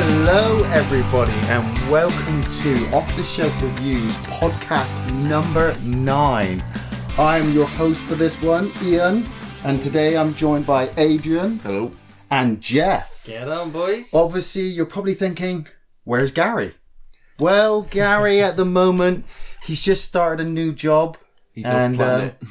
Hello everybody and welcome to Off the Shelf Reviews podcast number 9. I'm your host for this one, Iain, and today I'm joined by Adrian. Hello. And Geoff. Get on, boys. Obviously you're probably thinking, where's Gary? Well, Gary at the moment, he's just started a new job. He's off planet.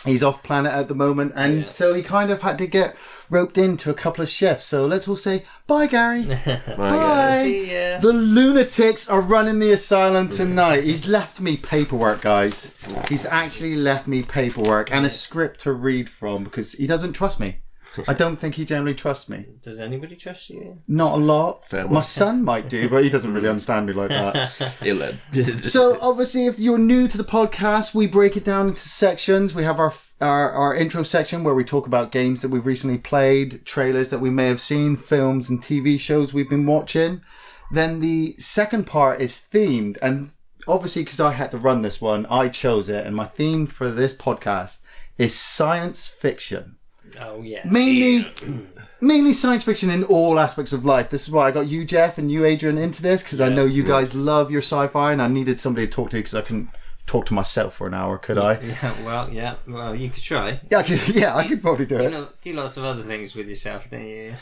He's off planet at the moment, and so he kind of had to get roped into a couple of shifts. So let's all say, bye, Gary. Bye. The lunatics are running the asylum tonight. He's left me paperwork, guys. He's actually left me paperwork and a script to read from because he doesn't trust me. I don't think he generally trusts me. Does anybody trust you? Not a lot. Fair My son might do, but he doesn't really understand me like that. He'll learn. So obviously, if you're new to the podcast, we break it down into sections. We have our intro section where we talk about games that we've recently played, trailers that we may have seen, films and TV shows we've been watching. Then the second part is themed, and obviously because I had to run this one, I chose it, and my theme for this podcast is science fiction. Oh, yeah. Mainly science fiction in all aspects of life. This is why I got you, Geoff, and you, Adrian, into this, because I know you guys love your sci-fi, and I needed somebody to talk to because I couldn't talk to myself for an hour, could I? Well, you could try. I could probably do it. Do lots of other things with yourself, don't you?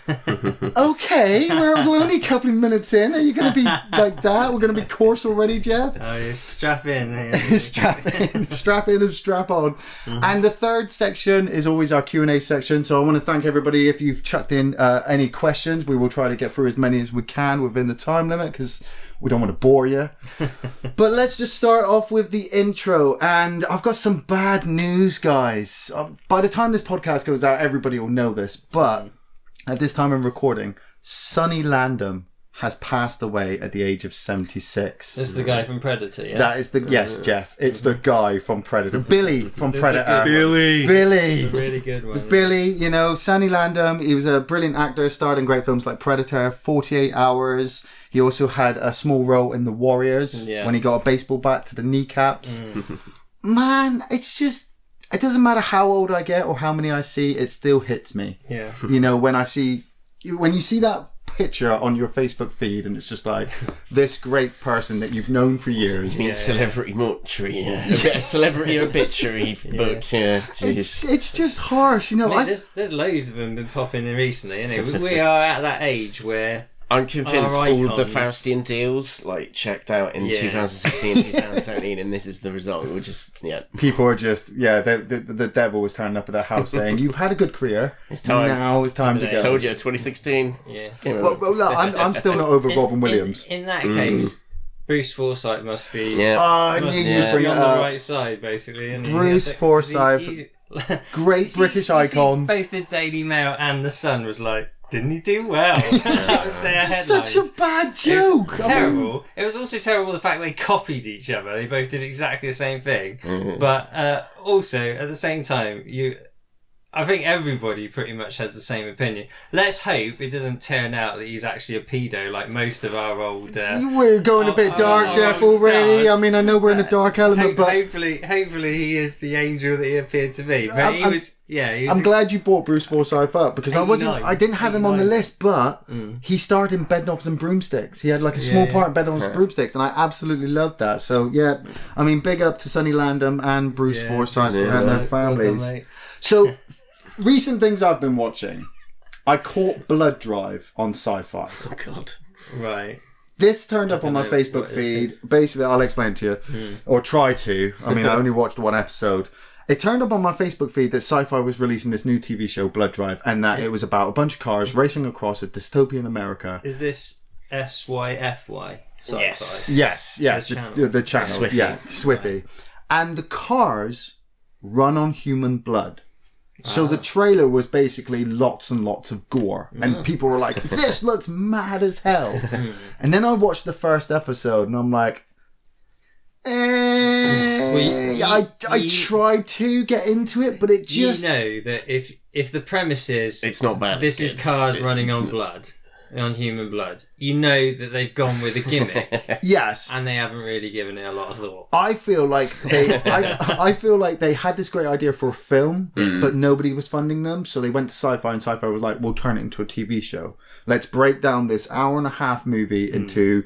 Okay, we're only a couple of minutes in. Are you going to be like that? We're going to be coarse already, Geoff? Oh, yeah, strap in. Strap in and strap on. Mm-hmm. And the third section is always our Q&A section. So I want to thank everybody if you've chucked in any questions. We will try to get through as many as we can within the time limit because we don't want to bore you. But let's just start off with the intro. And I've got some bad news, guys. By the time this podcast goes out, everybody will know this. But at this time I'm recording, Sonny Landham has passed away at the age of 76. This is the guy from Predator, yeah? That is the... Yes, Geoff. It's the guy from Predator. Billy from Predator. Billy. The really good one. Billy, you know, Sonny Landham, he was a brilliant actor, starred in great films like Predator, 48 Hours. He also had a small role in The Warriors when he got a baseball bat to the kneecaps. Man, it's just... It doesn't matter how old I get or how many I see, it still hits me. Yeah. You know, when you see that picture on your Facebook feed and it's just like this great person that you've known for years. You mean Celebrity Mortuary, a bit of celebrity obituary book, It's just harsh, you know. There's loads of them been popping in recently, isn't it? We are at that age where I'm convinced all of the Faustian deals checked out in 2016 and 2017, and this is the result. We're just people are just the devil was turning up at their house saying, "You've had a good career. It's time. Now it's time to go." I told you, 2016. Yeah. Well, look, I'm still not over Robin Williams. In that case, Bruce Forsyth must be. Yeah. I knew you'd bring on it up. the right side, basically. Isn't he? Bruce Forsyth, great British icon. Both the Daily Mail and the Sun was like, didn't he do well? That was their headlines. Such a bad joke. It was terrible. It was also terrible the fact they copied each other. They both did exactly the same thing. But also, at the same time, I think everybody pretty much has the same opinion. Let's hope it doesn't turn out that he's actually a pedo like most of our old... we're going a bit dark, Geoff, already. I mean, I know we're in a dark element, but... Hopefully he is the angel that he appeared to be. But I'm glad you brought Bruce Forsyth up because I didn't have him on the list, but he starred in Bedknobs and Broomsticks. He had like a small part in Bedknobs and Broomsticks, and I absolutely loved that. So yeah, I mean, big up to Sonny Landham and Bruce Forsyth and their families. Well done, so recent things I've been watching. I caught Blood Drive on Sci-Fi. Oh God! Right. This turned up on my Facebook feed. Basically, I'll explain it to you, or try to. I mean, I only watched one episode. It turned up on my Facebook feed that Sci-Fi was releasing this new TV show, Blood Drive, and that it was about a bunch of cars racing across a dystopian America. Is this SYFY Sci-Fi? Yes, the channel. Swiffy. Yeah, Swiffy. Right. And the cars run on human blood. So the trailer was basically lots and lots of gore. And people were like, this looks mad as hell. And then I watched the first episode and I'm like... I tried to get into it, but it just... You know that if the premise is... It's not bad. This is cars running on blood, on Human Blood, you know that they've gone with a gimmick. Yes. And they haven't really given it a lot of thought. I feel like I feel like they had this great idea for a film, but nobody was funding them, so they went to Sci-Fi, and Sci-Fi was like, "We'll turn it into a TV show. Let's break down this hour-and-a-half movie into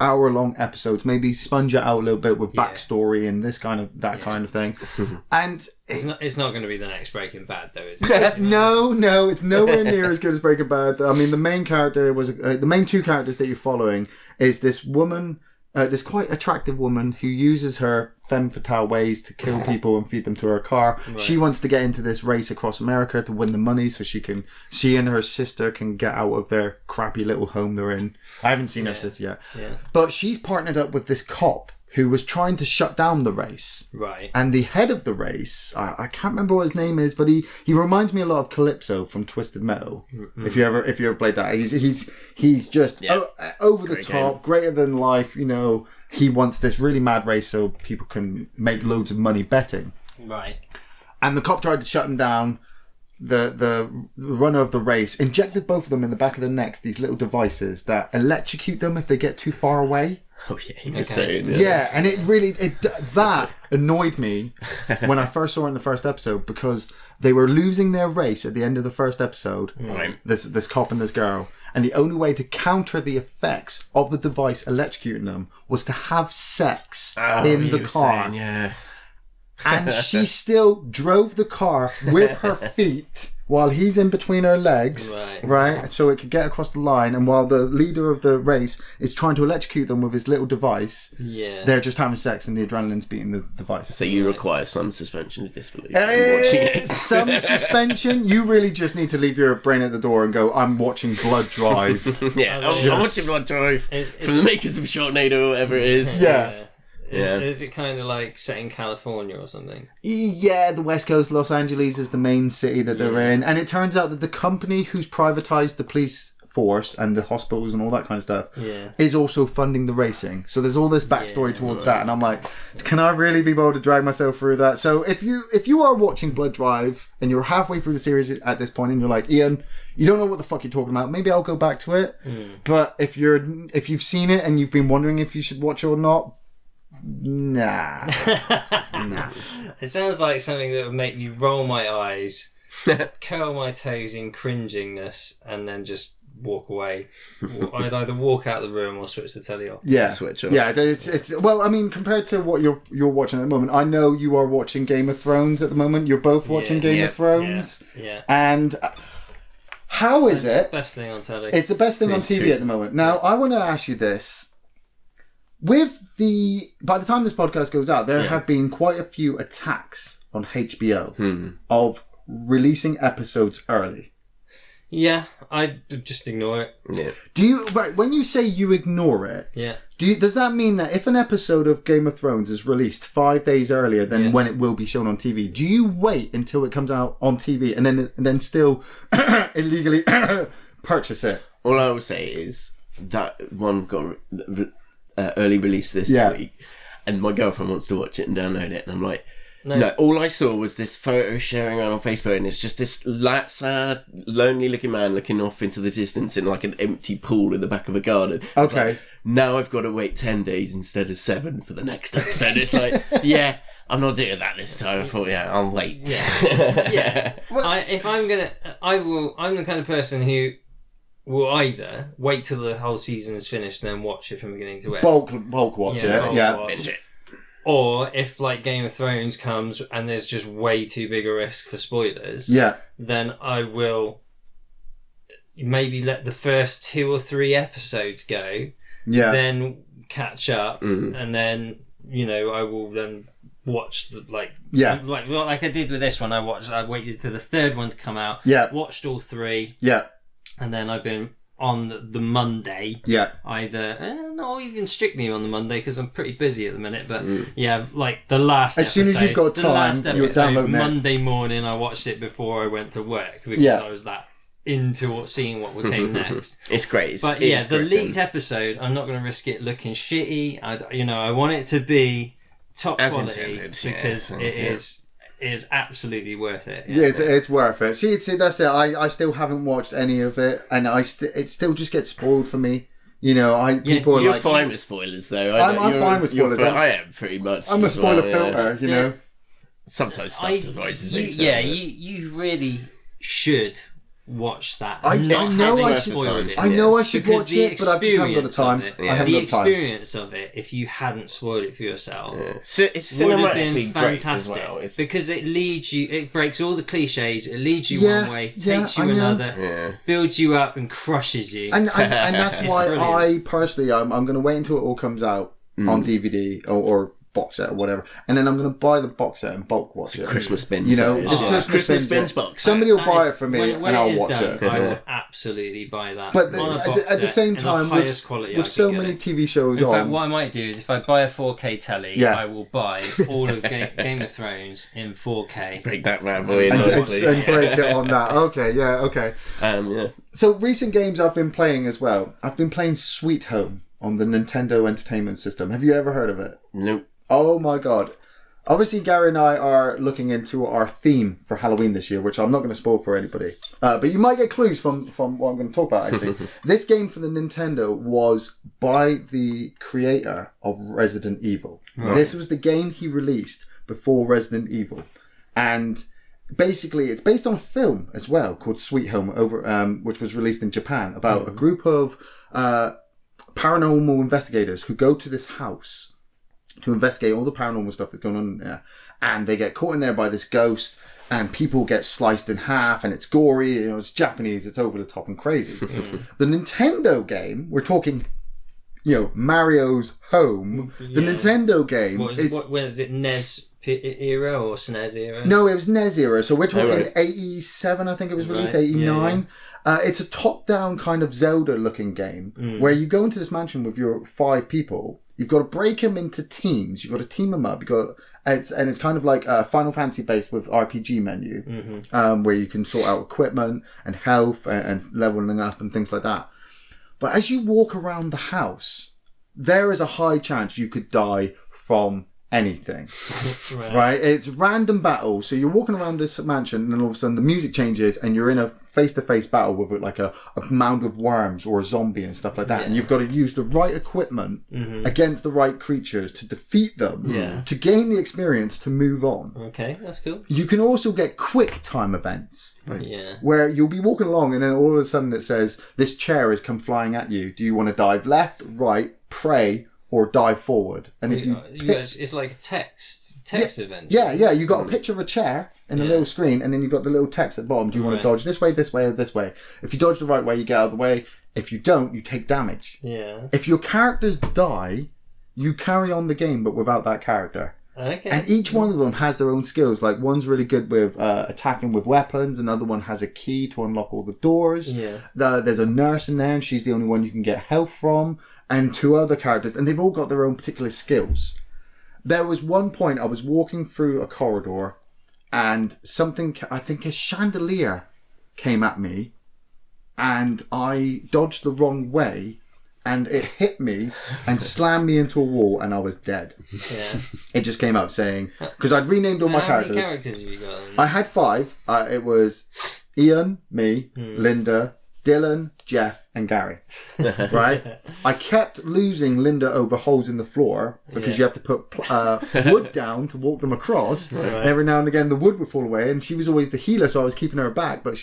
hour-long episodes. Maybe sponge it out a little bit with backstory and this kind of kind of thing." And it's not going to be the next Breaking Bad, though, is it? no, it's nowhere near as good as Breaking Bad. I mean, the main character was the main two characters that you're following is this woman. This quite attractive woman who uses her femme fatale ways to kill people and feed them to her car. Right. She wants to get into this race across America to win the money so she and her sister can get out of their crappy little home they're in. I haven't seen her sister yet. Yeah. But she's partnered up with this cop who was trying to shut down the race. Right. And the head of the race, I can't remember what his name is, but he reminds me a lot of Calypso from Twisted Metal. Mm-hmm. If you ever played that, he's just over the top, greater than life. You know, he wants this really mad race so people can make loads of money betting. Right. And the cop tried to shut him down. The runner of the race injected both of them in the back of the necks these little devices that electrocute them if they get too far away. Oh yeah, he was saying and that annoyed me when I first saw it in the first episode because they were losing their race at the end of the first episode. Right. This cop and this girl, and the only way to counter the effects of the device electrocuting them was to have sex in the car. Saying, and she still drove the car with her feet while he's in between her legs, right? So it could get across the line, and while the leader of the race is trying to electrocute them with his little device, they're just having sex and the adrenaline's beating the device. So you require some suspension of disbelief watching it. Some suspension? You really just need to leave your brain at the door and go, I'm watching Blood Drive. I'm watching Blood Drive from the makers of Sharknado or whatever it is. Yes. Yeah. Is it kind of like set in California or something? Yeah, the West Coast, Los Angeles is the main city that they're in. And it turns out that the company who's privatized the police force and the hospitals and all that kind of stuff is also funding the racing. So there's all this backstory towards that. And I'm like, can I really be able to drag myself through that? So if you are watching Blood Drive and you're halfway through the series at this point and you're like, Iain, you don't know what the fuck you're talking about, maybe I'll go back to it. But if you've seen it and you've been wondering if you should watch it or not, nah. It sounds like something that would make me roll my eyes, curl my toes in cringingness, and then just walk away. I'd either walk out the room or switch the telly off. Yeah, switch off. Yeah, it's well, I mean, compared to what you're watching at the moment, I know you are watching Game of Thrones at the moment. You're both watching Game of Thrones. Yeah. And how is it? Best thing on telly. It's the best thing on TV at the moment. Now, I want to ask you this. By the time this podcast goes out, there have been quite a few attacks on HBO of releasing episodes early. Yeah, I just ignore it. Yeah. When you say you ignore it, does that mean that if an episode of Game of Thrones is released 5 days earlier than when it will be shown on TV, do you wait until it comes out on TV and then still illegally purchase it? All I will say is that one got early release this week, and my girlfriend wants to watch it and download it, and I'm like, no. All I saw was this photo sharing around on Facebook, and it's just this sad, lonely looking man looking off into the distance in like an empty pool in the back of a garden. Okay. Like, now I've got to wait 10 days instead of 7 for the next episode. It's like, I'm not doing that this time. I thought, I'll wait. Well, I'm the kind of person who will either wait till the whole season is finished and then watch it from beginning to end. Bulk watch it. Watch it. Or if like Game of Thrones comes and there's just way too big a risk for spoilers, then I will maybe let the first 2 or 3 episodes go, then catch up, and then I will then watch like I did with this one. I waited for the 3rd one to come out, watched all 3, and then I've been on the Monday, either not even strictly on the Monday because I'm pretty busy at the minute, but like the last as episode, soon as you've got time, you'll download Monday morning. I watched it before I went to work because I was that into seeing what came next. It's great. But the leaked episode, I'm not going to risk it looking shitty. I want it to be top quality because it is. is absolutely worth it. Yeah, it's worth it. See, that's it. I still haven't watched any of it, and it still just gets spoiled for me. You know, people are you're like... fine with spoilers, though. I'm fine with spoilers. I am, pretty much. I'm a spoiler filter, you know. Sometimes stuff surprises me. Yeah, you really should watch that. I know I should watch it, but I just haven't got the time. The experience of it, if you hadn't spoiled it for yourself, so it's would have been cinematically fantastic. great as well. Because it breaks all the cliches. It leads you one way, takes you another, builds you up, and crushes you. And that's why I personally, I'm going to wait until it all comes out on DVD or box set or whatever, and then I'm going to buy the box set and bulk watch it. Christmas binge, you know, just Christmas binge box. Somebody will buy it for me, and I'll watch it. I will absolutely buy that. But at the same time, with so many TV shows in fact, what I might do is if I buy a 4K telly, I will buy all of Game of Thrones in 4K. Break that bad boy and break it on that. Okay. So recent games I've been playing as well. I've been playing Sweet Home on the Nintendo Entertainment System. Have you ever heard of it? Nope. Oh my god. Obviously, Gary and I are looking into our theme for Halloween this year, which I'm not going to spoil for anybody. But you might get clues from what I'm going to talk about, actually. This game for the Nintendo was by the creator of Resident Evil. Right. This was the game he released before Resident Evil. And basically, it's based on a film as well called Sweet Home, which was released in Japan, about a group of paranormal investigators who go to this house to investigate all the paranormal stuff that's going on in there, and they get caught in there by this ghost, and people get sliced in half, and it's gory, you know, it's Japanese, it's over the top and crazy. The Nintendo game, we're talking, you know, Mario's Home. The Nintendo game when is it, NES era or SNES era? No, it was NES era, so we're talking 87, I think it was released, 89. It's a top-down kind of Zelda-looking game where you go into this mansion with your 5 people. You've got to break them into teams. You've got to team them up. It's kind of like Final Fantasy based with RPG menu, where you can sort out equipment and health and leveling up and things like that. But as you walk around the house, there is a high chance you could die from anything. Right? It's random battle. So you're walking around this mansion and all of a sudden the music changes and you're in a face-to-face battle with like a mound of worms or a zombie and stuff like that. And you've got to use the right equipment against the right creatures to defeat them to gain the experience to move on. Okay, that's cool. You can also get quick time events. Where you'll be walking along and then all of a sudden it says, this chair has come flying at you. Do you want to dive left, right, pray, or dive forward? And if it's like a text event. Yeah. You got a picture of a chair in a little screen, and then you've got the little text at the bottom. Do you want to dodge this way, or this way? If you dodge the right way, you get out of the way. If you don't, you take damage. Yeah. If your characters die, you carry on the game, but without that character. Okay. And each one of them has their own skills. Like one's really good with attacking with weapons. Another one has a key to unlock all the doors. Yeah. There's a nurse in there, and she's the only one you can get health from. And 2 other characters, and they've all got their own particular skills. There was one point I was walking through a corridor, and something, I think a chandelier, came at me, and I dodged the wrong way. And it hit me and slammed me into a wall, and I was dead. Yeah. It just came up saying, because I'd renamed all my characters. How many characters have you got? I had 5. It was Iain, me, Linda, Dylan, Geoff, and Gary. Right? I kept losing Linda over holes in the floor because you have to put wood down to walk them across. Right. And every now and again, the wood would fall away, and she was always the healer, so I was keeping her back, but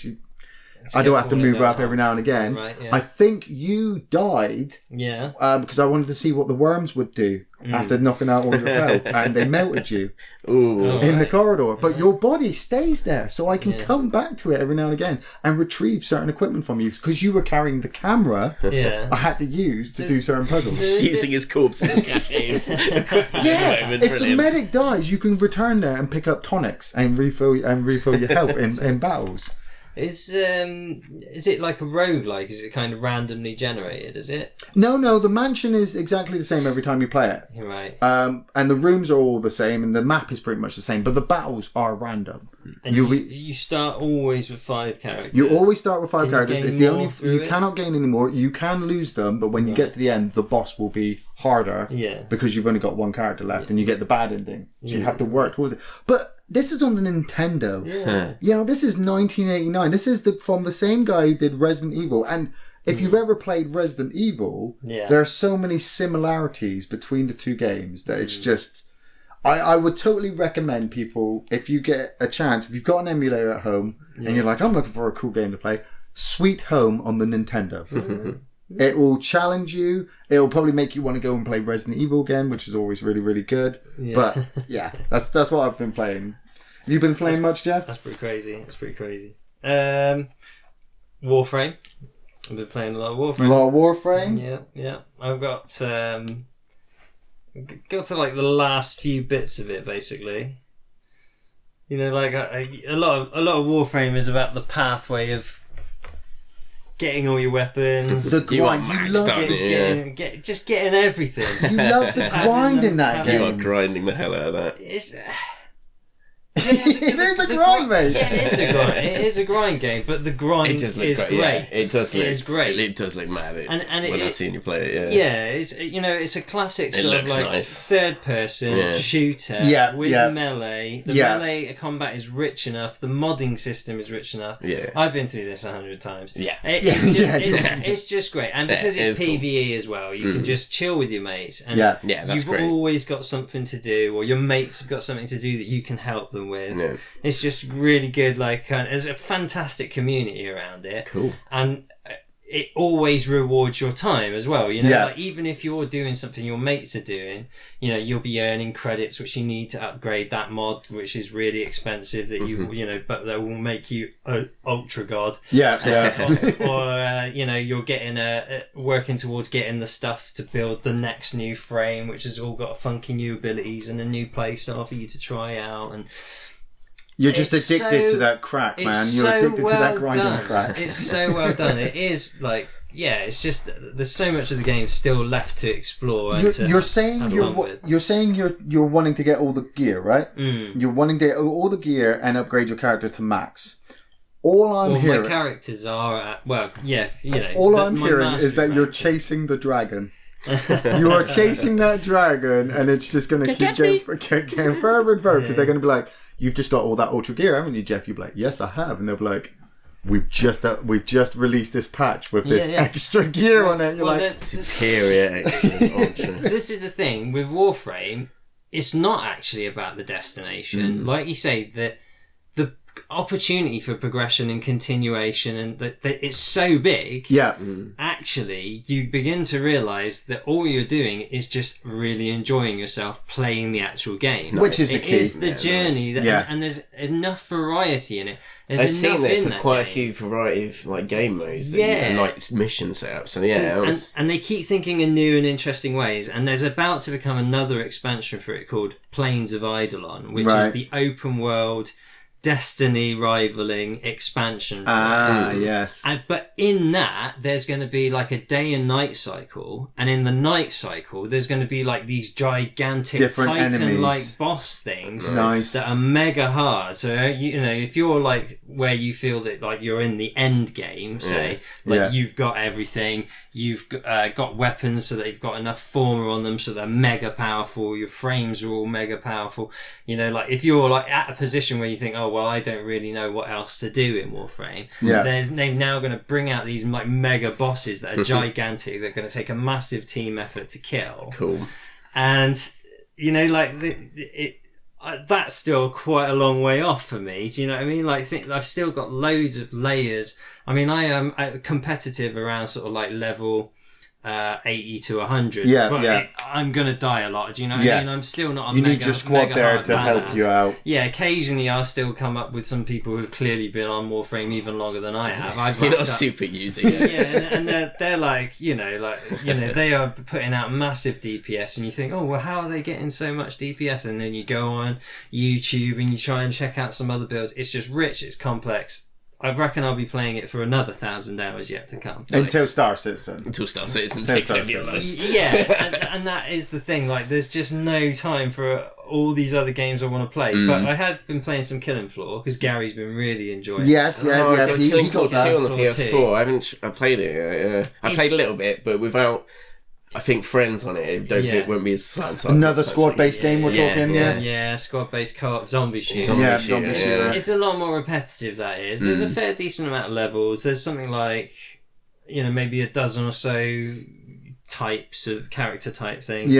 I do have to move her up every now and again. Right, I think you died because I wanted to see what the worms would do after knocking out all your health, and they melted you in the corridor. But your body stays there, so I can come back to it every now and again and retrieve certain equipment from you because you were carrying the camera I had to use to do certain puzzles. Using his corpse as a cache. If the medic dies, you can return there and pick up tonics and refill your health in battles. Is it like a roguelike? Is it kind of randomly generated, is it? No, the mansion is exactly the same every time you play it. Right. And the rooms are all the same, and the map is pretty much the same, but the battles are random. And you start always with 5 characters. You always start with 5 characters. It's the only you cannot gain any more. You can lose them, but when you get to the end, the boss will be harder because you've only got 1 character left, and you get the bad ending. So you have to work towards it. But this is on the Nintendo. Yeah. You know, this is 1989. This is from the same guy who did Resident Evil. And if you've ever played Resident Evil, there are so many similarities between the two games that it's just... I would totally recommend people, if you get a chance, if you've got an emulator at home and you're like, I'm looking for a cool game to play, Sweet Home on the Nintendo. It will challenge you. It will probably make you want to go and play Resident Evil again, which is always really, really good. Yeah. But yeah, that's what I've been playing. Have you been playing much, Geoff? That's pretty crazy. Warframe. I've been playing a lot of Warframe. A lot of Warframe? Yeah. I've got to like the last few bits of it, basically. You know, like a lot of Warframe is about the pathway of getting all your weapons. The grind. You love it. Just getting everything. You love the grind in that game. You are grinding the hell out of that. It is a grind, mate. Yeah, it is a grind game, but the grind is great. Yeah, it does look great. It does look mad. And when I've seen you play it, yeah, it's a classic sort of like nice. third person shooter with melee. The melee combat is rich enough. The modding system is rich enough. Yeah, I've been through this 100 times. Yeah, it's just great, and because it's PvE as well, you can just chill with your mates. And that's you've great. always got something to do, or your mates have got something to do that you can help them with. Yeah. It's just really good. Like, there's a fantastic community around it. Cool. And it always rewards your time as well. You know, like even if you're doing something your mates are doing, you know, you'll be earning credits which you need to upgrade that mod, which is really expensive. That you know, but that will make you ultra god. Or you know, you're getting working towards getting the stuff to build the next new frame, which has all got funky new abilities and a new play style for you to try out. And you're just addicted to that crack, man. You're addicted to that grinding crack. It's so well done. It is like, it's just there's so much of the game still left to explore. You're saying you're wanting to get all the gear, right? You're wanting to get all the gear and upgrade your character to max. My characters are All I'm hearing is that you're chasing the dragon. You are chasing that dragon, and it's just going to keep getting further and further because they're going to be like, "You've just got all that ultra gear, haven't you, Geoff?" You're like, "Yes, I have," and they'll be like, "We've just released this patch with this extra gear on it." You're like, superior extra ultra. This is the thing with Warframe; it's not actually about the destination, like you say. The opportunity for progression and continuation, and that it's so big, actually you begin to realise that all you're doing is just really enjoying yourself playing the actual game, which is the key. It is the journey, and there's enough variety in it. I've seen this in quite a few variety of like game modes, and like mission setups, and they keep thinking in new and interesting ways. And there's about to become another expansion for it called Plains of Eidolon, which is the open world Destiny rivaling expansion. Yes. But in that, there's going to be like a day and night cycle, and in the night cycle, there's going to be like these gigantic Titan-like boss things that are mega hard. So you know, if you're like where you feel that like you're in the end game, say you've got everything, you've got weapons so that you've got enough former on them, so they're mega powerful. Your frames are all mega powerful. You know, like if you're like at a position where you think, well, I don't really know what else to do in Warframe. They're now going to bring out these like mega bosses that are gigantic. They're going to take a massive team effort to kill. Cool. And you know, like that's still quite a long way off for me. Do you know what I mean? Like, I've still got loads of layers. I mean, I am competitive around sort of like level 80 to 100. I'm gonna die a lot. Do you know what I mean? I'm still not. You need your squad there to help you out. Yeah, occasionally I'll still come up with some people who've clearly been on Warframe even longer than I have. You're not super using it. And they're like, they are putting out massive DPS, and you think, oh well, how are they getting so much DPS? And then you go on YouTube and you try and check out some other builds. It's just rich. It's complex. I reckon I'll be playing it for another 1,000 hours yet to come. Until Star Citizen. Until Star Citizen takes over your life. Yeah, and that is the thing. Like, there's just no time for all these other games I want to play. But I have been playing some Killing Floor because Gary's been really enjoying it. He got Killing Floor 2 on the PS4. I played it. I played a little bit, but without I think friends on it. I don't think it won't be as fun. Another squad-based game we're talking. Yeah, squad-based co-op zombie shooter. Zombie shooter. It's a lot more repetitive. That is. There's a fair decent amount of levels. There's something like, maybe a dozen or so types of character type things.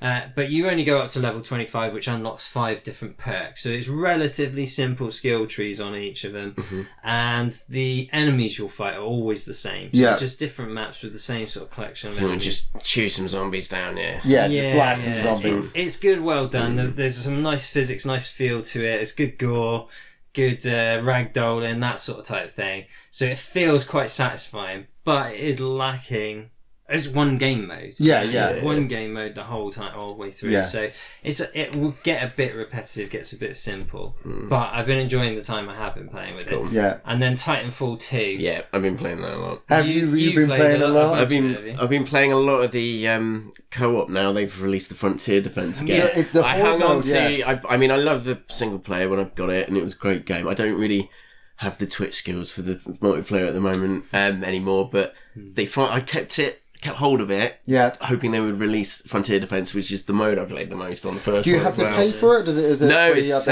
But you only go up to level 25, which unlocks 5 different perks, so it's relatively simple skill trees on each of them. And the enemies you'll fight are always the same, so it's just different maps with the same sort of collection of enemies. Just choose some zombies down here. Just blast the zombies. It's good, well done. There's some nice physics, nice feel to it. It's good gore, good ragdolling, that sort of type thing, so it feels quite satisfying, but it is lacking. It's one game mode. One game mode the whole time, all the way through. So it will get a bit repetitive, gets a bit simple. But I've been enjoying the time I have been playing with it. Yeah. And then Titanfall 2. Yeah, I've been playing that a lot. Have you been playing a lot? I've been playing a lot of the co-op now. They've released the Frontier Defense again. I hung on to. I mean, I love the single player when I got it, and it was a great game. I don't really have the Twitch skills for the multiplayer at the moment anymore, but I kept hold of it, hoping they would release Frontier Defense, which is the mode I played the most on the first one. Do you have to pay for it? Is it no, it's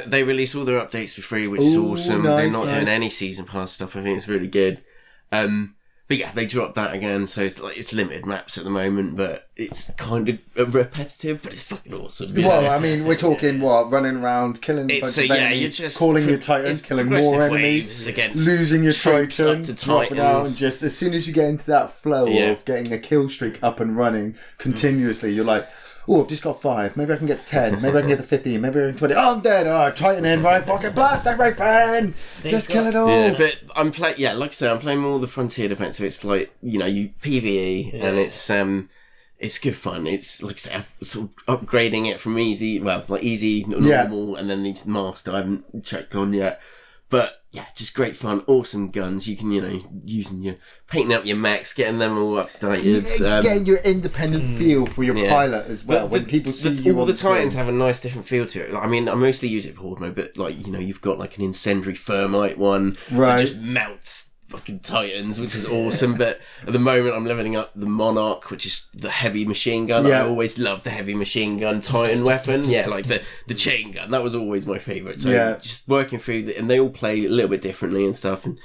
they release all their updates for free, which is awesome. They're not doing any season pass stuff. I think it's really good. But yeah, they dropped that again, so it's limited maps at the moment, but it's kind of repetitive, but it's fucking awesome. Well, I mean, we're talking running around, killing a bunch of enemies, you're just calling your Titan, killing more enemies, losing your Titan, dropping out, and just as soon as you get into that flow of getting a kill streak up and running continuously, you're like, oh, I've just got 5. Maybe I can get to 10. Maybe I can get to 15. Maybe I can 20. Oh, I'm dead. Oh, Titan in, right? Fucking blast everything. Just kill it all. Yeah, but I'm like I say, I'm playing more the Frontier Defense. So it's like, you PvE, and it's good fun. It's like I say, I'm sort of upgrading it from easy, normal, and then the master I haven't checked on yet. But yeah, just great fun, awesome guns. You can, painting up your mechs, getting them all updated. Getting your independent feel for your pilot as well. When people see you all the Titans have a nice different feel to it. I mean, I mostly use it for horde mode, but you've got like an incendiary thermite one that just melts fucking Titans, which is awesome. But at the moment I'm leveling up the Monarch, which is the heavy machine gun. I always loved the heavy machine gun Titan weapon, like the chain gun, that was always my favourite. So just working through and they all play a little bit differently and stuff, and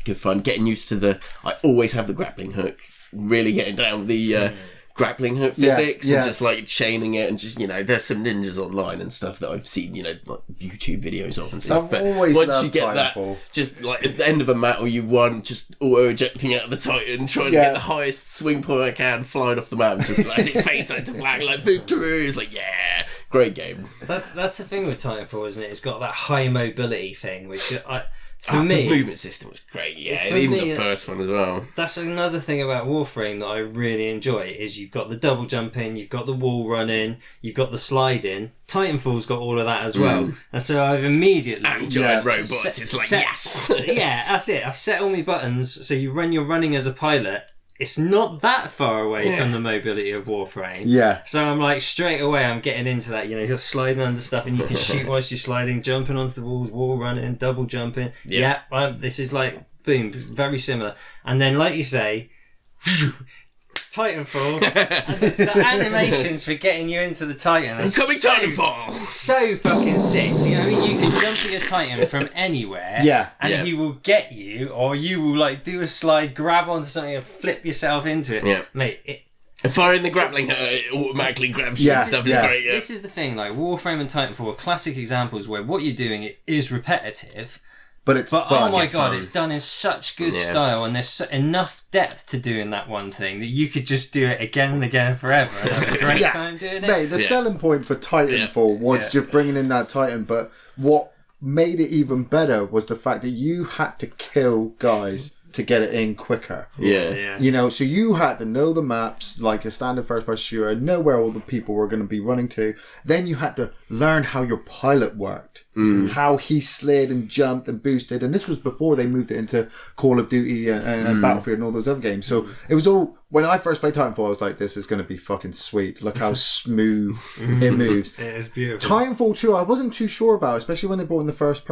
good fun getting used to I always have the grappling hook, really getting down the grappling hook physics and just like chaining it, and just there's some ninjas online and stuff that I've seen like YouTube videos of and stuff. But once you get that, just like at the end of a battle you won, just auto ejecting out of the Titan, trying to get the highest swing point I can, flying off the map, just as it fades out to black, like victory. It's like great game. That's the thing with Titanfall, isn't it? It's got that high mobility thing, which for me, the movement system was great. Even the first one as well. That's another thing about Warframe that I really enjoy, is you've got the double jumping, you've got the wall running, you've got the sliding. Titanfall's got all of that as well, and so I've immediately giant robots. It's like yes, that's it. I've set all my buttons so when you're running as a pilot, it's not that far away from the mobility of Warframe. So I'm like, straight away I'm getting into that, you're sliding under stuff and you can shoot whilst you're sliding, jumping onto the walls, wall running, double jumping. This is like, boom, very similar. And then, like you say, Titanfall, and the animations for getting you into the Titan are Titanfall! So fucking sick. You can jump to your Titan from anywhere, and he will get you, or you will like do a slide, grab onto something and flip yourself into it. Mate, firing the grappling hook, it automatically grabs you and stuff. It's great. This is the thing, like Warframe and Titanfall are classic examples where what you're doing is repetitive, but oh my god, it's done in such good style, and there's enough depth to doing that one thing that you could just do it again and again forever and have a great time doing it. Mate, the selling point for Titanfall was just bringing in that Titan, but what made it even better was the fact that you had to kill guys to get it in quicker. So you had to know the maps like a standard first person shooter, know where all the people were going to be running to. Then you had to learn how your pilot worked, how he slid and jumped and boosted. And this was before they moved it into Call of Duty and Battlefield and all those other games. So it was all when I first played Titanfall, I was like, this is going to be fucking sweet. Look how smooth it moves. It is beautiful. Titanfall 2, I wasn't too sure about, especially when they brought in the first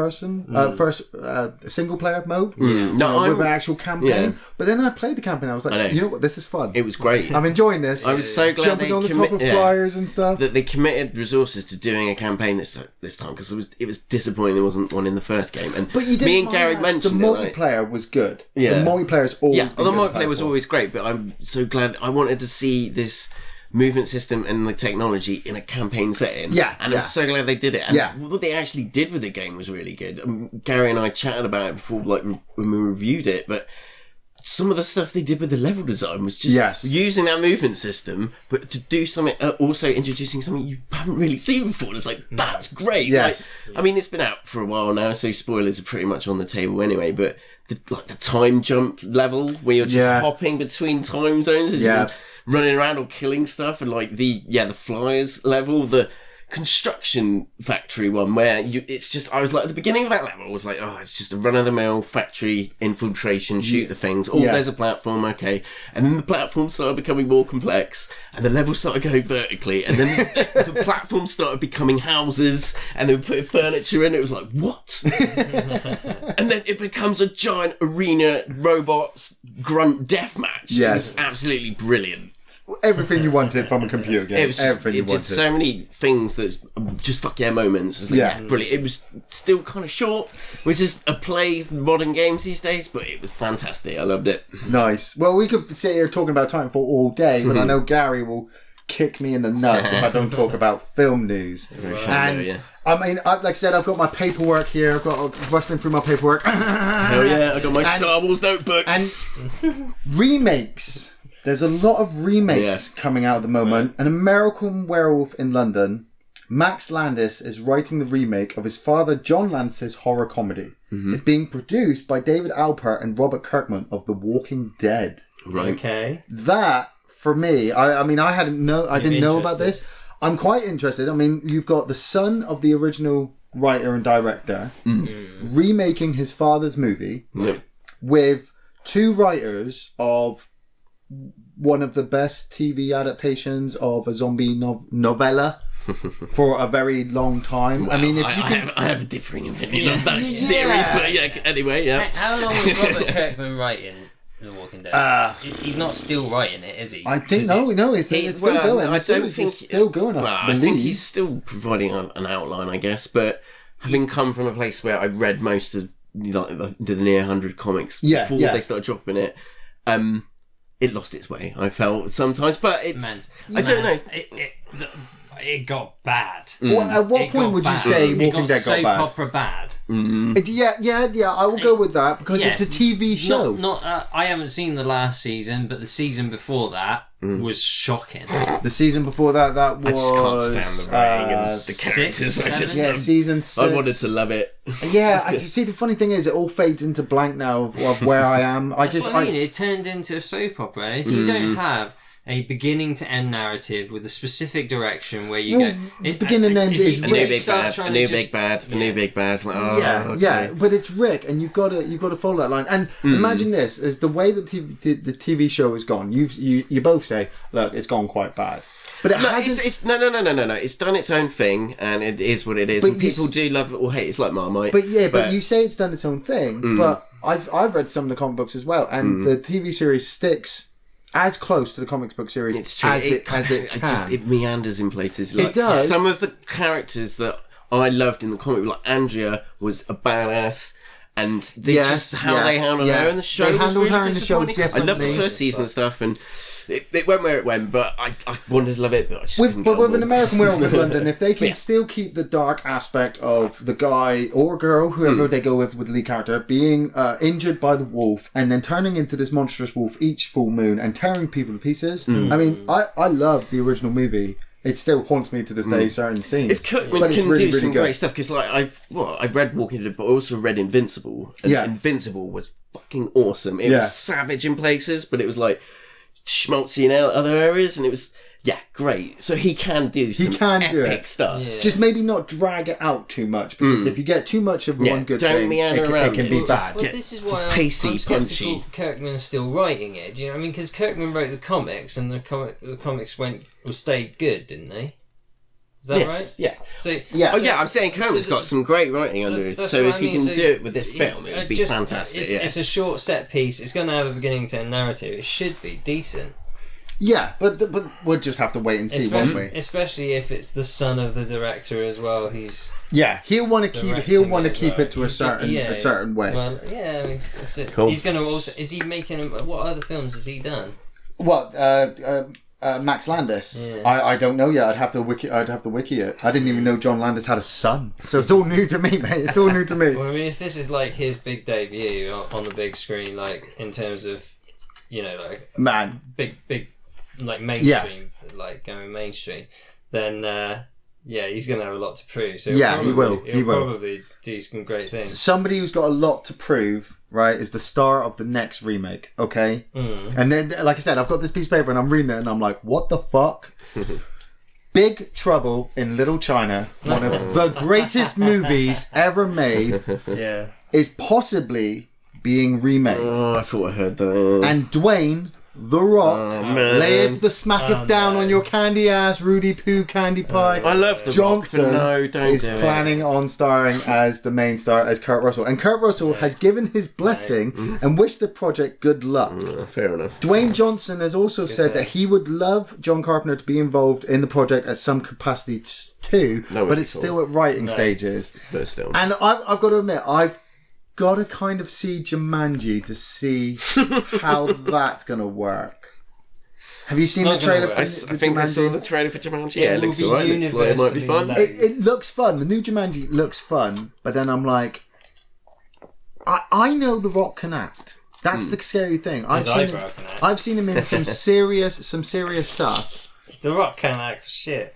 single player mode with an actual campaign. Yeah. But then I played the campaign, I was like, you know what, this is fun. It was great. I'm enjoying this. I was so glad jumping on the top of flyers and stuff. That they committed resources to doing a campaign this time, because it was disappointing there wasn't one in the first game. And but you didn't me and Gary mentioned the multiplayer was good. Yeah. The multiplayer's always the multiplayer was always great, but I'm so glad. I wanted to see this movement system and the technology in a campaign setting. Yeah. And I'm so glad they did it. And what they actually did with the game was really good. Gary and I chatted about it before, like, when we reviewed it, but some of the stuff they did with the level design was just using that movement system, but to do something, also introducing something you haven't really seen before. It's like, that's great. Yes. Like, I mean, it's been out for a while now, so spoilers are pretty much on the table anyway, but the time jump level where you're just hopping between time zones as you're running around or killing stuff, and like the flyers level, the construction factory one where it's just, I was like, at the beginning of that level I was like, oh, it's just a run-of-the-mill factory infiltration, shoot the things, there's a platform, okay, and then the platform started becoming more complex and the level started going vertically, and then the platform started becoming houses and they were putting furniture in. It was like, what? And then it becomes a giant arena robots grunt deathmatch. It was absolutely brilliant. Everything you wanted from a computer game. It was just so many things that just fuck yeah moments. It's like, brilliant. It was still kind of short, which is a play for modern games these days, but it was fantastic. I loved it. Nice. Well, we could sit here talking about Titanfall all day, but I know Gary will kick me in the nuts if I don't talk about film news. And I mean, like I said, I've got my paperwork here. I've got rustling through my paperwork. Hell yeah! I got my Star Wars notebook. And remakes. There's a lot of remakes coming out at the moment. An American Werewolf in London, Max Landis is writing the remake of his father John Landis's horror comedy. It's being produced by David Alpert and Robert Kirkman of The Walking Dead. Right. Okay. That, for me, I mean, I didn't know about this. I'm quite interested. I mean, you've got the son of the original writer and director remaking his father's movie with two writers of one of the best TV adaptations of a zombie novella for a very long time. Well, I mean, I have a differing opinion of that series, but anyway, How long was Robert Kirkman writing The Walking Dead? He's not still writing it, is he? I think it's still going. I don't think it's still going. I think he's still providing an outline, I guess. But having come from a place where I read most of the near 100 comics before they started dropping it. It lost its way, I felt sometimes, but it's... I don't know. It got bad. Well, at what point would you say Walking Dead got bad? Opera bad. I will go with that because it's a TV show. I haven't seen the last season, but the season before that was shocking. The season before that was... I just can't stand the writing and the characters. Season 6. I wanted to love it. I just see the funny thing is it all fades into blank now of where I am. That's what I mean. It turned into a soap opera. If you don't have a beginning to end narrative with a specific direction where you go... Beginning and end is a new big bad, a new big bad, a new big bad. Like, but it's Rick, and you've got to follow that line. And imagine this: is the way that the TV show has gone. You both say, look, it's gone quite bad. But it hasn't... No. It's done its own thing, and it is what it is. And people do love it or hate it. It's like Marmite. But you say it's done its own thing. But I've read some of the comic books as well, and the TV series sticks as close to the comic book series as it can. It meanders in places. Like, it does. Some of the characters that I loved in the comic, like Andrea, was a badass. And they they handled her in the show. They handled was really her in the show differently. I loved the first season stuff, and it went where it went. But I wanted to love it, but I just couldn't with an American Werewolf in London, if they can still keep the dark aspect of the guy or girl, whoever they go with the lead character, being injured by the wolf and then turning into this monstrous wolf each full moon and tearing people to pieces. I mean, I love the original movie. It still haunts me to this day, certain scenes. If Kirkman can do some great stuff, because like I've read Walking Dead, but I also read Invincible. And Invincible was fucking awesome. It was savage in places, but it was like schmaltzy in other areas, and it was Yeah, great. So he can do some epic stuff. Yeah. Just maybe not drag it out too much, because if you get too much of one good don't thing, meander it around can be bad. Well, this is why pacey, I'm skeptical punchy. Kirkman's still writing it. Do you know what I mean? Because Kirkman wrote the comics, and the comics stayed good, didn't they? Is that right? Yeah. So Yeah. Oh yeah, I'm saying Kirkman's got some great writing under it. So if he can do it with this film, it would be fantastic. It's a short set piece. It's going to have a beginning to end narrative. It should be decent. Yeah, but we'll just have to wait and see, won't we? Especially if it's the son of the director as well. He'll want to keep it to a certain way. Well, yeah, I mean, that's it. Cool. He's going to also. Is he making? What other films has he done? What? Max Landis. Yeah. I don't know yet. I'd have to wiki it. I didn't even know John Landis had a son. So it's all new to me, mate. It's all new to me. Well, I mean, if this is like his big debut on the big screen, like in terms of, like big like mainstream, like going mainstream, then he's going to have a lot to prove. So he will. He'll probably do some great things. Somebody who's got a lot to prove, right, is the star of the next remake, okay? And then, like I said, I've got this piece of paper and I'm reading it and I'm like, what the fuck? Big Trouble in Little China, one of the greatest movies ever made, is possibly being remade. Oh, I thought I heard that. And Dwayne The Rock, live the smack of down on your candy ass, Rudy Poo candy pie. I love The Johnson Rock, but no, don't is do planning on starring as the main star as Kurt Russell, and Kurt Russell has given his blessing and wished the project good luck. Fair enough. Dwayne Johnson has also said that he would love John Carpenter to be involved in the project at some capacity too, but it's still at writing stages. But still, and I've got to admit, I've got to kind of see Jumanji to see how that's going to work. Have you seen the trailer for I think I saw the trailer for Jumanji. Yeah, it looks alright. Looks like it might be fun. It looks fun. The new Jumanji looks fun, but then I'm like, I know The Rock can act. That's the scary thing. I've seen him in some serious stuff. The Rock can act shit.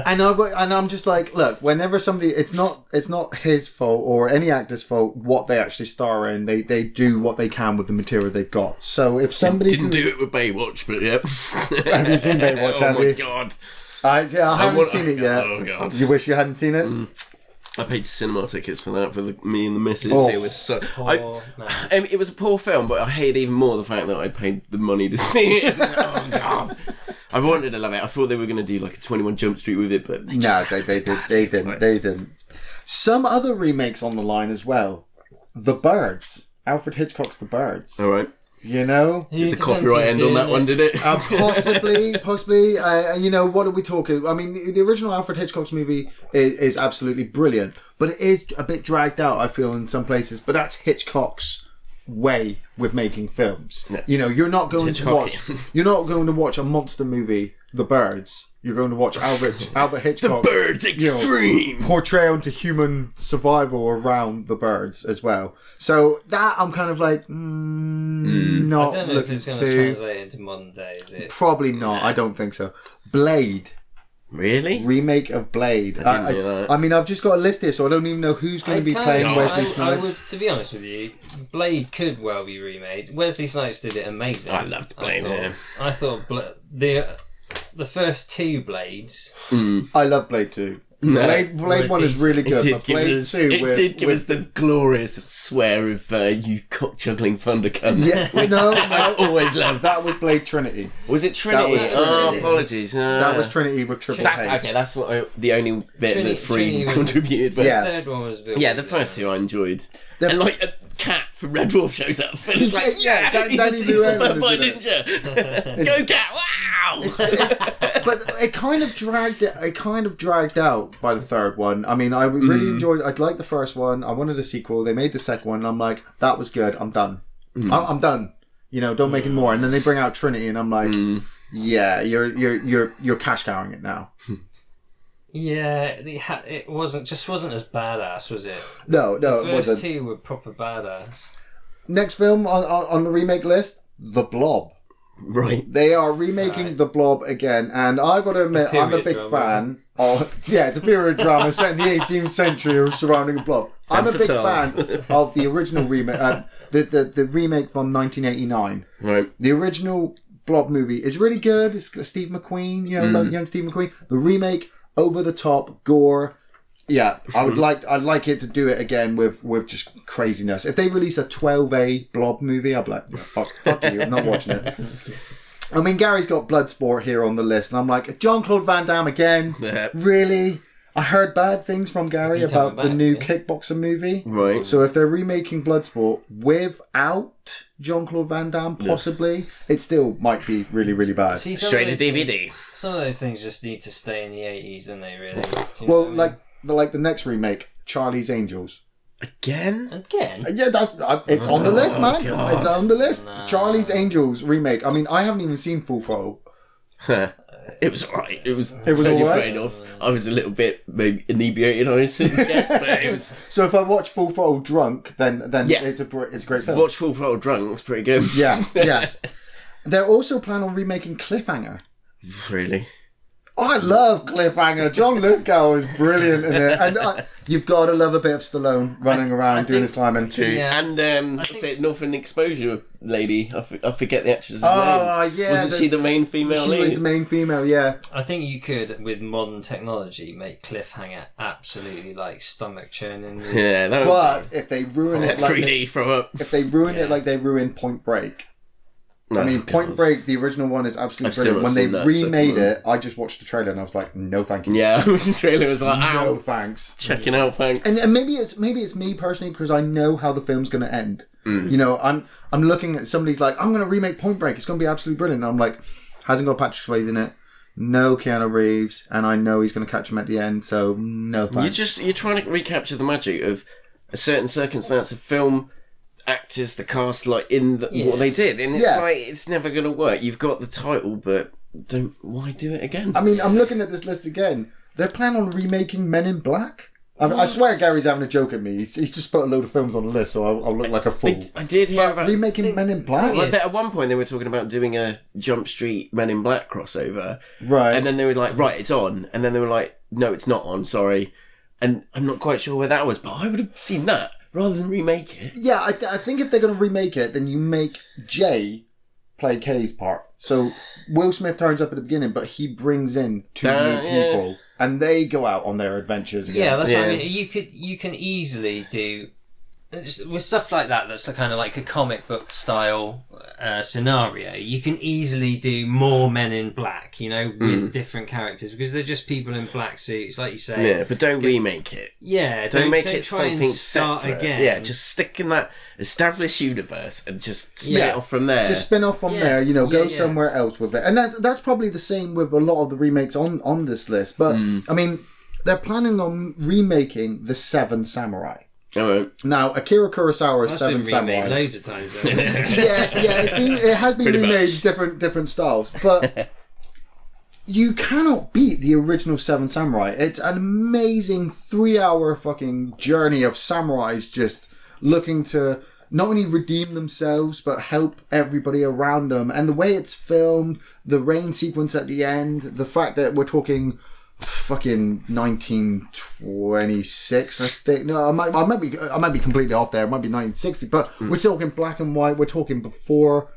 And I'm just like, look, whenever somebody, it's not his fault or any actor's fault what they actually star in. They do what they can with the material they've got. So if somebody didn't do it with Baywatch, but yeah. Have you seen Baywatch? Oh my god! I haven't seen it yet. Oh god! You wish you hadn't seen it. I paid cinema tickets for that me and the missus. Oh. It was so. It was a poor film, but I hated even more the fact that I paid the money to see it. Oh god! I wanted to love it. I thought they were going to do like a 21 Jump Street with it, but they didn't. Some other remakes on the line as well. The Birds. Alfred Hitchcock's The Birds. All right. You know, did the copyright end on that one? Did it? Possibly. What are we talking? I mean, the original Alfred Hitchcock's movie is absolutely brilliant, but it is a bit dragged out, I feel, in some places. But that's Hitchcock's way with making films. Yeah. You're not going to watch a monster movie, The Birds. You're going to watch Albert Hitchcock. The Birds Extreme! Portray onto human survival around the birds as well. So that I'm kind of like, not I don't know looking if it's going to to translate into modern day, is it? Probably not. I don't think so. Blade. Really? Remake of Blade. I didn't know that. I mean, I've just got a list here, so I don't even know who's going to be playing Wesley Snipes. To be honest with you, Blade could well be remade. Wesley Snipes did it amazing. I loved Blade. I thought the first two Blades. I love Blade 2. Blade 1 is really good, but Blade 2... It did give us the glorious swear of you cock-juggling thundercunt. Yeah, no, I always loved. That was Blade Trinity. Was it Trinity? Oh, apologies. That was Trinity with Triple H. Okay, that's the only bit that Free contributed. But the third one was... the first two I enjoyed. And like a cat from Red Dwarf shows up and it's like, he's a Purple Ninja. Go cat! Wow! But it kind of dragged out by the third one. I mean, I really enjoyed. I liked the first one. I wanted a sequel. They made the second one, and I'm like, that was good. I'm done. I'm done. Don't make it more. And then they bring out Trinity, and I'm like, yeah, you're cash cowing it now. Yeah, it wasn't as badass, was it? No, it wasn't. The first two were proper badass. Next film on the remake list, The Blob. Right. They are remaking The Blob again, and I've got to admit, I'm a big fan of... Yeah, it's a period drama set in the 18th century surrounding a blob. I'm a big fan of the original remake, the remake from 1989. Right. The original Blob movie is really good. It's got Steve McQueen, young Steve McQueen. The remake, over the top, gore. Yeah, I'd like it to do it again with just craziness. If they release a 12A Blob movie, I'll be like, fuck you, I'm not watching it. I mean, Gary's got Bloodsport here on the list, and I'm like, Jean-Claude Van Damme again? Really? I heard bad things from Gary about the new kickboxer movie. Right. So if they're remaking Bloodsport without Jean-Claude Van Damme, possibly, it still might be really, really bad. See, straight to DVD. Some of those things just need to stay in the 80s, don't they, really? Well, like the next remake, Charlie's Angels. Again? Yeah, it's on the list, man. God. It's on the list. Nah. Charlie's Angels remake. I mean, I haven't even seen Full Throttle. It was alright. It was all right? off. I was a little bit maybe inebriated, I guess, but it was. So if I watch Full Throttle drunk, then it's a great film. Watch Full Throttle drunk. It's pretty good. Yeah. They're also planning on remaking Cliffhanger. Really? I love Cliffhanger. John Lithgow is brilliant in it, and you've got to love a bit of Stallone running around doing his climbing. Yeah. And what's it, Northern Exposure lady? I forget the actress's name. Oh yeah, wasn't she the main female lead? She was the main female. Yeah. I think you could, with modern technology, make Cliffhanger absolutely like stomach churning. Yeah, but if they ruin it like 3D throw up. If they ruin it like they ruined Point Break. I mean, Point Break, the original one, is absolutely brilliant. When they remade it, I just watched the trailer and I was like, no, thank you. Yeah, the trailer was like, no, thanks. Checking out, thanks. And maybe it's me personally because I know how the film's going to end. You know, I'm looking at somebody's like, I'm going to remake Point Break. It's going to be absolutely brilliant. And I'm like, hasn't got Patrick Swayze in it. No Keanu Reeves, and I know he's going to catch him at the end. So no, thanks. You're trying to recapture the magic of a certain circumstance of film. Actors, the cast, like in what they did, and it's like it's never going to work. You've got the title, but why do it again? I mean, I'm looking at this list again. They're planning on remaking Men in Black. I swear Gary's having a joke at me. He's just put a load of films on the list, so I'll look like a fool. I did hear about remaking Men in Black. Like at one point, they were talking about doing a Jump Street Men in Black crossover, right? And then they were like, "Right, it's on," and then they were like, "No, it's not on. Sorry." And I'm not quite sure where that was, but I would have seen that. Rather than remake it. Yeah, I think if they're going to remake it, then you make Jay play Kay's part. So Will Smith turns up at the beginning, but he brings in two new people, and they go out on their adventures again. Yeah, that's what I mean. You can easily do with stuff like that. That's kind of like a comic book style scenario. You can easily do more Men in Black, with different characters because they're just people in black suits, like you say. Yeah, but don't remake it. Yeah, don't make it try something and start separate. again. Yeah, just stick in that established universe and just spin it off from there. Just spin off from there. Go somewhere else with it, and that's probably the same with a lot of the remakes on this list. But I mean, they're planning on remaking The Seven Samurai. Right. Now, Akira Kurosawa's Seven Samurai. Loads of times. It has been remade different styles, but you cannot beat the original Seven Samurai. It's an amazing 3-hour fucking journey of samurais just looking to not only redeem themselves but help everybody around them. And the way it's filmed, the rain sequence at the end, the fact that we're talking fucking 1926, I think. No, I might be completely off there. It might be 1960, but we're talking black and white. We're talking before,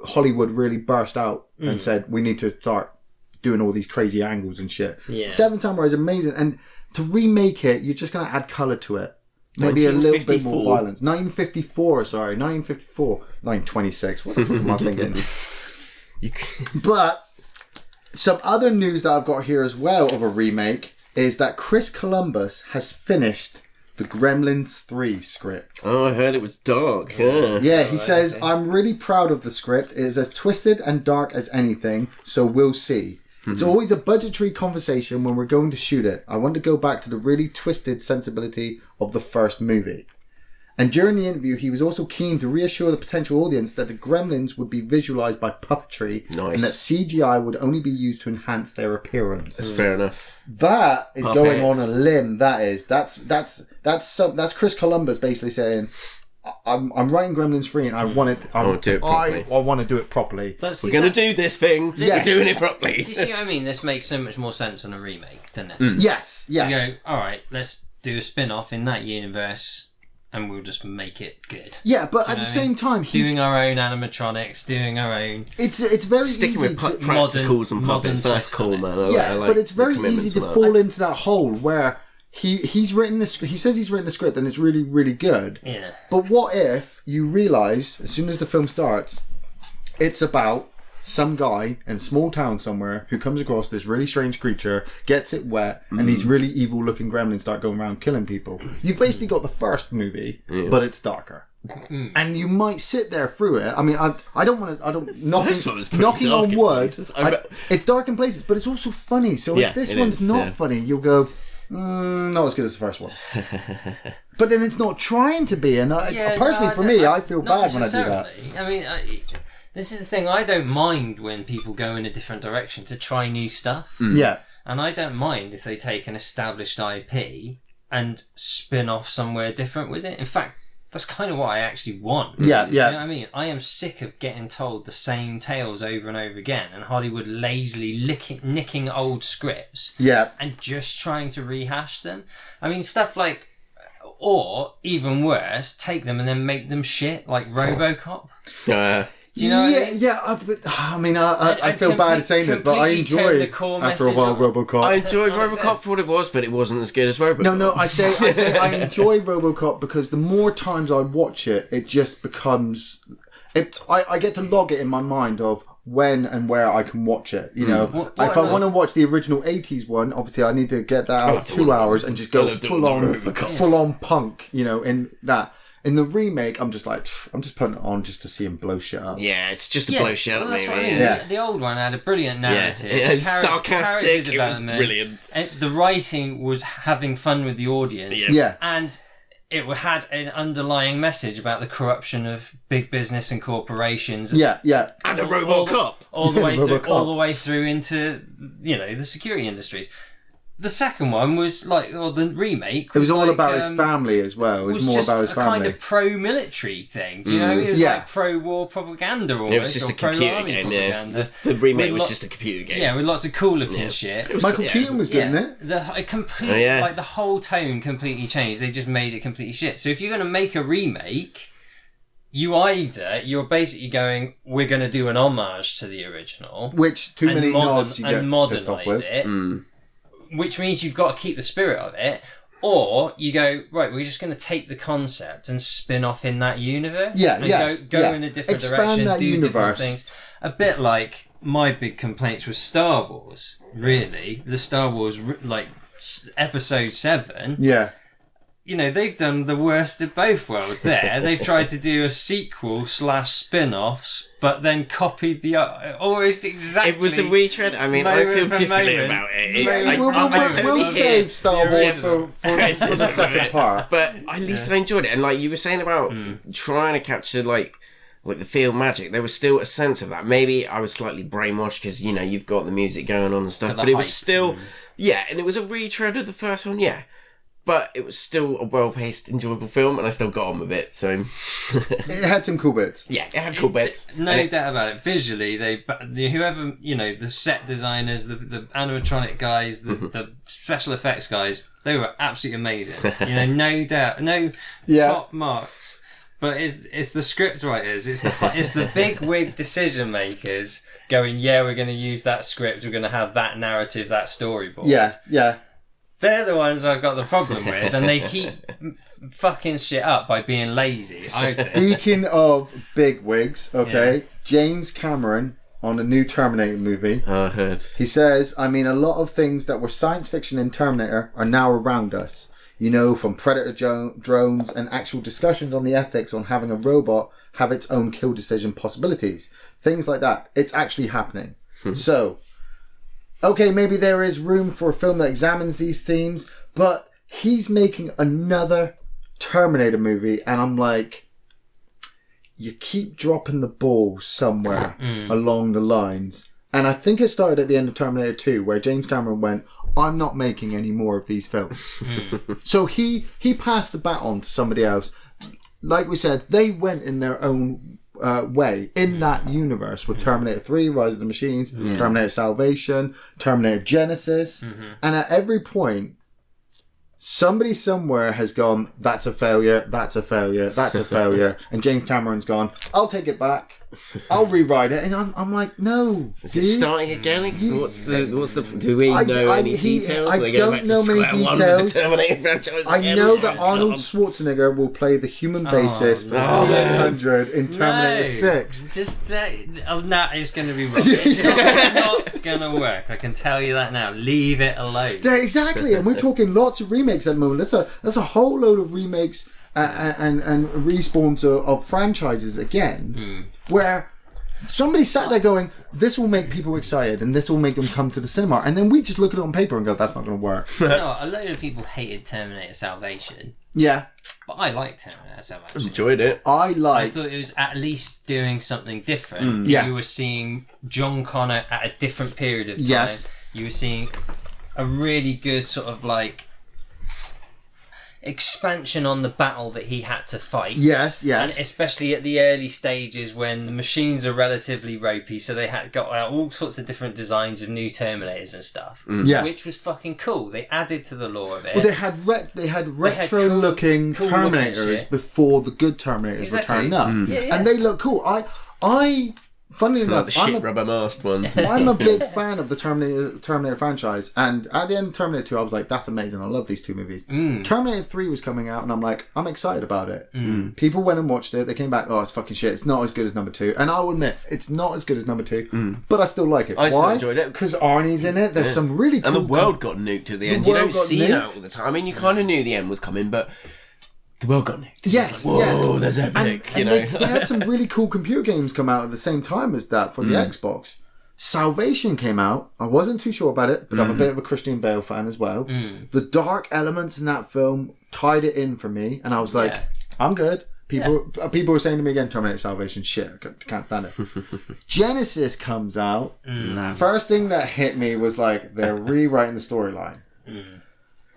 Hollywood really burst out and said we need to start doing all these crazy angles and shit. Yeah. Seven Samurai is amazing, and to remake it, you're just gonna add color to it. Maybe a little bit more violence. 1926. What the fuck am I thinking? But some other news that I've got here as well of a remake is that Chris Columbus has finished the Gremlins 3 script. Oh, I heard it was dark. Yeah, he says, I'm really proud of the script. It is as twisted and dark as anything, so we'll see. It's always a budgetary conversation when we're going to shoot it. I want to go back to the really twisted sensibility of the first movie. And during the interview, he was also keen to reassure the potential audience that the Gremlins would be visualised by puppetry and that CGI would only be used to enhance their appearance. That's fair enough. That is going on a limb. That's Chris Columbus basically saying, I'm writing Gremlins 3 and I want to do it properly. I want to do it properly. We're going to do this thing. Yes. We're doing it properly. Do you see what I mean? This makes so much more sense than a remake, doesn't it? Yes. You go, all right, let's do a spin-off in that universe. and we'll just make it good. Yeah, but at the same time, doing our own animatronics, doing our own. It's very sticking easy with practicals and puppets. That's cool, man. Yeah, but it's very easy to fall into that hole where he's written this. He says he's written the script and it's really, really good. Yeah. But what if you realise as soon as the film starts, it's about some guy in a small town somewhere who comes across this really strange creature, gets it wet, and these really evil looking gremlins start going around killing people. You've basically got the first movie, but it's darker. And you might sit there through it. I mean, I don't want to. Knocking on wood. It's dark in places, but it's also funny. So if this one's not funny, you'll go, not as good as the first one. But then it's not trying to be. And personally, I feel bad when I do that. I mean, this is the thing. I don't mind when people go in a different direction to try new stuff. Yeah. And I don't mind if they take an established IP and spin off somewhere different with it. In fact, that's kind of what I actually want. Yeah. You know what I mean? I am sick of getting told the same tales over and over again, and Hollywood lazily nicking old scripts and just trying to rehash them. I mean, stuff like, or even worse, take them and then make them shit, like RoboCop. Do you know what I mean? Yeah, I feel bad saying this, but I enjoy after a while RoboCop. I enjoyed RoboCop for what it was, but it wasn't as good as RoboCop. No, I say I enjoy RoboCop because the more times I watch it, it just becomes. I get to log it in my mind of when and where I can watch it. You know, if I want to watch the original '80s one, obviously I need to get that out of 2 hours and just go full on punk. You know, in that. In the remake, I'm just putting it on just to see him blow shit up. Yeah, it's just to blow shit up, that's maybe. what I mean. Yeah. The old one had a brilliant narrative. Yeah, it was sarcastic, it was brilliant. The writing was having fun with the audience. Yeah. And it had an underlying message about the corruption of big business and corporations. Yeah. And a RoboCop. All the way through into, the security industries. The second one was the remake. It was all about his family as well. It was more about his family. Kind of pro-military thing. Do you know? It was like pro-war propaganda almost. It was just a computer game, The remake was just a computer game. Yeah, with lots of cool looking shit. Michael Keaton was good in it. The whole tone completely changed. They just made it completely shit. So if you're going to make a remake, you're basically going, we're going to do an homage to the original. Which too many nods you get and modernise it. Which means you've got to keep the spirit of it, or you go, right, we're just going to take the concept and spin off in that universe. Go in a different direction, do different things. A bit like my big complaints with Star Wars, really. The Star Wars, Episode 7. Yeah. They've done the worst of both worlds there. They've tried to do a sequel / spin-offs, but then copied the almost exactly. It was a retread. I mean, I feel differently about it. We'll save Star Wars for the second part. But at least I enjoyed it. And like you were saying about trying to capture like the field magic, there was still a sense of that. Maybe I was slightly brainwashed because, you've got the music going on and stuff. But it was still, and it was a retread of the first one, But it was still a well-paced, enjoyable film, and I still got on with it. So it had some cool bits. Yeah, it had cool bits. No doubt about it. Visually, whoever the set designers, the animatronic guys, the special effects guys, they were absolutely amazing. No doubt, top marks. But it's the script writers, it's the big wig decision makers going, we're going to use that script, we're going to have that narrative, that storyboard. Yeah. They're the ones I've got the problem with, and they keep fucking shit up by being lazy, I think. Speaking of big wigs, James Cameron on a new Terminator movie. Oh, I heard. He says, a lot of things that were science fiction in Terminator are now around us. From Predator drones and actual discussions on the ethics on having a robot have its own kill decision possibilities. Things like that. It's actually happening. So... okay, maybe there is room for a film that examines these themes, but he's making another Terminator movie, and I'm like, you keep dropping the ball somewhere along the lines. And I think it started at the end of Terminator 2, where James Cameron went, I'm not making any more of these films. So he passed the baton to somebody else. Like we said, they went in their own way in that universe with Terminator 3, Rise of the Machines, Terminator Salvation, Terminator Genesis, and at every point somebody somewhere has gone, that's a failure, that's a failure, that's a failure. And James Cameron's gone, I'll take it back. I'll rewrite it. And I'm like, no. Is it starting again? What's the? Do we know any details? I don't know many details. I know that Arnold Schwarzenegger will play the human basis for T-800 in Terminator 6. Just that is going to be wrong. It's not going to work. I can tell you that now. Leave it alone. Yeah, exactly. And we're talking lots of remakes at the moment. That's a whole load of remakes and respawns of franchises again, where somebody sat there going, this will make people excited and this will make them come to the cinema, and then we just look at it on paper and go, that's not going to work. No, a load of people hated Terminator Salvation. Yeah. But I liked Terminator Salvation. Enjoyed it. I thought it was at least doing something different. Yeah. You were seeing John Connor at a different period of time. Yes. You were seeing a really good sort of like expansion on the battle that he had to fight. Yes. And especially at the early stages when the machines are relatively ropey, so they had got all sorts of different designs of new Terminators and stuff. Yeah. Which was fucking cool. They added to the lore of it. Well, they had retro looking Terminators before the good Terminators were turning up. And they look cool. I funnily enough, the shit rubber masked ones. I'm a big fan of the Terminator franchise, and at the end of Terminator 2 I was like, that's amazing, I love these two movies. Terminator 3 was coming out and I'm like, I'm excited about it. People went and watched it, they came back, oh, it's fucking shit, it's not as good as number 2, and I'll admit it's not as good as number 2, but I still like it. I still Why? enjoyed it because Arnie's in it. There's some really cool, and the world got nuked at the end. You don't see that all the time. I mean, you kind of knew the end was coming, but the world got nuked. Yes, like, whoa, there's epic. And they had some really cool computer games come out at the same time as that for the Xbox. Salvation came out. I wasn't too sure about it, but I'm a bit of a Christian Bale fan as well. The dark elements in that film tied it in for me, and I was like, I'm good. People were saying to me again, Terminator Salvation, shit, I can't stand it. Genesis comes out. First thing that hit me was like, they're rewriting the storyline.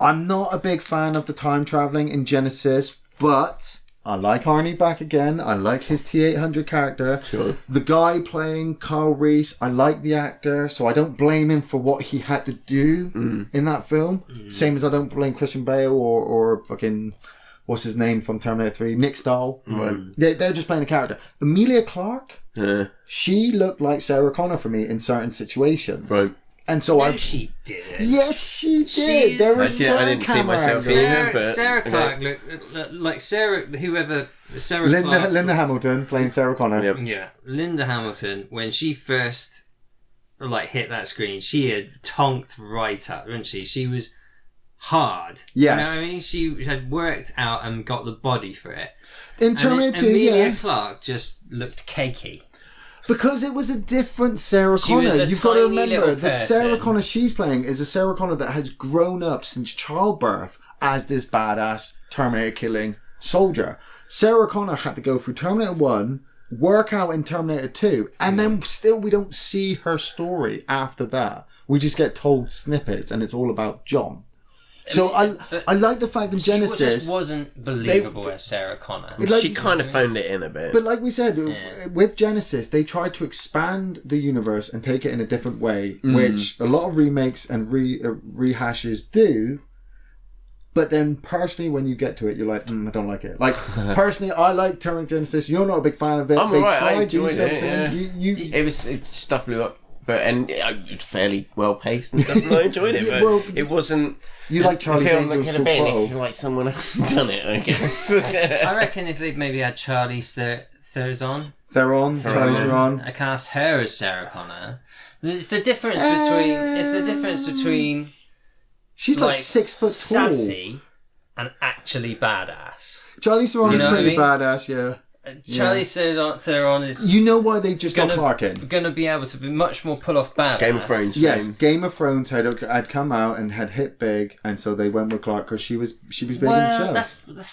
I'm not a big fan of the time traveling in Genesis, but I like Arnie back again. I like his T-800 character. Sure. The guy playing Kyle Reese, I like the actor, so I don't blame him for what he had to do in that film. Same as I don't blame Christian Bale or fucking, what's his name from Terminator 3? Nick Stahl. They're just playing a character. Emilia Clarke, she looked like Sarah Connor for me in certain situations. Right. And so she did. Yes, she did. There was I didn't see myself Sarah Clarke looked like Sarah, Linda Hamilton playing Sarah Connor. Yep. Yeah, Linda Hamilton, when she first hit that screen, she had tonked right up, didn't she? She was hard. Yes. You know what I mean? She had worked out and got the body for it. In Terminator 2, Emilia Clarke just looked cakey. Because it was a different Sarah Connor. You've got to remember, the Sarah Connor she's playing is a Sarah Connor that has grown up since childbirth as this badass Terminator killing soldier. Sarah Connor had to go through Terminator 1, work out in Terminator 2, and then still we don't see her story after that. We just get told snippets and it's all about John. So I like the fact that Genesis... She just wasn't believable as Sarah Connor. She kind of phoned it in a bit. But like we said, with Genesis, they tried to expand the universe and take it in a different way, which a lot of remakes and rehashes do. But then personally, when you get to it, you're like, I don't like it. Like, personally, I like Terminator Genesis. You're not a big fan of it. I'm alright, I enjoyed it. Yeah. It was stuff blew up. And it was fairly well paced and stuff, and I enjoyed it. But it wasn't. You like Charlie's Angels Full Throttle? If like someone else had done it, I guess. I reckon if they maybe had Charlize Theron, I cast her as Sarah Connor. It's the difference between. She's like 6 foot tall, sassy, and actually badass. Charlize Theron is pretty badass, yeah. Charlize Theron is... You know why they just got Clark in? Going to be able to be much more pull off badass. Game of Thrones. Yes, Game of Thrones had come out and had hit big, and so they went with Clark because she was big in the show. That's the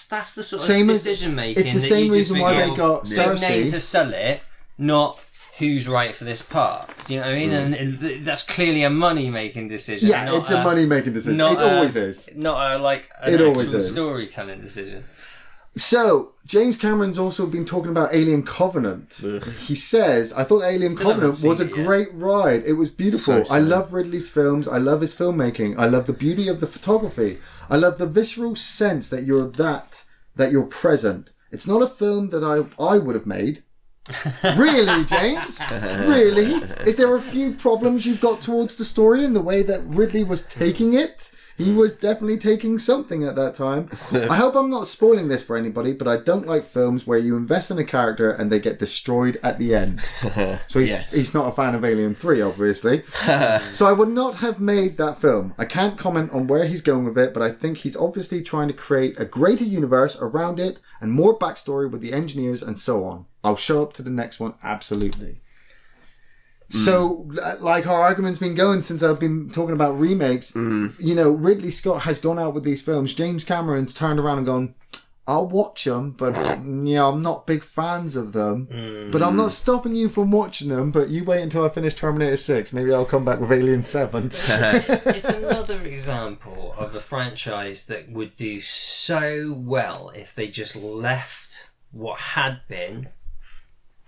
sort of decision making. It's the same reason why they got Cersei. Big name to sell it, not who's right for this part. Do you know what I mean? And that's clearly a money making decision. Yeah, it's a money making decision. It always is. Not an actual storytelling decision. So, James Cameron's also been talking about Alien Covenant. Ugh. He says, I thought Alien Covenant was a great ride. It was beautiful. I love Ridley's films. I love his filmmaking. I love the beauty of the photography. I love the visceral sense that you're present. It's not a film that I would have made. Really, James? Really? Is there a few problems you've got towards the story and the way that Ridley was taking it? He was definitely taking something at that time. I hope I'm not spoiling this for anybody, but I don't like films where you invest in a character and they get destroyed at the end. So he's not a fan of Alien 3, obviously. So I would not have made that film. I can't comment on where he's going with it, but I think he's obviously trying to create a greater universe around it and more backstory with the engineers and so on. I'll show up to the next one, absolutely. So, like our argument's been going since I've been talking about remakes, you know, Ridley Scott has gone out with these films. James Cameron's turned around and gone, I'll watch them, but I'm not big fans of them. But I'm not stopping you from watching them, but you wait until I finish Terminator 6. Maybe I'll come back with Alien 7. It's another example of a franchise that would do so well if they just left what had been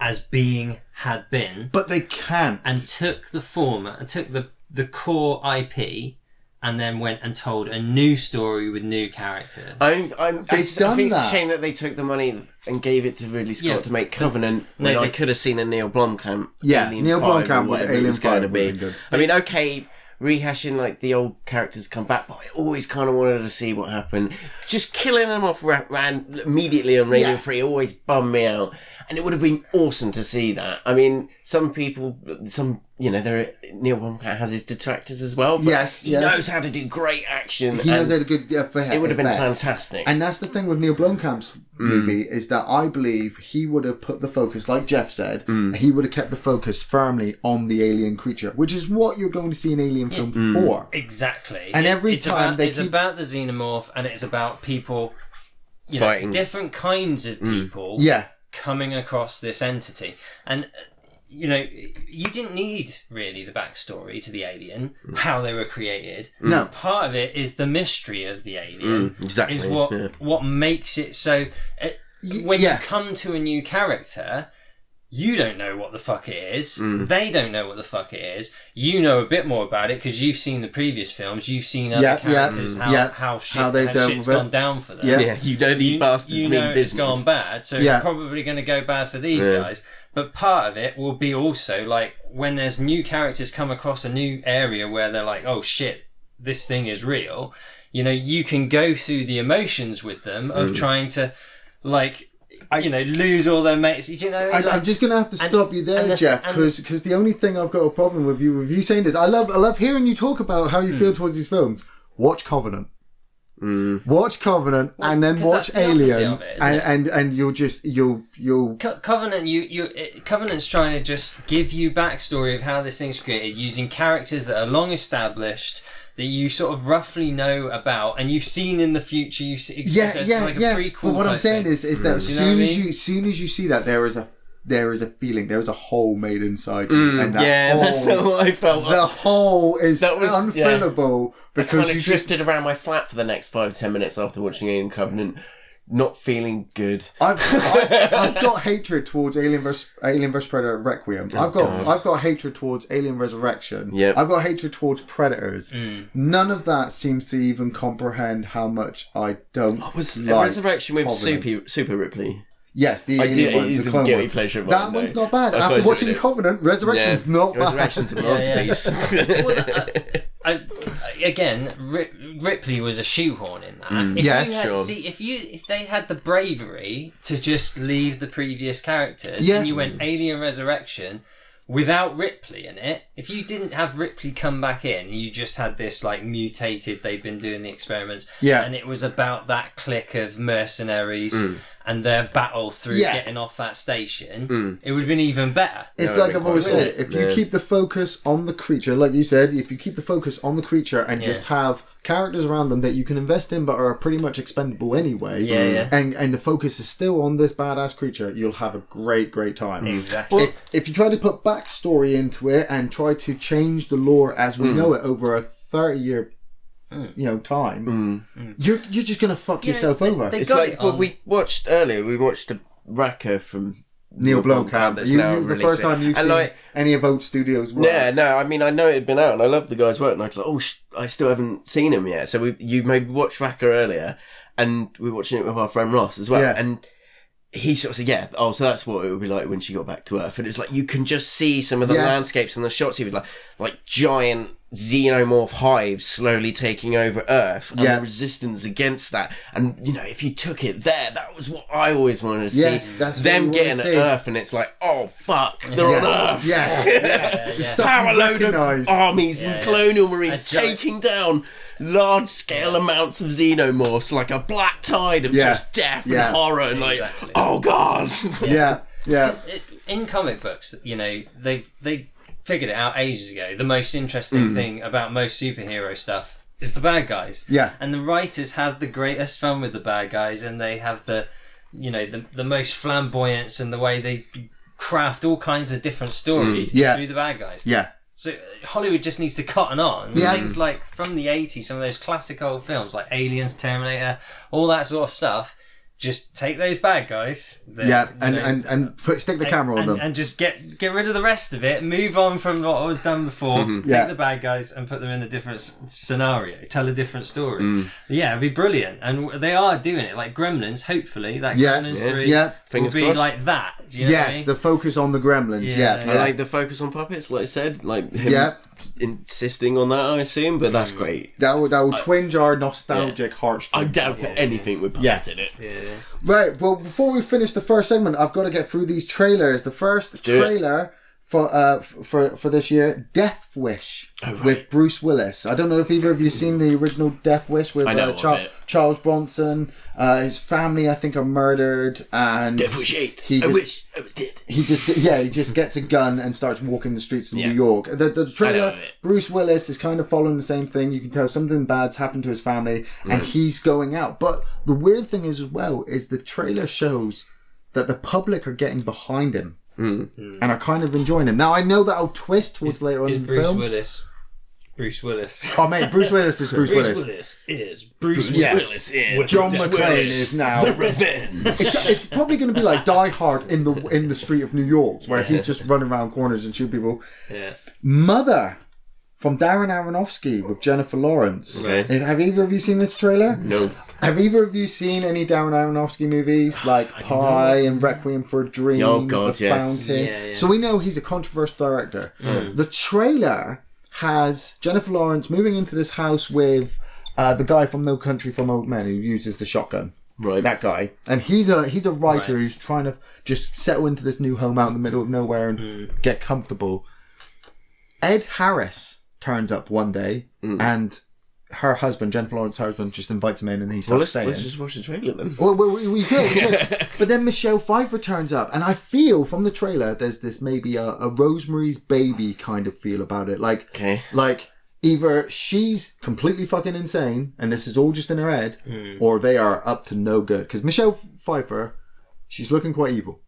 as being had been, but they can't, and took the format and took the core IP and then went and told a new story with new characters. I think it's a shame that they took the money and gave it to Ridley Scott to make Covenant when I could have seen a Neil Blomkamp Neil Blomkamp with Alien 5 going to be. Really, I mean, okay, rehashing like the old characters come back, but I always kind of wanted to see what happened. Just killing them off ran immediately on Radio 3 always bummed me out. And it would have been awesome to see that. I mean, some people, Neil Blomkamp has his detractors as well. But he knows how to do great action. He knows how to do good for it would have been fantastic. And that's the thing with Neil Blomkamp's movie, is that I believe he would have put the focus, like Geoff said, he would have kept the focus firmly on the alien creature, which is what you're going to see an alien film for. Exactly. And it's about the xenomorph, and it's about people, fighting different kinds of people. Coming across this entity, and you didn't need really the backstory to the alien, how they were created. No, part of it is the mystery of the alien. Exactly, is what makes it so. When you come to a new character, you don't know what the fuck it is. They don't know what the fuck it is. You know a bit more about it because you've seen the previous films. You've seen other characters, how shit's gone down for them. You know these bastards mean business. It's gone bad, so it's probably going to go bad for these guys. But part of it will be also like when there's new characters come across a new area where they're like, oh shit, this thing is real. You can go through the emotions with them of trying to lose all their mates. I'm just going to have to stop you there, Geoff, because the only thing I've got a problem with you saying this, I love hearing you talk about how you feel towards these films. Watch Covenant. Watch Covenant and then watch Alien, and you'll Covenant. Covenant's trying to just give you backstory of how this thing's created using characters that are long established, that you sort of roughly know about, and you've seen in the future. Like a prequel. But what I'm saying is that as soon as you see that, there is a feeling, there is a hole made inside you, and that's what I felt. The hole is unfillable because you drifted around my flat for the next 5-10 minutes after watching Alien Covenant, not feeling good. I've got hatred towards Alien vs Predator Requiem. I've got hatred towards Alien Resurrection. Yep. I've got hatred towards Predators. None of that seems to even comprehend how much I don't. Resurrection with Super Ripley. Yes, the Alien one, is the a Clone guilty one. pleasure. That one's not bad. After watching Covenant, Resurrection's not bad. Resurrection's a masterpiece. Again, Ripley was a shoehorn in that. If they had the bravery to just leave the previous characters, and you went Alien Resurrection without Ripley in it, if you didn't have Ripley come back in, you just had this like mutated, they've been doing the experiments, and it was about that clique of mercenaries and their battle through getting off that station, it would have been even better. It's like I've always said, if you keep the focus on the creature, like you said, if you keep the focus on the creature and just have characters around them that you can invest in but are pretty much expendable anyway, and the focus is still on this badass creature, you'll have a great time. Exactly. If you try to put backstory into it and try to change the lore as we know it over a 30-year time, you're just gonna fuck yourself over. It's like what we watched earlier. We watched a Raka from Neil Blomkamp. That's now The first time you've seen any of Oat Studios' work. Yeah, no, I mean, I know it had been out, and I love the guy's work, and I was like, I still haven't seen him yet. So you maybe watched Wacker earlier, and we were watching it with our friend Ross as well, and he sort of said, so that's what it would be like when she got back to Earth. And it's like, you can just see some of the landscapes and the shots. He was like giant xenomorph hives slowly taking over Earth and the resistance against that. And, you know, if you took it there, that was what I always wanted to see. That's them getting at Earth, and it's like, oh, fuck, they're on Earth. Yes. Power load of armies and colonial marines taking down large-scale amounts of xenomorphs, like a black tide of just death and horror, and oh god. In comic books, you know, they figured it out ages ago. The most interesting thing about most superhero stuff is the bad guys. Yeah. And the writers have the greatest fun with the bad guys, and they have the most flamboyance and the way they craft all kinds of different stories through the bad guys. Yeah. So Hollywood just needs to cotton on. Things like from the 80s, some of those classic old films like Aliens, Terminator, all that sort of stuff. Just take those bad guys. Stick the camera on them. And just get rid of the rest of it. Move on from what was done before. Take the bad guys and put them in a different scenario. Tell a different story. Yeah, it'd be brilliant. And they are doing it. Like Gremlins, hopefully. That Gremlins 3 will be crossed. like that. Do you know what I mean? The focus on the Gremlins. I like the focus on puppets, like I said. Like him insisting on that, I assume. But that's great. That will twinge our nostalgic heartstrings. I'm down for anything with puppets in it. Right, well, before we finish the first segment, I've got to get through these trailers. The first trailer for this year, Death Wish with Bruce Willis. I don't know if either of you seen the original Death Wish with Charles Bronson. His family, I think, are murdered, and Death Wish 8. I wish I was dead. He just gets a gun and starts walking the streets of New York. The trailer, Bruce Willis is kind of following the same thing. You can tell something bad's happened to his family, and he's going out. But the weird thing is, as well, is the trailer shows that the public are getting behind him. And are kind of enjoying him. Now, I know that old twist was later on in the film. Bruce Willis. Oh, mate, Bruce Willis is Bruce Willis. Bruce Willis is Bruce Willis. John McClane is now The Revenge. It's probably going to be like Die Hard in the street of New York, where he's just running around corners and shoot people. Mother from Darren Aronofsky with Jennifer Lawrence. Have either of you seen this trailer? No. Have either of you seen any Darren Aronofsky movies like Pi and Requiem for a Dream? Oh God, The Fountain. So we know he's a controversial director. The trailer has Jennifer Lawrence moving into this house with the guy from No Country for Old Men who uses the shotgun. Right. That guy. And he's a writer who's trying to just settle into this new home out in the middle of nowhere and get comfortable. Ed Harris turns up one day and her husband, Jennifer Lawrence's husband, just invites him in and he starts saying... Let's just watch the trailer then. Well, we could. But then Michelle Pfeiffer turns up and I feel from the trailer there's this maybe a Rosemary's Baby kind of feel about it. Like either she's completely fucking insane and this is all just in her head or they are up to no good. Because Michelle Pfeiffer, she's looking quite evil.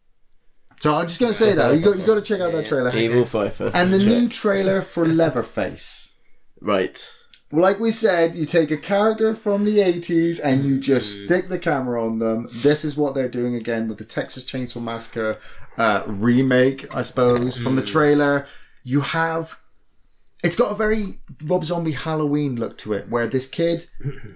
So I'm just going to say that. You got to check out that trailer. Evil Pfeiffer. And the new trailer for Leatherface. Right. Like we said, you take a character from the 80s and you just stick the camera on them. This is what they're doing again with the Texas Chainsaw Massacre remake, I suppose. From the trailer, you have... It's got a very Rob Zombie Halloween look to it, where this kid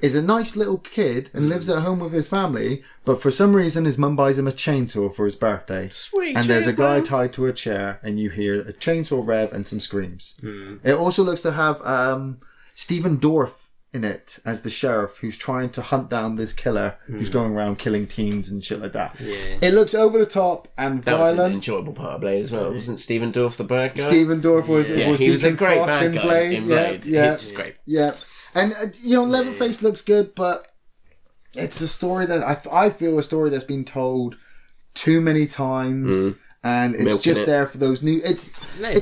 is a nice little kid and lives at home with his family, but for some reason his mum buys him a chainsaw for his birthday. Sweet. And there's a guy tied to a chair and you hear a chainsaw rev and some screams. It also looks to have Stephen Dorff in it as the sheriff who's trying to hunt down this killer who's going around killing teens and shit like that. It looks over the top and violent. That was an enjoyable part of Blade as well. Wasn't Stephen Dorff the bad guy? Stephen Dorff was he was a great Frost bad in guy Blade. in Blade. He's great. And Leatherface looks good, but it's a story that I feel a story that's been told too many times. And it's milking just there for those new... It's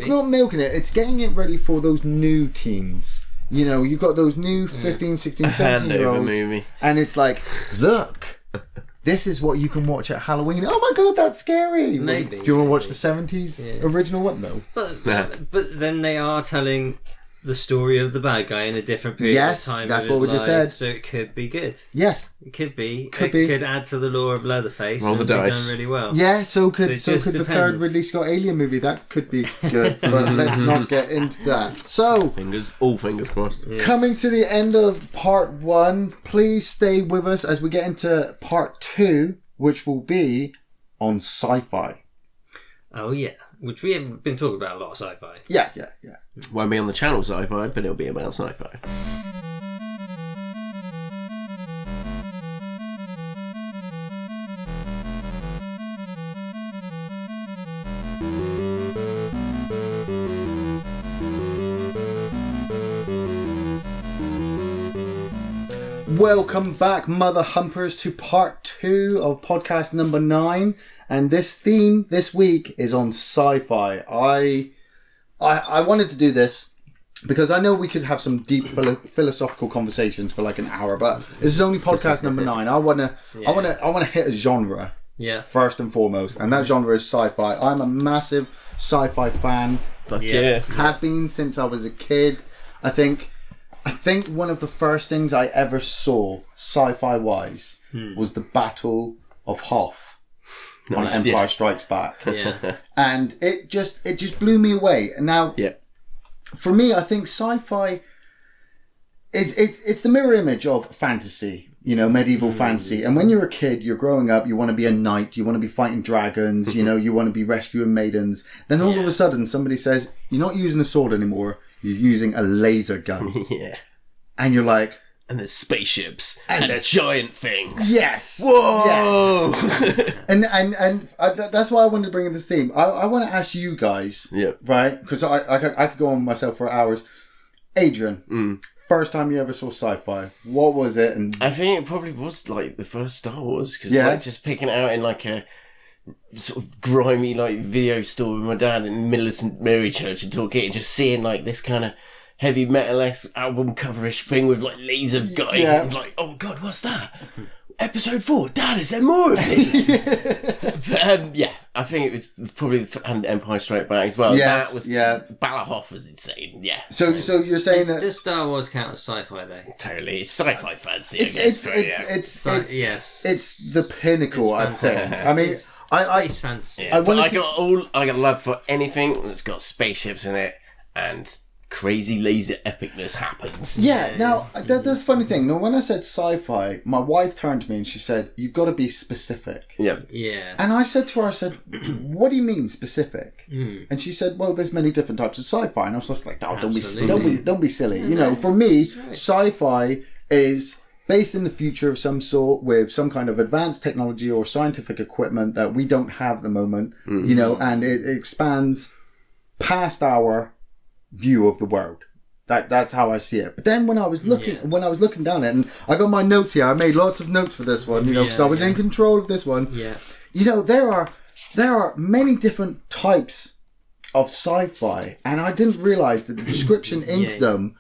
not milking it. It's getting it ready for those new teens. You know, you've got those new 15, 16, 17-year-olds. Movie. And it's like, look, this is what you can watch at Halloween. Oh my God, that's scary. Maybe. Do you want to watch the 70s original one, though? But then they are telling the story of the bad guy in a different period of time. Yes, that's what we just said. So it could be good. Yes, it could be. Could add to the lore of Leatherface. Roll the dice. Done really well. Yeah, so could the depends. third Ridley Scott Alien movie. That could be good, but let's not get into that. So, all fingers crossed. Yeah. Coming to the end of part 1, please stay with us as we get into part 2, which will be on sci-fi. Oh yeah, which we have been talking about a lot of sci-fi. Yeah. Won't be on the channel sci-fi, but it'll be about sci-fi. Welcome back, Mother Humpers, to part 2 of podcast number 9, and this theme this week is on sci-fi. I wanted to do this because I know we could have some deep philosophical conversations for like an hour, but this is only podcast number 9. I wanna hit a genre, first and foremost, and that genre is sci-fi. I'm a massive sci-fi fan. Fuck yeah. Have been since I was a kid. I think one of the first things I ever saw sci-fi wise was the Battle of Hoth on Empire Strikes Back. Yeah. And it just blew me away. And now for me, I think sci-fi it's the mirror image of fantasy, medieval fantasy. And when you're a kid, you're growing up, you want to be a knight, you want to be fighting dragons, you want to be rescuing maidens. Then all of a sudden somebody says, you're not using a sword anymore. You're using a laser gun. Yeah. And you're like... And there's spaceships. And there's giant things. Yes. Whoa! Yes. and that's why I wanted to bring in this theme. I want to ask you guys, right? Because I could go on myself for hours. Adrian, first time you ever saw sci-fi, what was it? And I think it probably was like the first Star Wars. Because just picking it out in like a... sort of grimy like video store with my dad in the middle of St Mary Church and talking and just seeing like this kind of heavy metal-esque album coverish thing with like laser guy and like, oh god, what's that? Episode 4, Dad, is there more of these? I think it was probably and Empire Strikes Back as well. Yes, that was Balahoff was insane. Yeah. So you're saying that does Star Wars count as sci-fi though? Totally, it's sci-fi fantasy. It's the pinnacle. I think. I mean. Space fantasy. Yeah, I got love for anything that's got spaceships in it and crazy laser epicness happens. Yeah. Now that's the funny thing. Now, when I said sci-fi, my wife turned to me and she said, "You've got to be specific." Yeah. Yeah. And I said to her, "What do you mean specific?" And she said, "Well, there's many different types of sci-fi." And I was just like, "Oh, don't be silly." For me, sci-fi is based in the future of some sort with some kind of advanced technology or scientific equipment that we don't have at the moment, and it expands past our view of the world. That's how I see it. But then when I was looking down it, and I got my notes here, I made lots of notes for this one, because I was in control of this one. Yeah. There are many different types of sci-fi, and I didn't realize that the description into them,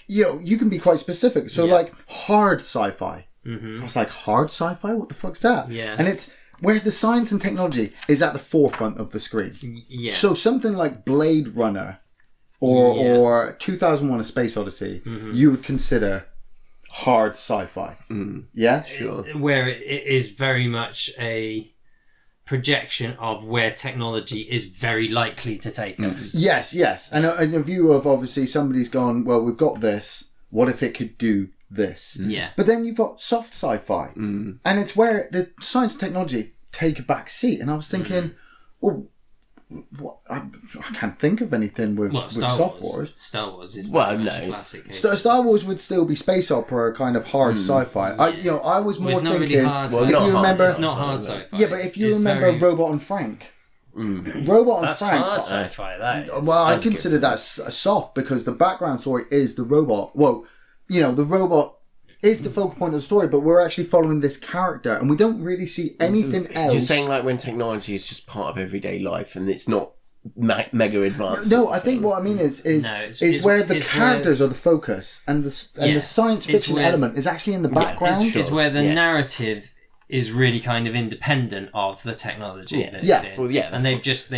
you can be quite specific. So like hard sci-fi. I was like, hard sci-fi? What the fuck's that? Yeah. And it's where the science and technology is at the forefront of the screen. Yeah. So something like Blade Runner or 2001: A Space Odyssey, you would consider hard sci-fi. Yeah? Sure. Where it is very much a projection of where technology is very likely to take us. Yes. And a view of, obviously, somebody's gone, well, we've got this. What if it could do this? Yeah. But then you've got soft sci-fi. And it's where the science and technology take a back seat. And I was thinking, I can't think of anything with soft Wars. Star Wars is classic. Star Wars would still be space opera, kind of hard sci-fi. I was more thinking. Really hard it's not hard sci-fi. Yeah, but if you remember Robot and Frank. Robot and Frank. Hard sci-fi. That is. Well, I consider that soft because the background story is the robot. Well, the robot is the focal point of the story, but we're actually following this character and we don't really see anything else. You're saying like when technology is just part of everyday life and it's not mega advanced? No, I think what I mean is where the characters are the focus and the science fiction element is actually in the background. It's where the narrative is really kind of independent of the technology that it's in. Well, yeah, and they've just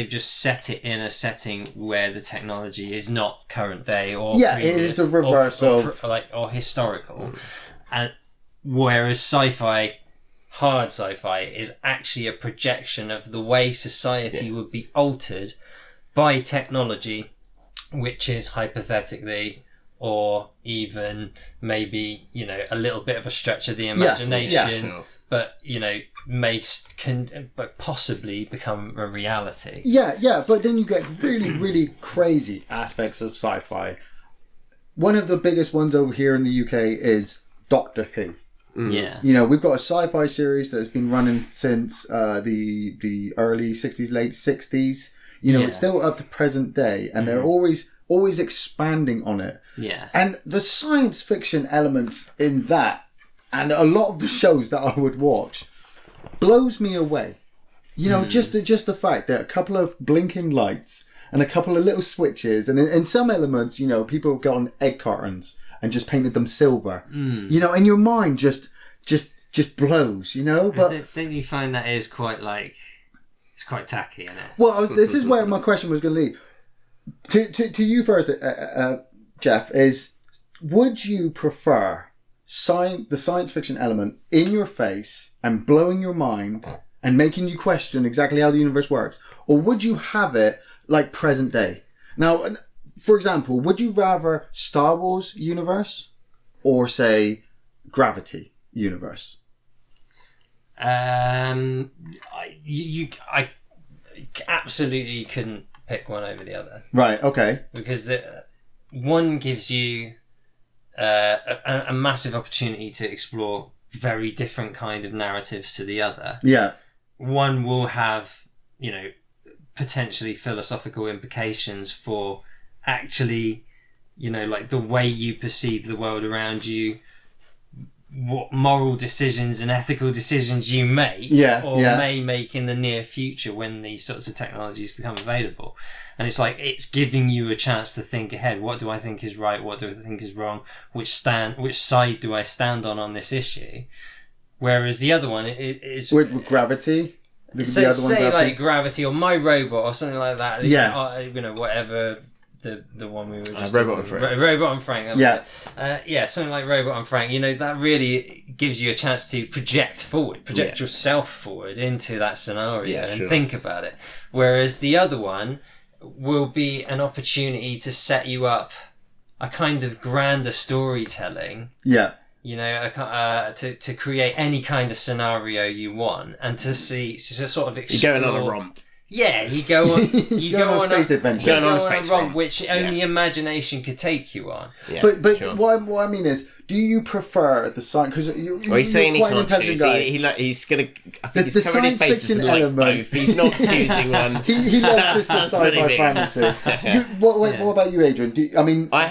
set it in a setting where the technology is not current day or it is the reverse or historical. And whereas sci-fi, hard sci-fi, is actually a projection of the way society would be altered by technology, which is hypothetically, or even maybe, you know, a little bit of a stretch of the imagination, but, you know, but possibly become a reality. But then you get really, really crazy aspects of sci-fi. One of the biggest ones over here in the UK is Doctor Who. Yeah. You know, we've got a sci-fi series that has been running since the early 60s, late 60s. You know, it's still up to present day, and they're always expanding on it. Yeah. And the science fiction elements in that, and a lot of the shows that I would watch, blows me away. You know, just the fact that a couple of blinking lights and a couple of little switches, and in some elements, you know, people got on egg cartons and just painted them silver. You know, and your mind just blows, you know. But don't you find that is quite it's quite tacky, isn't it? Well, this is where my question was going to lead. To you first, Geoff, is would you prefer the science fiction element in your face and blowing your mind and making you question exactly how the universe works, or would you have it like present day? Now, for example, would you rather Star Wars universe or say Gravity universe? I absolutely couldn't pick one over the other. Right. Okay. Because one gives you a massive opportunity to explore very different kind of narratives to the other. Yeah. One will have, you know, potentially philosophical implications for actually, you know, like the way you perceive the world around you, what moral decisions and ethical decisions you make may make in the near future when these sorts of technologies become available. And it's like, it's giving you a chance to think ahead. What do I think is right? What do I think is wrong? Which side do I stand on this issue? Whereas the other one is... With Gravity? Say like Gravity or My Robot or something like that. Yeah. You know, whatever... The one we were just Robot and Frank. Robot and Frank. Something like Robot and Frank. You know, that really gives you a chance to project yourself forward into that scenario and think about it. Whereas the other one will be an opportunity to set you up a kind of grander storytelling. Yeah. You know, to create any kind of scenario you want, and to sort of explore. You're going on a romp. Yeah, you go on a space adventure. Going on a space romp, which only imagination could take you on. Yeah, but sure. what I mean is, do you prefer the science? Because he's saying he can't choose. He's gonna. I think he's covered his face and likes both. He's not choosing one. he loves this sci-fi fantasy. What about you, Adrian? I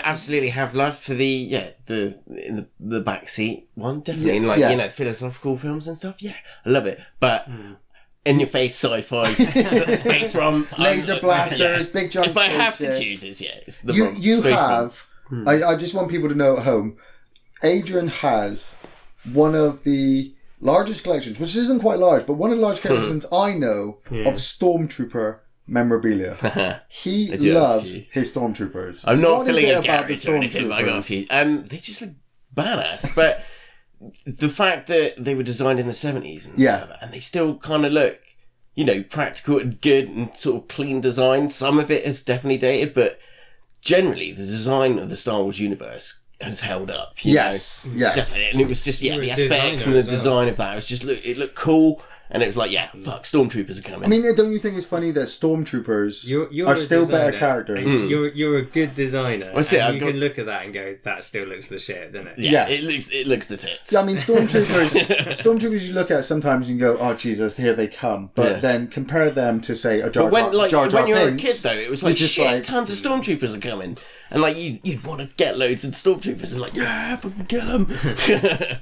absolutely have love for the backseat one. Definitely, in you know, philosophical films and stuff. Yeah, I love it, but. In your face sci-fi, space romp, laser blasters, big giant. If I have to choose, it's the you. romp. You have. I just want people to know at home. Adrian has one of the largest collections, which isn't quite large, but one of the largest collections I know of Stormtrooper memorabilia. He loves his Stormtroopers. I'm not filling a garage or anything, but I got a few. They just look badass, but. The fact that they were designed in the 70s and they still kind of look, you know, practical and good and sort of clean design. Some of it is definitely dated, but generally the design of the Star Wars universe has held up. Yes. Definitely. And it was just, the aesthetics and the design of that. It was just, it looked cool. And it was like, Stormtroopers are coming. I mean, don't you think it's funny that Stormtroopers are still better characters? You're a good designer. Well, you can look at that and go, that still looks the shit, doesn't it? Yeah. It looks the tits. I mean, Stormtroopers you look at sometimes you can go, oh, Jesus, here they come. But then compare them to, say, a Jar Jar Binks. When you were a kid, though, it was like, shit, tons of Stormtroopers are coming. And like you'd want to get loads of Stormtroopers and like, yeah, fucking get them.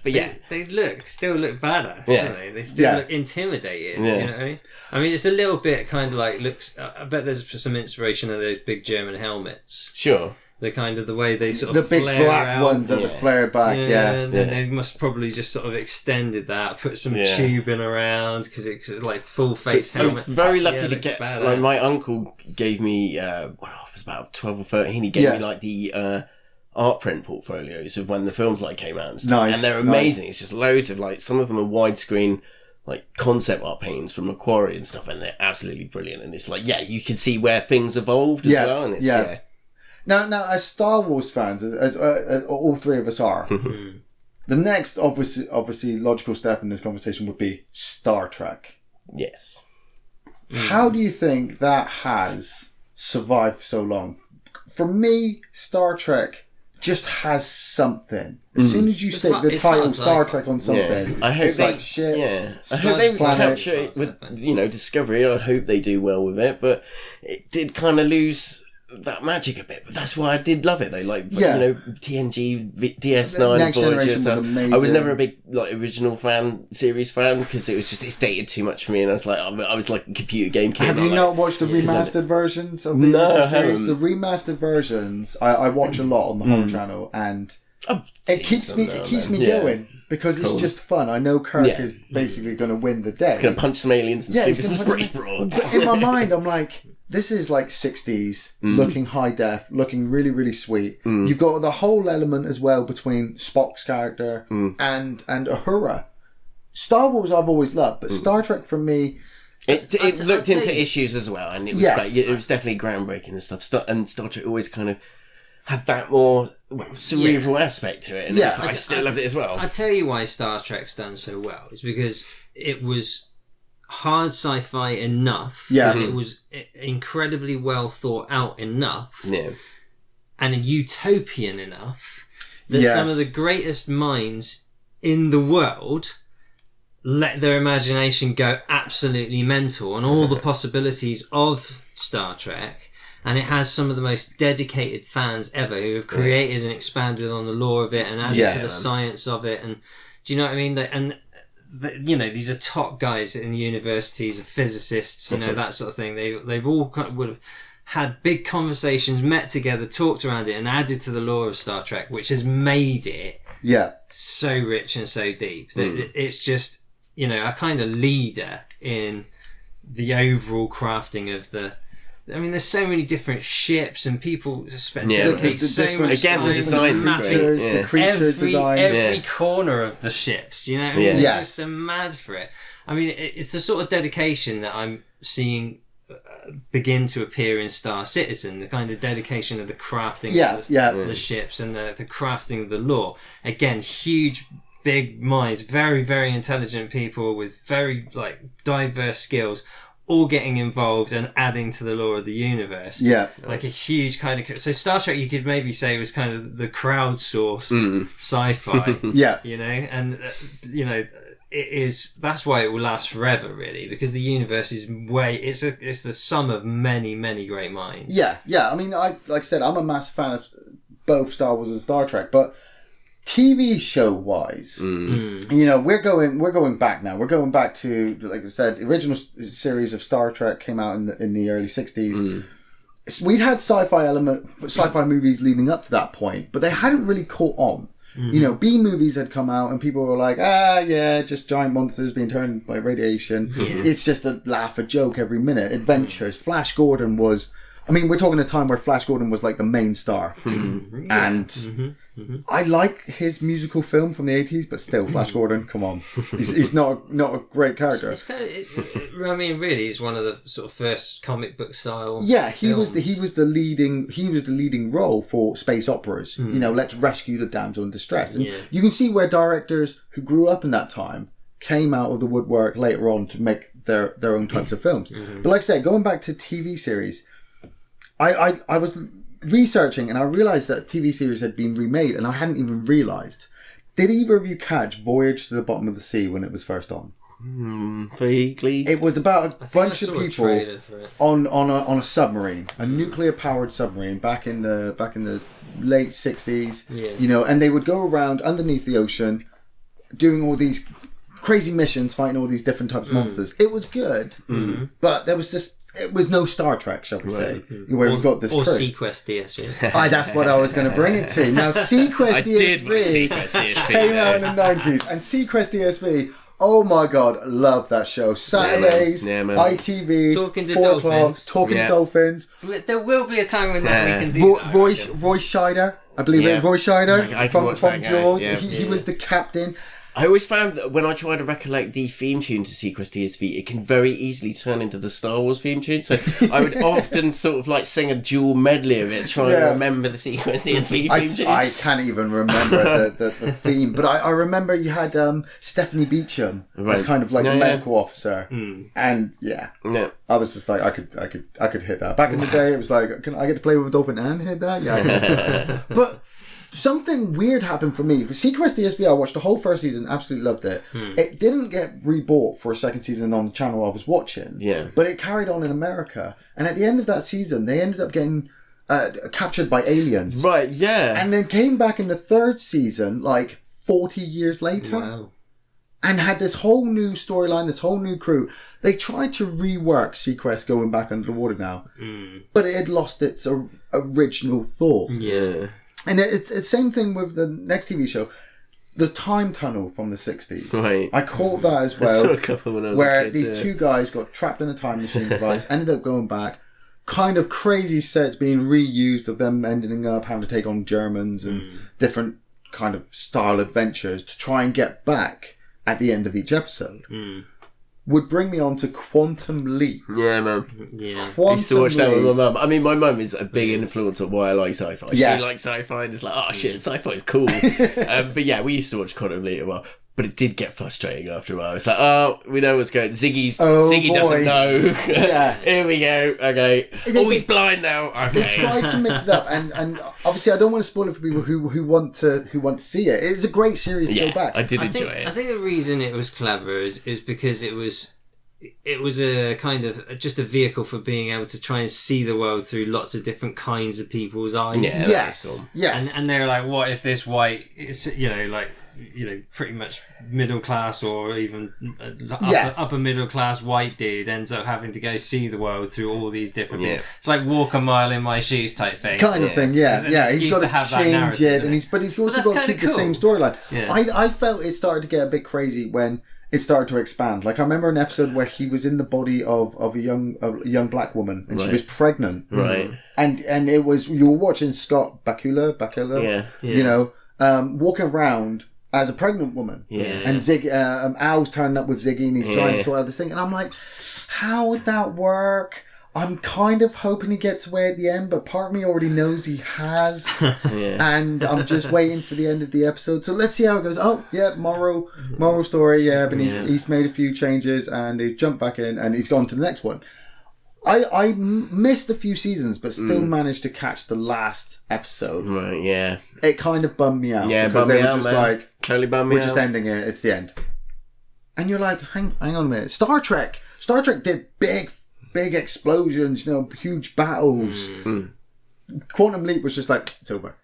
But yeah. They still look badass, don't they? They still look intimidating, do you know what I mean? I mean, it's a little bit kind of like, I bet there's some inspiration in those big German helmets. Sure. the kind of the way they sort the of big flare black out. ones at the flared back, and then they must probably just sort of extended that, put some tubing around because it's like full face helmet. I was very lucky to get. badass. Like my uncle gave me. I was about 12 or 13. He gave me like the art print portfolios of when the films like came out and stuff, and they're amazing. It's just loads of like some of them are widescreen. Like concept art paintings from Macquarie and stuff, and they're absolutely brilliant. And it's like, you can see where things evolved as well. And it's, Now, as Star Wars fans, as all three of us are, the next obviously logical step in this conversation would be Star Trek. Yes. How do you think that has survived so long? For me, Star Trek just has something. As soon as you stick the title Star Trek on something, I hope it's like shit. Yeah, I hope they capture it with Discovery. I hope they do well with it, but it did kind of lose that magic a bit. But that's why I did love it though. Like TNG, DS9, Next Voyager Generation stuff. was amazing. I was never a big original series fan because it's dated too much for me, and I was like I was like a computer game kid. Have you not watched the remastered versions of the original series? The remastered versions I watch a lot on the Horror Channel, and it keeps me going because it's just fun. I know Kirk is basically going to win the day. He's going to punch some aliens and shoot some space broads. But in my mind, I'm like, this is like 60s, looking high def, looking really, really sweet. You've got the whole element as well between Spock's character and Uhura. Star Wars I've always loved, but Star Trek for me... It looked into issues as well, and it was great. It was definitely groundbreaking and stuff. And Star Trek always kind of had that more cerebral aspect to it, and I still loved it as well. I'll tell you why Star Trek's done so well. It's because it was hard sci-fi enough, and it was incredibly well thought out enough, and utopian enough that some of the greatest minds in the world let their imagination go absolutely mental on all the possibilities of Star Trek. And it has some of the most dedicated fans ever who have created and expanded on the lore of it and added to the science of it. And do you know what I mean? These are top guys in universities, physicists, that sort of thing. They've all would have had big conversations, met together, talked around it, and added to the lore of Star Trek, which has made it so rich and so deep that it's just a kind of leader in the overall crafting of the. I mean, there's so many different ships, and people spend so much time the design, the creature design, every corner of the ships. Just mad for it. I mean, it's the sort of dedication that I'm seeing begin to appear in Star Citizen. The kind of dedication of the crafting of the ships and the crafting of the lore. Again, huge. Big minds, very, very intelligent people with very diverse skills, all getting involved and adding to the lore of the universe. Like a huge kind of... So Star Trek, you could maybe say, was kind of the crowdsourced sci-fi. And, it is... That's why it will last forever, really, because the universe is it's the sum of many, many great minds. I mean, like I said, I'm a massive fan of both Star Wars and Star Trek, but... TV show wise, we're going back now. We're going back to, like I said, the original series of Star Trek came out in the early 60s. We'd had sci-fi movies leading up to that point, but they hadn't really caught on. B movies had come out and people were like, just giant monsters being turned by radiation. It's just a laugh, a joke every minute. Adventures. Flash Gordon was... I mean, we're talking a time where Flash Gordon was like the main star. And I like his musical film from the 80s, but still, Flash Gordon, come on. He's not a great character. It's kind of, really, he's one of the sort of first comic book style he was the leading role for space operas. Let's rescue the damsel in distress. And you can see where directors who grew up in that time came out of the woodwork later on to make their own types of films. But like I said, going back to TV series, I was researching and I realised that a TV series had been remade and I hadn't even realised. Did either of you catch Voyage to the Bottom of the Sea when it was first on? Vaguely. It was about a bunch of people on a submarine, a nuclear powered submarine back in the late 60s. And they would go around underneath the ocean doing all these crazy missions fighting all these different types of monsters. It was good, but there was just it was no Star Trek, shall we say, where we've got this or crew. Sequest DSV. That's what I was going to bring it to. Now, Sequest DSV came out in the 90s, and Sequest DSV. Oh my god, love that show. Saturdays, ITV, Talking to 4 Dolphins. o'clock, Talking to Dolphins. There will be a time when we can do that. Roy Scheider, I believe it. Roy Scheider from Jaws. Yeah. He was the captain. I always found that when I try to recollect the theme tune to Sequest DSV, it can very easily turn into the Star Wars theme tune. So I would often sort of like sing a dual medley of it, trying to remember the Sequest DSV theme tune. I can't even remember the theme, but I remember you had Stephanie Beecham as kind of like a medical officer, and I was just like I could hit that. Back in the day, it was like, can I get to play with a dolphin and hit that? Yeah, I can hit that. But something weird happened for me. For Sequest DSV, I watched the whole first season, absolutely loved it. It didn't get rebought for a second season on the channel I was watching, but it carried on in America. And at the end of that season, they ended up getting captured by aliens. Right, yeah. And then came back in the third season, like 40 years later. Wow. And had this whole new storyline, this whole new crew. They tried to rework Sequest going back under the water now, but it had lost its original thought. Yeah. And it's the same thing with the next TV show, The Time Tunnel from the 60s. Right. I caught that as well. I saw a couple when I was where a kid, these two guys got trapped in a time machine device, ended up going back. Kind of crazy sets being reused of them ending up having to take on Germans and different kind of style adventures to try and get back at the end of each episode. Would bring me on to Quantum Leap. Yeah, man. Yeah. I used to watch that with my mum. I mean, my mum is a big influence on why I like sci-fi. Yeah. She likes sci-fi and it's like, oh shit, sci-fi is cool. But yeah, we used to watch Quantum Leap a while. But it did get frustrating after a while. It's like, oh, we know what's going on. Ziggy doesn't know. Yeah. Here we go. Okay. He's blind now. Okay. They tried to mix it up, and obviously I don't want to spoil it for people who want to see it. It's a great series to go back. I did enjoy it. I think the reason it was clever is because it was a kind of just a vehicle for being able to try and see the world through lots of different kinds of people's eyes. Yeah, yes. Cool. Yes. And they're like, what if this white, pretty much middle class or even upper middle class white dude ends up having to go see the world through all these different things. It's like walk a mile in my shoes type thing. Kind of thing, yeah. He's got to change it, and he's also got to keep the same storyline. Yeah. I felt it started to get a bit crazy when it started to expand. Like I remember an episode where he was in the body of a young black woman, and she was pregnant. Right. And it was, you were watching Scott Bakula, walking around as a pregnant woman. Yeah. And Al's turning up with Ziggy, and he's trying to sort out this thing, and I'm like, how would that work? I'm kind of hoping he gets away at the end, but part of me already knows he has. And I'm just waiting for the end of the episode. So let's see how it goes. Oh, yeah, moral story, but he's made a few changes and he's jumped back in and he's gone to the next one. I missed a few seasons, but still managed to catch the last episode. Right, yeah. It kind of bummed me out. Yeah, because bummed they me were out, just man. like, Totally bummed me out. we're just ending it. It's the end. And you're like, hang on a minute. Star Trek did big explosions, huge battles. Quantum Leap was just like, it's over.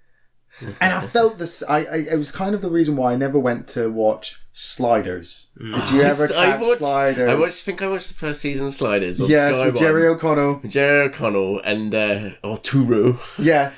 And I felt this. It was kind of the reason why I never went to watch Sliders. Did you ever catch Sliders? I think I watched the first season of Sliders on yes, Sky with Jerry O'Connell. Jerry O'Connell and Turu. Yeah.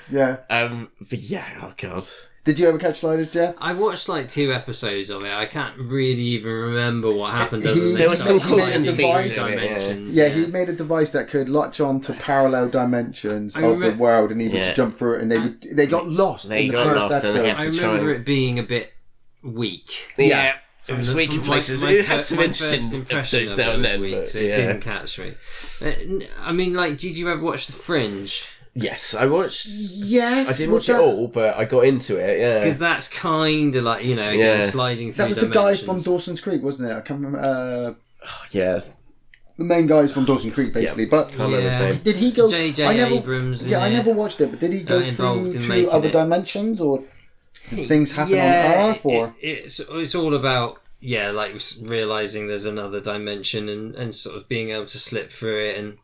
But yeah, oh god. Did you ever catch Sliders, Geoff? I watched like 2 episodes of it. I can't really even remember what happened. There was some cool dimensions. Yeah, he made a device that could latch on to parallel dimensions of the world, and he would just jump through it, and they got lost. They got lost, and they have to try. I remember it being a bit weak. Yeah. It was weak in places. It had some interesting episodes now and then, but so it didn't catch me. I mean, like, did you ever watch The Fringe? Yes, I watched. Yes, I didn't watch it all, but I got into it. Yeah, because that's kind of like sliding through. That was the guy from Dawson's Creek, wasn't it? I can't remember. Yeah, the main guys from Dawson's Creek, basically. But can't remember his name. Did he go? J.J. Abrams. I never watched it, but did he go through to other dimensions or things happen on Earth? Or it's all about like realizing there's another dimension and sort of being able to slip through it and.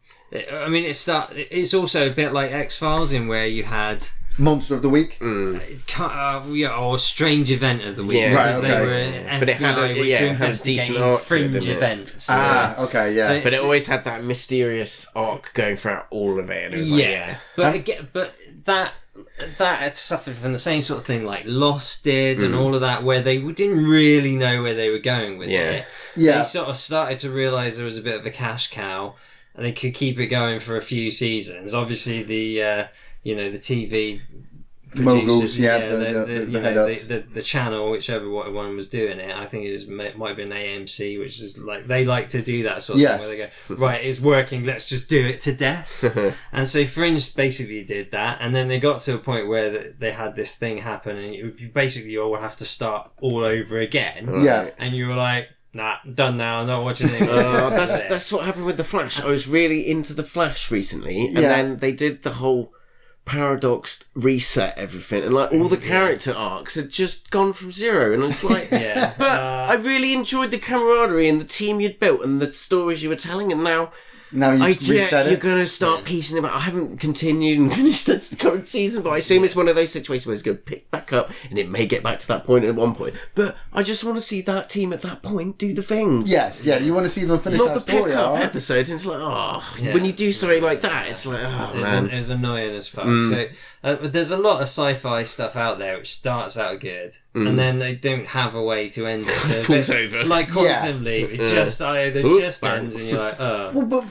I mean, it's also a bit like X-Files in where you had Monster of the Week. Or Strange Event of the Week. Yeah. Right, Because they were FBI, But it had a- which yeah, were it had a decent investigating arc to it, fringe didn't it? events. Okay, yeah. So- But it always had that mysterious arc going throughout all of it, and it was like, yeah. But again, that had suffered from the same sort of thing like Lost did and all of that, where they didn't really know where they were going with it. Yeah. They sort of started to realise there was a bit of a cash cow, and they could keep it going for a few seasons. Obviously, the TV Moguls, producers, the channel, whichever one was doing it. I think might have been AMC, which is like they like to do that sort of thing where they go, right, it's working, let's just do it to death. And so Fringe basically did that, and then they got to a point where they had this thing happen, and you basically all have to start all over again. Yeah. And you were like, nah, done now. I'm not watching it anymore. That's what happened with The Flash. I was really into The Flash recently, and Yeah. then they did the whole paradoxed reset everything, and like all the character arcs had just gone from zero, and it's like, but I really enjoyed the camaraderie and the team you'd built and the stories you were telling, and now you reset you're it. going to start piecing them out. I haven't continued and finished the current season, but I assume it's one of those situations where it's going to pick back up, and it may get back to that point at one point. But I just want to see that team at that point do the things. Yes, yeah, you want to see them finish Not that the story, pick-up right? episodes. And it's like, when you do something like that, it's like, man. It's annoying as fuck. So but there's a lot of sci-fi stuff out there which starts out good, and then they don't have a way to end it. So It falls over. Like Quantum Leap, it just ends, and you're like,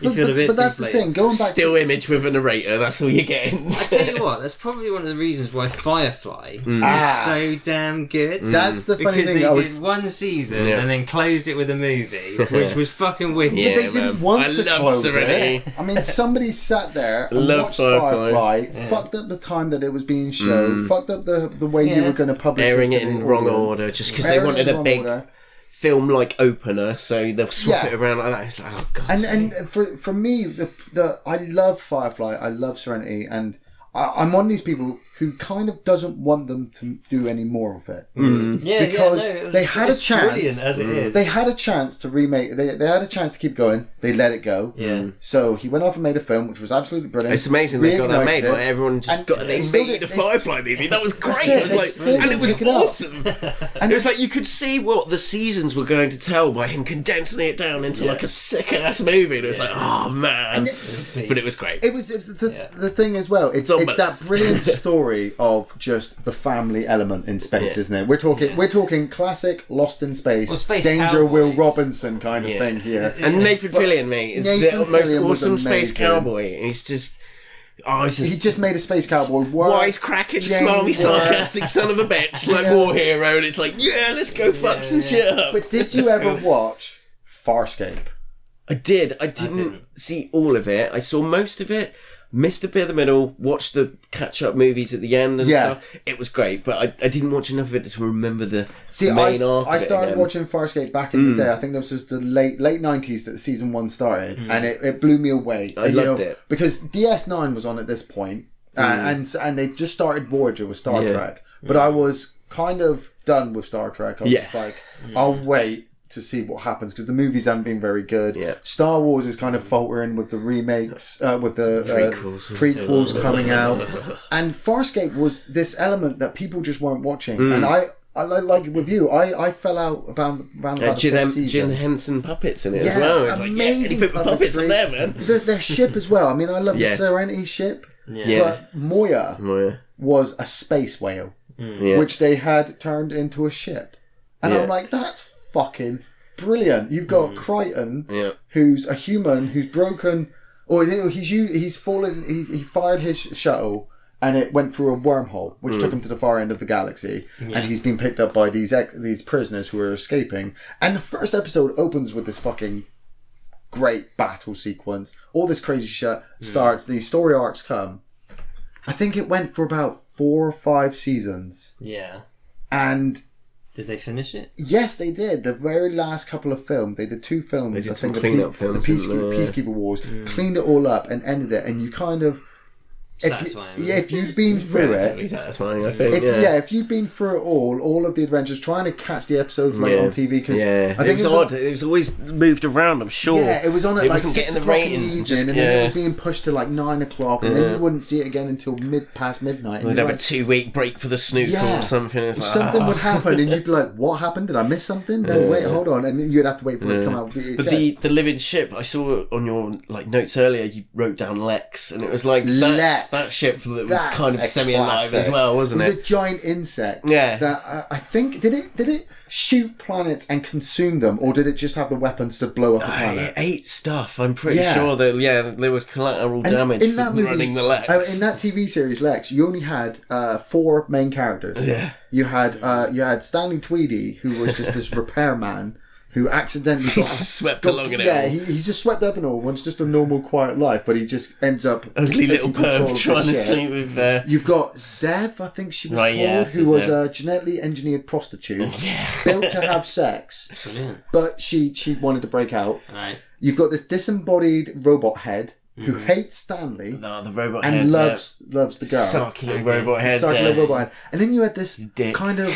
you feel a bit but that's the thing. Going back Still image with a narrator, that's all you're getting. I tell you what, that's probably one of the reasons why Firefly is so damn good. That's the funny because thing. they did one season and then closed it with a movie, which was fucking wicked. Yeah, they didn't want I to loved close Serenity. it. I mean, somebody sat there and Loved watched Firefly. fucked up the time that it was being shown, fucked up the way you were going to publish Airing it it to in the wrong audience. order, just because they Airing it wanted in a wrong big order. film like opener, so they'll swap Yeah. it around like that. It's like, oh god. And for me, the I love Firefly, I love Serenity, and I'm one of these people who kind of doesn't want them to do any more of it. Because they had a chance. Brilliant as it is. They had a chance to remake. They had a chance to keep going. They let it go. Yeah. So he went off and made a film, which was absolutely brilliant. It's amazing they got that Reignited made. it. Like everyone just And got. They still made did- a they- Firefly movie. That was great. That's it, It they was still like, and it didn't was pick it up. awesome. And it was like you could see what the seasons were going to tell by him condensing it down into like a sick ass movie. And it was like, oh man, but it was great. It was the thing as well. It's on my that list. brilliant story of just the family element in space, isn't it? We're talking classic Lost in Space, Well, Space Danger Will Cowboys. Robinson kind of thing here. And Nathan Fillion, mate, is Nathan the most Fillion was awesome space amazing. cowboy. He's just, he's He just just made a space cowboy. wisecracking, smarmy, sarcastic son of a bitch, like war hero. And it's like, yeah, let's go fuck some shit up. But did you ever watch Farscape? I did. I didn't see all of it. I saw most of it. Missed a bit of the middle, watched the catch-up movies at the end and stuff. It was great, but I didn't watch enough of it to remember the main arc. I started again. watching Farscape back in the day. I think this was the late 90s that season 1 started, and it blew me away. I loved it. Because DS9 was on at this point, and they just started Voyager with Star Trek. But I was kind of done with Star Trek. I was just like, I'll wait to see what happens because the movies haven't been very good. Star Wars is kind of faltering with the remakes, with the prequels coming out, and Farscape was this element that people just weren't watching. And I like with you, I fell out about the fifth season. Jim Henson puppets in it as well. It's like, amazing put puppets in there, man. Their ship as well. I mean, I love the Serenity ship, but Moya was a space whale, which they had turned into a ship, and I'm like, that's fucking brilliant. You've got Crichton, who's a human who's broken, or he's fallen. He fired his shuttle, and it went through a wormhole, which took him to the far end of the galaxy. And he's been picked up by these prisoners who are escaping. And the first episode opens with this fucking great battle sequence. All this crazy shit starts. The story arcs come. I think it went for about 4 or 5 seasons. Yeah. And did they finish it? yes, they did. The very last couple of films, they did 2 films. They did I think some clean-up films, the didn't they? Peacekeeper Wars, cleaned it all up and ended it. And you kind of If you'd been through it, satisfying, I think. If you'd been through it all of the adventures, trying to catch the episodes on TV, because I think it was odd. It was always moved around. I'm sure. Yeah, it was on at like 6 getting the o'clock ratings, in the evening, and then it was being pushed to like 9 o'clock, and then you wouldn't see it again until past midnight. They'd have a 2-week break for the snooker or something. It's something would happen, and you'd be like, "What happened? Did I miss something? No, wait, hold on," and you'd have to wait for it to come out. But the living ship, I saw on your notes earlier, you wrote down Lex, and it was like that ship that was kind of semi-alive as well, wasn't it? It was a giant insect. Yeah. That I think did it shoot planets and consume them, or did it just have the weapons to blow up the planet? It ate stuff. I'm pretty sure that there was collateral damage in that from movie, running the Lex. In that TV series, Lex, you only had 4 main characters. Yeah. You had Stanley Tweedy, who was just this repairman who accidentally swept along in it. Yeah, he's just swept up and all. Wants just a normal, quiet life, but he just ends up ugly little perv trying to sleep with. You've got Zev, I think she was called, who was a genetically engineered prostitute, built to have sex, but she wanted to break out. Right. You've got this disembodied robot head who hates Stanley. No, the robot and head. loves the girl. Sucky little robot head. Robot head. And then you had this kind of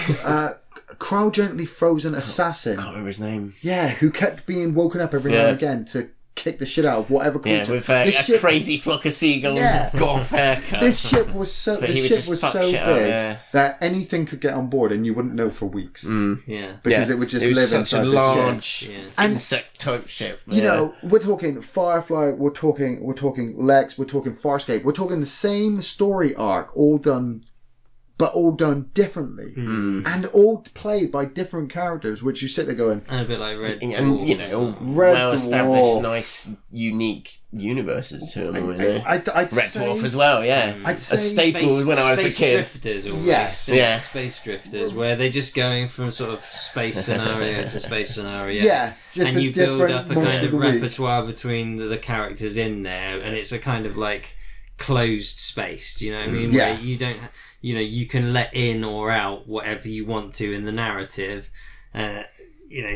cryogenically frozen assassin. I can't remember his name. Yeah, who kept being woken up every now and again to kick the shit out of whatever creature. Yeah, with a crazy flock of seagulls, goth haircut. This ship was so big that anything could get on board and you wouldn't know for weeks. Because it would just live inside such a large insect type ship. You know, we're talking Firefly, we're talking Lex, we're talking Farscape, we're talking the same story arc, all done differently, and all played by different characters, which you sit there going, and a bit like Red Dwarf, and you know, well established, nice, unique universes to them. I'd Red Dwarf as well, I'd say a staple when I was a kid. Drifters, almost. Space Drifters, where they're just going from sort of space scenario to space scenario. Just and you build up a kind of repertoire between the characters in there, and it's a kind of like closed space. Do you know what I mean? Where you don't. You know, you can let in or out whatever you want to in the narrative,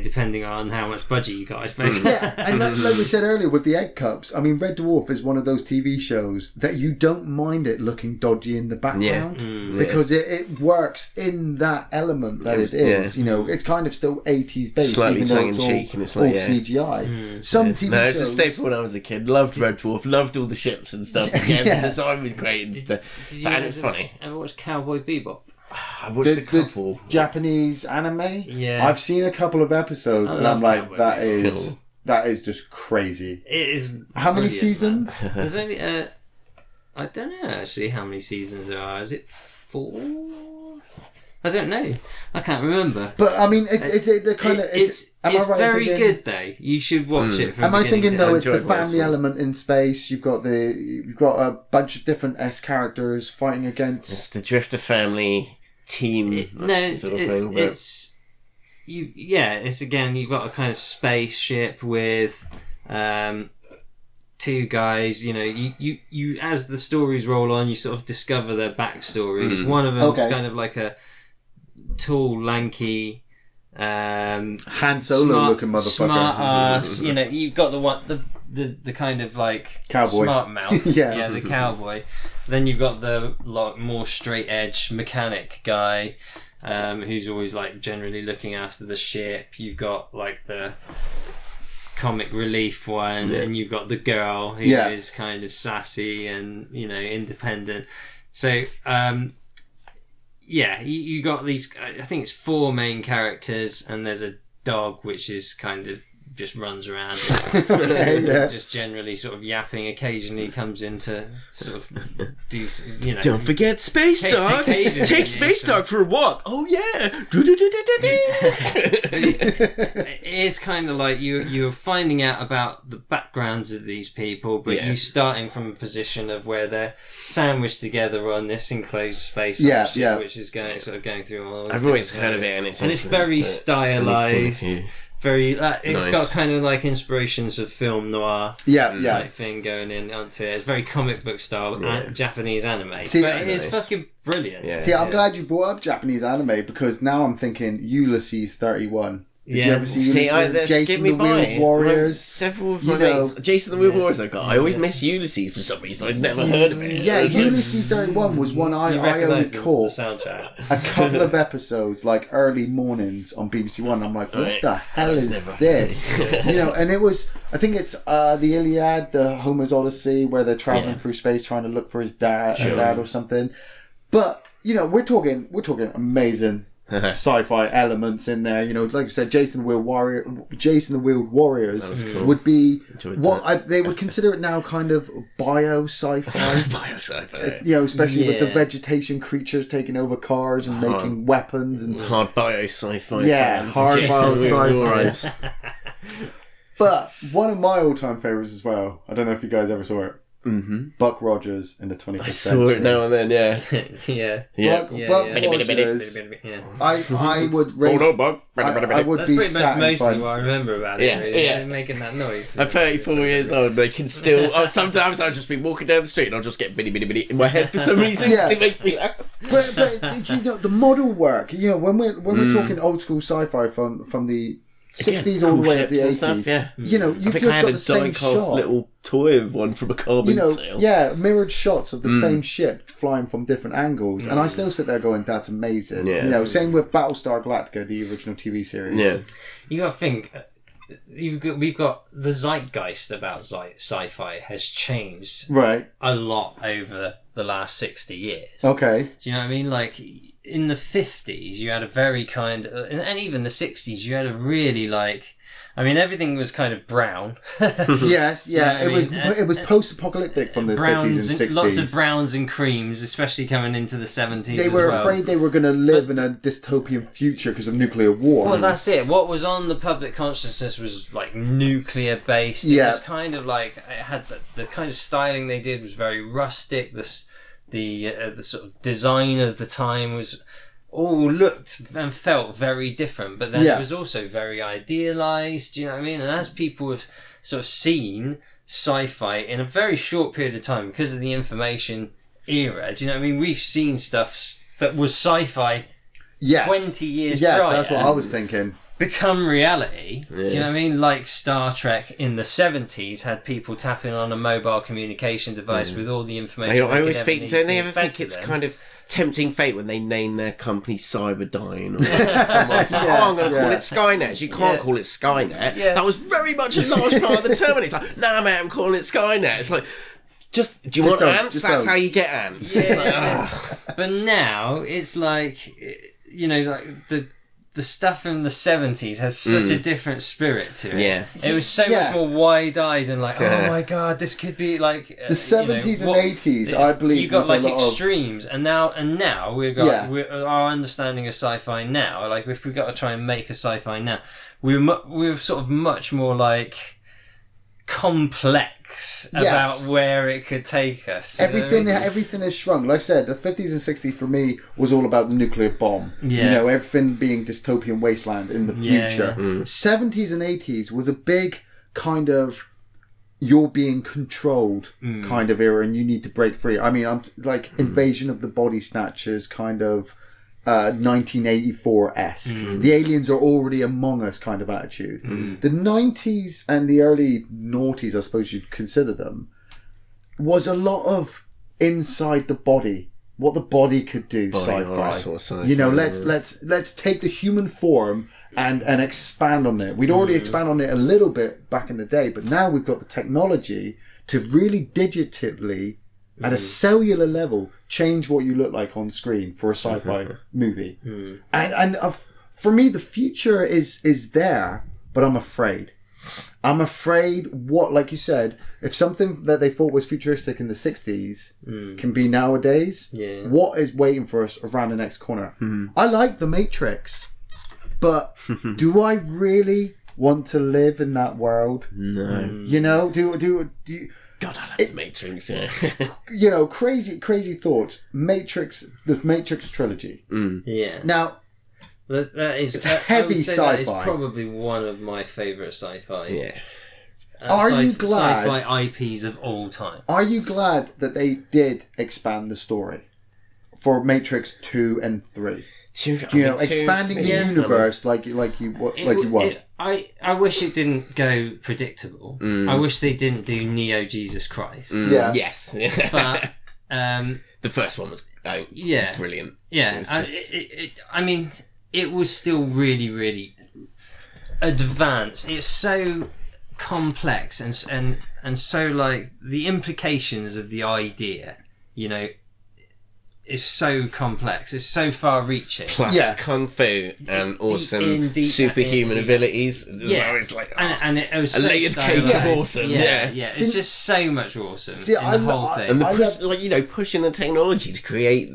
depending on how much budget you got, I suppose. And like we said earlier with the egg cups, I mean, Red Dwarf is one of those TV shows that you don't mind it looking dodgy in the background because it works in that element that it is. You know, it's kind of still 80s based, slightly even though tongue in cheek, and it's like CGI. Some TV shows. It's a staple when I was a kid. Loved Red Dwarf, loved all the ships and stuff. Again, the design was great and stuff. And it's funny. Ever watched Cowboy Bebop? I watched a couple. The Japanese anime. Yeah, I've seen a couple of episodes, and I'm like, that is just crazy. It is. How many seasons? There's only I don't know actually how many seasons there are. Is it 4? I don't know. I can't remember. But I mean, it's the kind of it's very good though. You should watch it. From am I thinking though? It's the family well. element in space. You've got a bunch of different characters fighting against. It's the Drifter family team. It's again, you've got a kind of spaceship with 2 guys. You know, you as the stories roll on, you sort of discover their backstories. One of them's kind of like a tall, lanky, Han Solo looking motherfucker. Smart ass. You know, you've got the kind of like cowboy, smart mouth. The cowboy. Then you've got the more straight edge mechanic guy, who's always like generally looking after the ship. You've got like the comic relief one, and you've got the girl who is kind of sassy and independent. So you got these. I think it's 4 main characters, and there's a dog which is kind of just runs around, just generally sort of yapping. Occasionally comes in to sort of do. Don't forget Space Dog. Take Space Dog for a walk. Oh yeah. It is kind of like you're finding out about the backgrounds of these people, but you starting from a position of where they're sandwiched together on this enclosed space, which is going through all. I've always heard of it, and it's very stylized. Very, it's got kind of like inspirations of film noir type thing going in onto it. It's very comic book style, Japanese anime. But it's fucking brilliant. I'm glad you brought up Japanese anime, because now I'm thinking Ulysses 31. Did you ever see Jason the Wheeled Warriors? Several of my mates. Jason the Wheeled Warriors, I always miss Ulysses for some reason. I'd never heard of it. Yeah, Ulysses 31 was one I only caught a couple of episodes, like early mornings on BBC One. I'm like, what the hell is this? And it was, I think it's the Iliad, the Homer's Odyssey, where they're traveling through space trying to look for his dad or something. But, we're talking amazing sci-fi elements in there. Like you said, Jason the Wheeled Warriors would be they would consider it now kind of bio sci-fi. Especially with the vegetation creatures taking over cars and making weapons and hard bio sci-fi. Yeah, hard bio sci-fi. But one of my all-time favorites as well. I don't know if you guys ever saw it. Mm-hmm. Buck Rogers in the 25th century. I saw it now and then, yeah. Buck Rogers. I would race. Hold on, Buck. I would be sat in mostly front. what I remember about it. Really. Making that noise. I'm 34 years old. They can still. Sometimes I'll just be walking down the street and I'll just get bitty in my head for some reason. Yeah. It makes me laugh. But the model work. When we're talking old school sci-fi from the 60s all the way up to the 80s. Stuff, yeah. You've just got the same shot. Little toy one from a carbon tail. Yeah, mirrored shots of the same ship flying from different angles. And I still sit there going, that's amazing. Yeah. Same with Battlestar Galactica, the original TV series. Yeah. You got to think, we've got the zeitgeist about sci-fi has changed a lot over the last 60 years. Okay. Do you know what I mean? Like, in the 50s, you had a very kind of, and even the 60s, you had a really everything was kind of brown. Yes, yeah. It was post-apocalyptic from the 50s and 60s. Lots of browns and creams, especially coming into the 70s. They were afraid they were going to live in a dystopian future because of nuclear war. Well, that's it. What was on the public consciousness was like nuclear based. It was kind of like, it had the kind of styling they did was very rustic. The sort of design of the time was all looked and felt very different, but then it was also very idealized. Do you know what I mean? And as people have sort of seen sci-fi in a very short period of time because of the information era, do you know what I mean? We've seen stuff that was sci-fi 20 years prior. Yes, that's what I was thinking. Become reality. Do you know what I mean? Like Star Trek in the 70s had people tapping on a mobile communication device with all the information. I always think, don't they ever think it's kind of tempting fate when they name their company Cyberdyne or something like I'm going to call it Skynet. You can't call it Skynet. That was very much a large part of the term. And it's like, nah, man, I'm calling it Skynet. It's like, do you want ants? That's how you get ants. Yeah. But now it's like, the stuff from the 70s has such a different spirit to it. Yeah. It was so much more wide-eyed and like, oh my god, this could be like... the 70s and 80s, I believe, you got like extremes. And now we've got our understanding of sci-fi now, like if we've got to try and make a sci-fi now, we're sort of much more like complex about where it could take us. Everything has shrunk. Like I said, the 50s and 60s for me was all about the nuclear bomb. Yeah. Everything being dystopian wasteland in the future. 70s and 80s was a big kind of you're being controlled kind of era and you need to break free. I mean, I'm like Invasion of the Body Snatchers kind of 1984-esque. The aliens are already among us kind of attitude. The 90s and the early noughties, I suppose you'd consider them, was a lot of inside the body, what the body could do. Sci-fi. Let's take the human form and expand on it. We'd already expand on it a little bit back in the day, but now we've got the technology to really digitally at a cellular level change what you look like on screen for a sci-fi movie. And for me, the future is there, but I'm afraid what, like you said, if something that they thought was futuristic in the 60s can be nowadays, what is waiting for us around the next corner? I like The Matrix, but do I really want to live in that world? No. Do you... God, I love The Matrix, yeah. Crazy thoughts. The Matrix trilogy. Yeah. Now, it's heavy sci-fi. That is probably one of my favourite sci-fi. Yeah. Are you glad? Sci-fi IPs of all time. Are you glad that they did expand the story for Matrix 2 and 3? expanding the universe like you want. I wish it didn't go predictable. I wish they didn't do Neo Jesus Christ. Yeah. Yes. But the first one was brilliant. Yeah. I mean, it was still really, really advanced. It's so complex and so like the implications of the idea, is so complex. It's so far-reaching. Plus kung fu and awesome superhuman abilities. Yeah, it's like and it was a so layered cake of awesome. Yeah. It's just so much awesome in the whole thing. And pushing the technology to create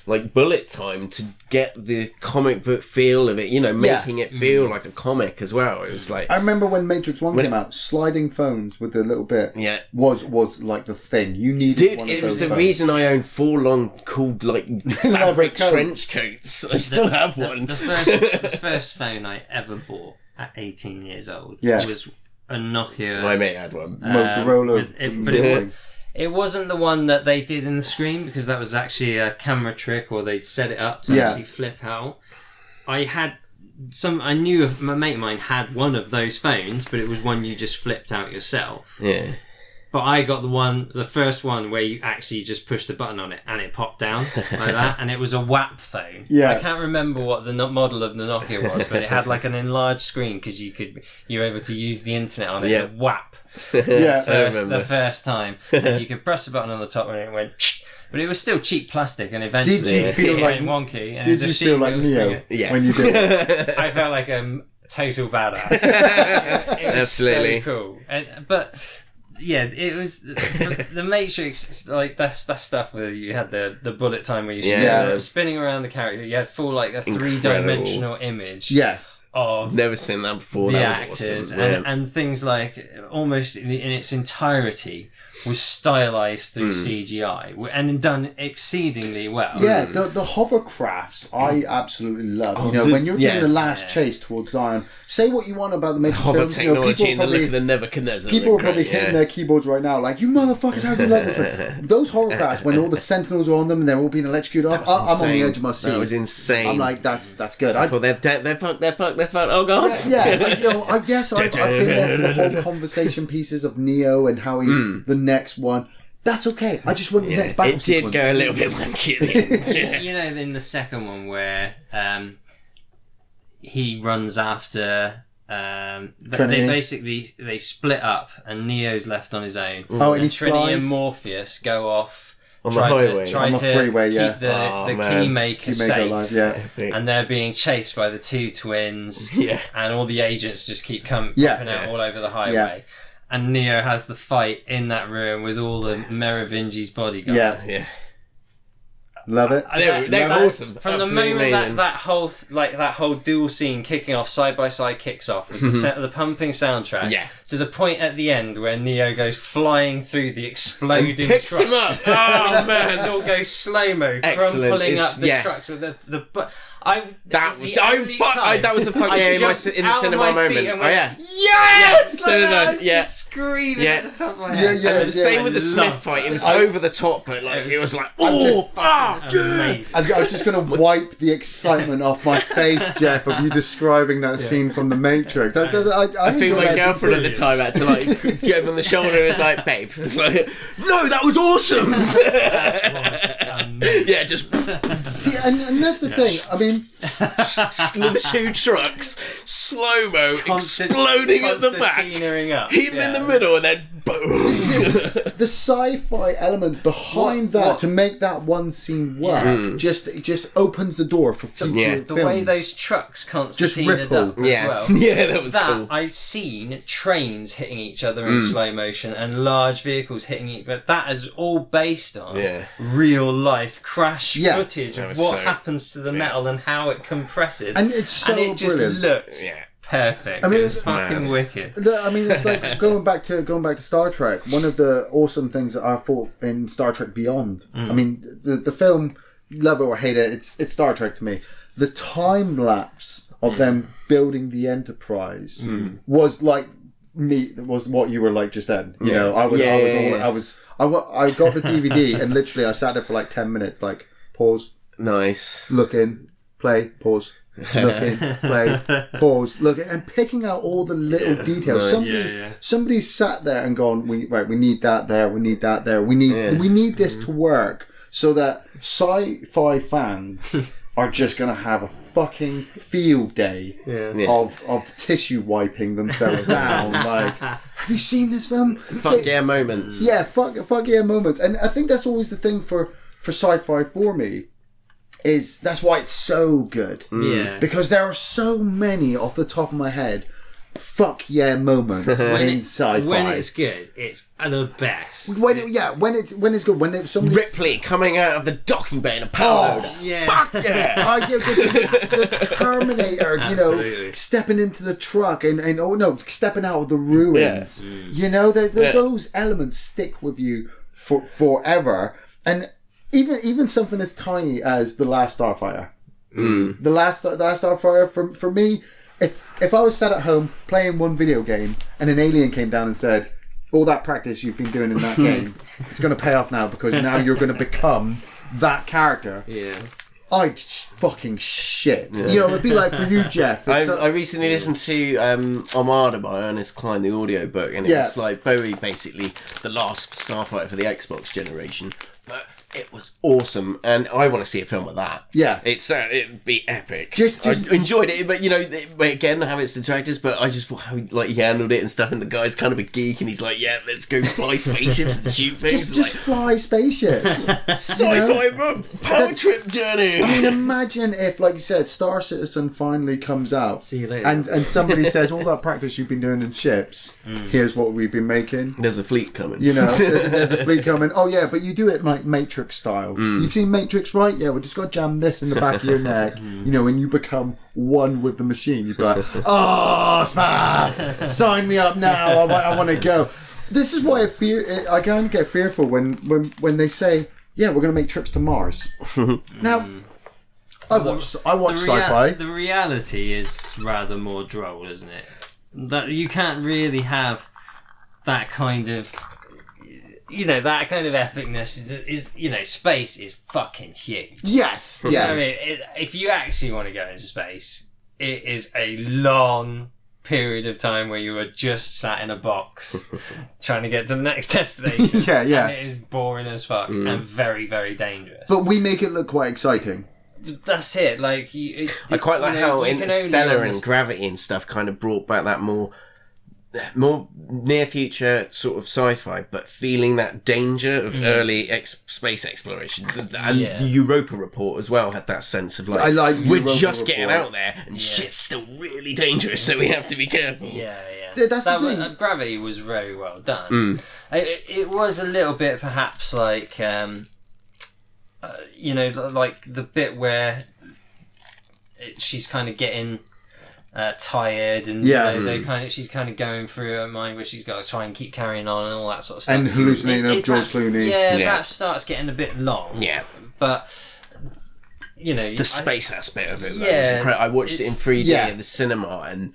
like bullet time to get the comic book feel of it. Making it feel like a comic as well. It was like I remember when Matrix 1 came out, sliding phones with the little bit was like the thing. You needed one of those. It was the phones. reason I owned 4 long cool like fabric trench coats. I still have one. The first phone I ever bought at 18 years old was a Nokia. My mate had one. Motorola. It wasn't the one that they did in the screen, because that was actually a camera trick, or they'd set it up to actually flip out. I knew my mate of mine had one of those phones, but it was one you just flipped out yourself. Yeah. But I got the first one where you actually just pushed a button on it and it popped down like that, and it was a WAP phone. Yeah. I can't remember what the model of the Nokia was, but it had like an enlarged screen because you were able to use the internet on it. Yeah. With WAP. The first time, and you could press a button on the top and it went. But it was still cheap plastic, and eventually it went wonky. And did you feel like Neo when you did it? I felt like a total badass. It was Absolutely. so cool, but. Yeah, it was the Matrix, like that stuff where you had the bullet time where you spinning around the character. You had full like a 3-dimensional image. Yes. Of never seen that before. The that actors was awesome. and things like almost in its entirety was stylized through CGI and done exceedingly well. Yeah, the hovercrafts I absolutely love. When you're doing the last chase towards Zion, say what you want about the Matrix hover films. Technology and the look of the Nebuchadnezzar. People are probably hitting their keyboards right now, like, you motherfuckers, how do you like this? Those hovercrafts, when all the Sentinels are on them and they're all being electrocuted off, I'm on the edge of my seat. That was insane. I'm like, that's good. Well, they're dead. They're fucked. Oh god. I guess I've been there for the whole conversation pieces of Neo and how he's the next one. That's okay. I just want the next battle sequence. It did go a little bit wanky. In the second one where he runs after they split up and Neo's left on his own. And Trinity and Morpheus go off. Try to keep the Keymaker safe, alive, and they're being chased by the 2 twins, and all the agents just keep popping out all over the highway. And Neo has the fight in that room with all the Merovingian's bodyguards. Yeah. Love it. They're awesome. From Absolutely the moment amazing. that whole duel scene kicking off side by side kicks off with the pumping soundtrack, to the point at the end where Neo goes flying through the exploding picks trucks. him up. Oh man! It all goes slow mo, crumpling up the trucks with the. That was a fucking in the cinema moment. Yes! I was just screaming at the top of my head. The same with the Smith fight. It was over the top, but like it was like, amazing. I'm just going to wipe the excitement off my face, Geoff, of you describing that scene from The Matrix. I think my girlfriend at the time had to like get him on the shoulder and was like, babe, it's like, no, that was awesome. That was just see, and that's the thing. I mean, the 2 trucks, slow mo, exploding at the back, him in the middle, and then boom. The sci-fi elements behind that to make that one scene work just opens the door for future films. The way those trucks concertinaed up as well. Yeah, that was cool. I've seen trains hitting each other in slow motion and large vehicles hitting each other. That is all based on real life crash footage of what happens to the metal and how it compresses. And it's so brilliant. Just looked perfect. I mean, it was fucking wicked. I mean, it's like going back to Star Trek. One of the awesome things that I thought in Star Trek Beyond. I mean, the film, love it or hate it, it's Star Trek to me. The time lapse of them building the Enterprise was like was what you were like just then. You know, I got the DVD and literally I sat there for like 10 minutes, like pause, nice, look in. play, pause. Looking, play, pause, looking, and picking out all the little details. Somebody's sat there and gone, we need that there, we need that there, we need this to work, so that sci-fi fans are just gonna have a fucking field day of tissue wiping themselves down. Like, have you seen this film? Fuck yeah moments. Yeah, fuck yeah moments. And I think that's always the thing for sci-fi for me. That's why it's so good. Yeah. Because there are so many off the top of my head fuck yeah moments in sci-fi. When it's good, it's the best. When it's good. When somebody Ripley coming out of the docking bay in a power loader. Yeah. Fuck yeah. The Terminator, Absolutely. stepping into the truck and stepping out of the ruins. Yeah. Those elements stick with you forever. And even something as tiny as The Last Starfighter. The Last Starfighter, for me, if I was sat at home playing one video game and an alien came down and said, all that practice you've been doing in that game, it's going to pay off now because now you're going to become that character. Yeah. I'd fucking shit. It'd be like for you, Geoff. I recently listened to Armada by Ernest Cline, the audiobook, and it's like Bowie, basically the last Starfighter for the Xbox generation. But it was awesome, and I want to see a film of that. Yeah, it'd be epic. Just I enjoyed it, but again, have its detractors. But I just thought how he handled it and stuff. And the guy's kind of a geek, and he's like, "Yeah, let's go fly spaceships and shoot things." Just fly spaceships. Sci-fi power trip journey. I mean, imagine if, like you said, Star Citizen finally comes out. See you later. And somebody says, all that practice you've been doing in ships, here's what we've been making. There's a fleet coming. There's a fleet coming. Oh yeah, but you do it like Matrix style. You've seen Matrix, right? Yeah, we just got to jam this in the back of your neck. And you become one with the machine. You'd be like, oh, Spaff, sign me up now. I want to go. This is why I kind of get fearful when they say, yeah, we're going to make trips to Mars. Now, I watch sci-fi. The reality is rather more droll, isn't it? That you can't really have that kind of that kind of epicness is space is fucking huge. Yes. I mean, if you actually want to go into space, it is a long period of time where you are just sat in a box trying to get to the next destination. Yeah. And it is boring as fuck and very, very dangerous. But we make it look quite exciting. That's it. Like I quite like how Interstellar and Gravity and stuff kind of brought back that more near future sort of sci-fi, but feeling that danger of early space exploration. And the Europa Report as well had that sense of I like we're Europa just Report. Getting out there and shit's still really dangerous, so we have to be careful. That's the thing. Gravity was very well done. It was a little bit perhaps like like the bit where she's kind of getting tired and she's kind of going through her mind where she's got to try and keep carrying on and all that sort of stuff and hallucinating of George Clooney. Perhaps starts getting a bit long, but the space aspect of it was incredible. I watched it in 3D in the cinema, and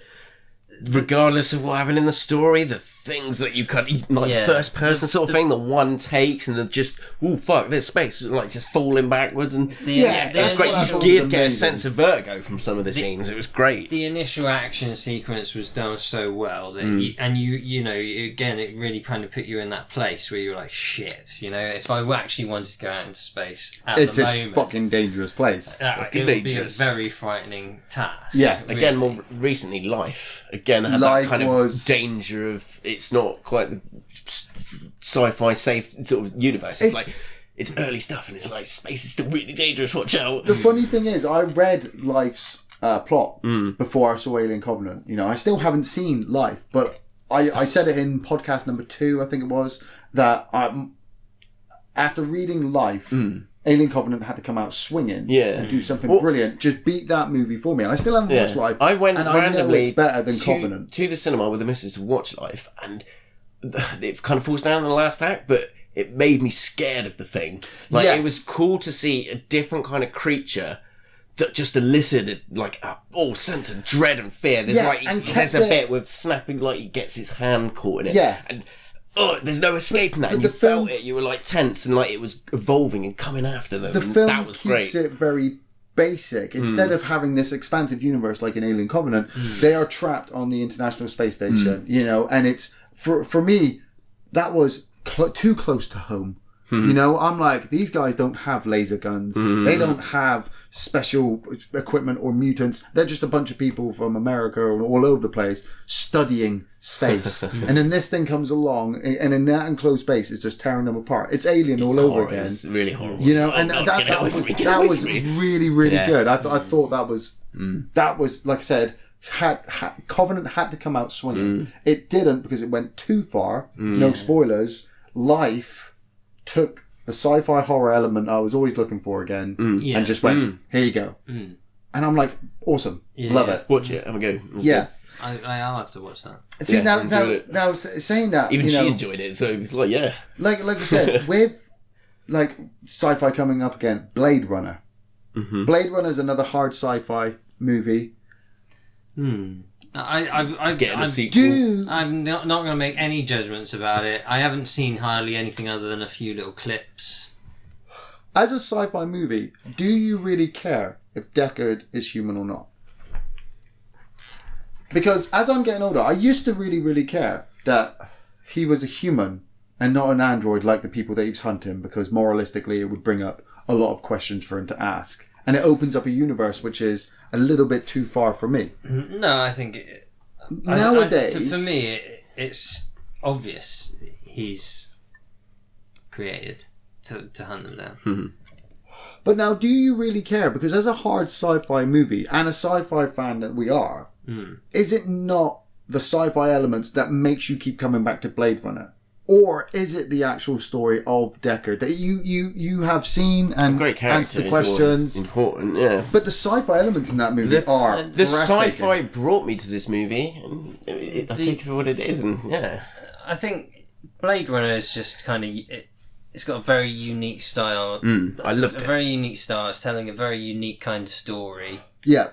regardless of what happened in the story, the things that you first person sort of thing, the one takes and just there's space just falling backwards and it's great. You did get a sense of vertigo from some of the scenes. It was great. The initial action sequence was done so well that again it really kind of put you in that place where you were like, shit, if I actually wanted to go out into space at it's the moment, a fucking dangerous place. It would be a very frightening task. Again, more recently, Life again had that kind of danger of it's not quite the sci-fi safe sort of universe. It's early stuff, and it's like space is still really dangerous. Watch out. The funny thing is, I read Life's plot before I saw Alien Covenant. I still haven't seen Life, but I said it in podcast number 2, I think it was, that after reading Life, Alien Covenant had to come out swinging and do something brilliant. Just beat that movie for me. I still haven't watched Life. I went and randomly I know it's better than Covenant. To the cinema with the missus to watch Life, and it kind of falls down in the last act, but it made me scared of the thing. It was cool to see a different kind of creature that just elicited a full sense of dread and fear. There's a bit with snapping, he gets his hand caught in it. And there's no escaping that. And you felt it. You were tense and it was evolving and coming after them. The film that was keeps great. it very basic. Instead of having this expansive universe like in Alien Covenant, they are trapped on the International Space Station, you know, and it's, for me, that was too close to home. You know, I'm like, these guys don't have laser guns. They don't have special equipment or mutants. They're just a bunch of people from America or all over the place studying space. And then this thing comes along, and in that enclosed space, it's just tearing them apart. It's Alien all over again. It's really horrible. You know, and that was really, really good. I thought that was, like I said, Covenant had to come out swinging. It didn't, because it went too far. No spoilers. Life took the sci-fi horror element I was always looking for again, and just went, here you go. And I'm like, awesome, love it. Watch it, have a go. Yeah, I'll have to watch that. See, now saying that, even you know, she enjoyed it, so it was like, yeah, like we said, with like sci-fi coming up again, Blade Runner. Blade Runner is another hard sci-fi movie. Getting a sequel. I'm not going to make any judgments about it. I haven't seen hardly anything other than a few little clips. As a sci-fi movie, do you really care if Deckard is human or not? Because as I'm getting older, I used to really, really care that he was a human and not an android like the people that he was hunting, because moralistically it would bring up a lot of questions for him to ask. And it opens up a universe which is a little bit too far for me. No, I think... Nowadays... for me, it's obvious he's created to hunt them down. But now, do you really care? Because as a hard sci-fi movie, and a sci-fi fan that we are, is it not the sci-fi elements that makes you keep coming back to Blade Runner? Or is it the actual story of Deckard that you have seen and answered the questions? Important, yeah. But the sci-fi elements in that movie are the sci-fi brought me to this movie, and I take it for what it is, and yeah. I think Blade Runner is just kind of it's got a very unique style. I loved it. A very unique style. It's telling a very unique kind of story. Yeah.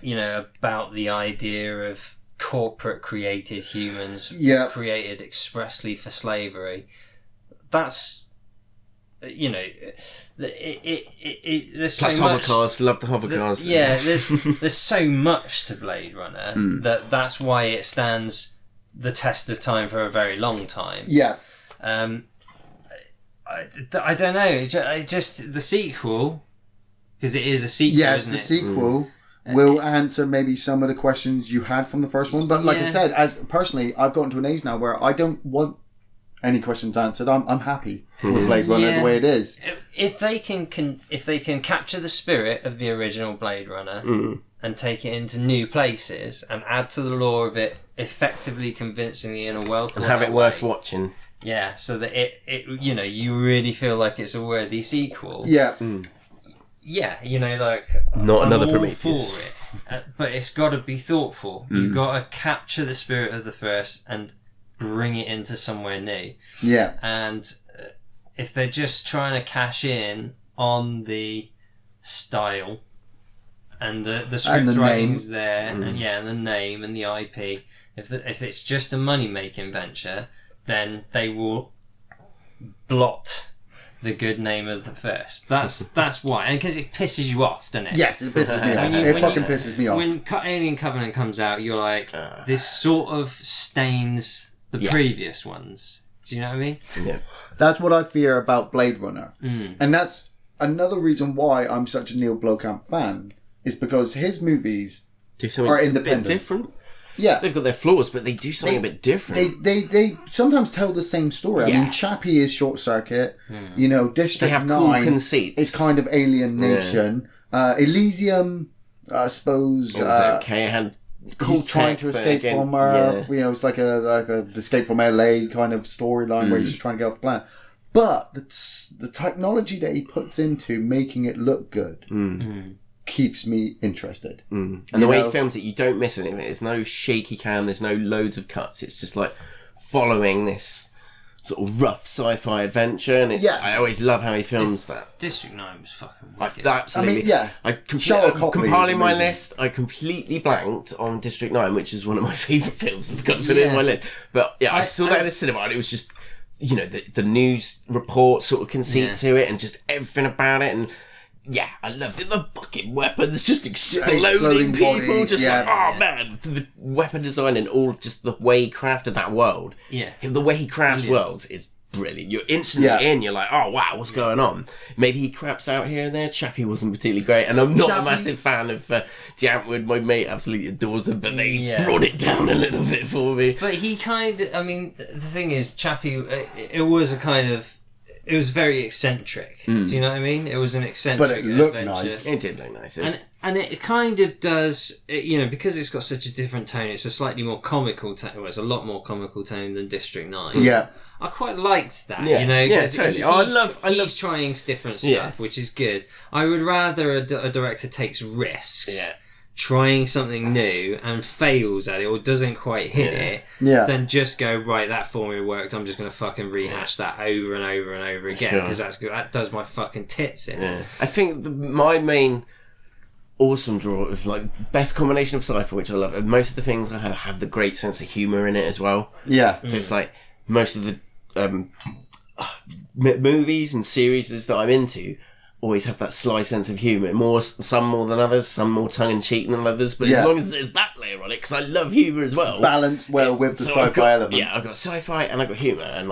You know, about the idea of corporate created humans created expressly for slavery. That's, you know, there's plus so much. Hovercars, love the Hovercars. Yeah, there's so much to Blade Runner that's why it stands the test of time for a very long time. Yeah. I don't know. It just the sequel, because it is a sequel. Yes, isn't the it? sequel will answer maybe some of the questions you had from the first one. But like I said, as personally, I've gotten to an age now where I don't want any questions answered. I'm happy with Blade Runner the way it is. If they can capture the spirit of the original Blade Runner and take it into new places and add to the lore of it effectively, convincingly in a well thought and have it worth watching. Yeah, so that it you know, you really feel like it's a worthy sequel. Yeah. Yeah, you know, like not I'm another all Prometheus for it, but it's got to be thoughtful. You've got to capture the spirit of the first and bring it into somewhere new. Yeah, and if they're just trying to cash in on the style and the script and the writing's there, and the name and the IP, if it's just a money making venture, then they will blot the good name of the first. That's why, and because it pisses you off, doesn't it? Yes, it pisses me off. It fucking pisses me off. When Alien Covenant comes out, you're like, this sort of stains the previous ones. Do you know what I mean? Yeah. That's what I fear about Blade Runner, and that's another reason why I'm such a Neil Blomkamp fan. Is because his movies are independent, a bit different. Yeah, they've got their flaws, but they do something a bit different. They sometimes tell the same story. I mean, Chappie is Short Circuit. You know, District 9 cool conceits. Is kind of Alien Nation. Elysium, I suppose. It was okay. It had cool he's trying to escape from her. You know, it's like a escape from LA kind of storyline where he's just trying to get off the planet. But the technology that he puts into making it look good. Keeps me interested. And the way he films it, you don't miss anything. There's no shaky cam, there's no loads of cuts. It's just like following this sort of rough sci-fi adventure, and I always love how he films that. District 9 was fucking wicked. Absolutely. I mean, compiling my list, I completely blanked on District 9, which is one of my favourite films. I've got to put it in my list. But I saw that in the cinema, and it was just, you know, the news report sort of conceit to it, and just everything about it, and yeah, I loved it. The fucking weapons just exploding people. Bodies, just man. The weapon design and all just the way he crafted that world. Yeah. The way he crafts worlds is brilliant. You're instantly in. You're like, oh wow, what's going on? Maybe he craps out here and there. Chappie wasn't particularly great, and I'm not a massive fan of Diantwood. My mate absolutely adores him, but they brought it down a little bit for me. But he kind of, I mean, the thing is, Chappie, it was a kind of. It was very eccentric. Do you know what I mean? It was an eccentric but it looked adventure. nice. It did look nice. And it kind of does, because it's got such a different tone, it's a slightly more comical tone. Well, it's a lot more comical tone than District 9. Yeah. I quite liked that, Yeah, totally. I love trying different stuff, which is good. I would rather a director takes risks. Yeah. Trying something new and fails at it or doesn't quite hit it, then just go, right, that formula worked, I'm just going to fucking rehash that over and over and over again because that does my fucking tits in. Yeah. I think my main awesome draw of like best combination of sci-fi, which I love, and most of the things I have the great sense of humour in it as well. Yeah. So it's like most of the movies and series that I'm into always have that sly sense of humour. Some more than others, some more tongue-in-cheek than others, but as long as there's that layer on it, because I love humour as well. Balanced well with the sci-fi element. Yeah, I've got sci-fi and I've got humour, and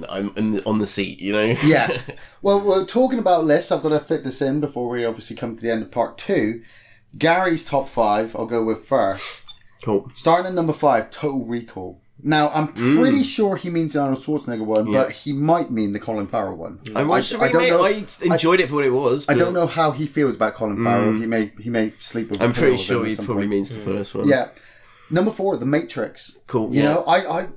I'm on the seat, Yeah. Well, we're talking about lists. I've got to fit this in before we obviously come to the end of part 2. Gary's top 5, I'll go with first. Cool. Starting at number 5, Total Recall. Now, I'm pretty sure he means the Arnold Schwarzenegger one, but he might mean the Colin Farrell one. I don't know. I enjoyed it for what it was. I don't know how he feels about Colin Farrell. He may sleep with him. I'm pretty sure he probably means the first one. Yeah. Number 4, The Matrix. Cool. You know,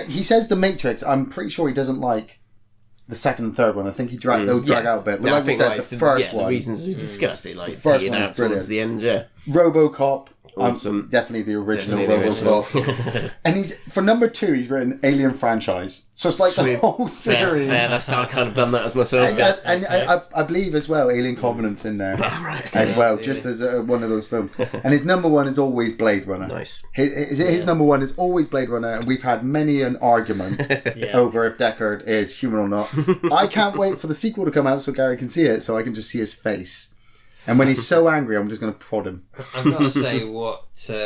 he says The Matrix. I'm pretty sure he doesn't like the second and third one. I think they'll drag out a bit. But like we said, the first one. The reasons we discussed it, like first peeing one out towards the end, RoboCop. Awesome. Definitely the original RoboCop. And for number 2, he's written Alien franchise. So it's like the whole series. Fair. That's how I kind of done that as myself. And I believe as well Alien Covenant's in there as well, just as one of those films. And his number 1 is always Blade Runner. Nice. His number 1 is always Blade Runner, and we've had many an argument over if Deckard is human or not. I can't wait for the sequel to come out so Gary can see it, so I can just see his face. And when he's so angry, I'm just going to prod him. I've got to say,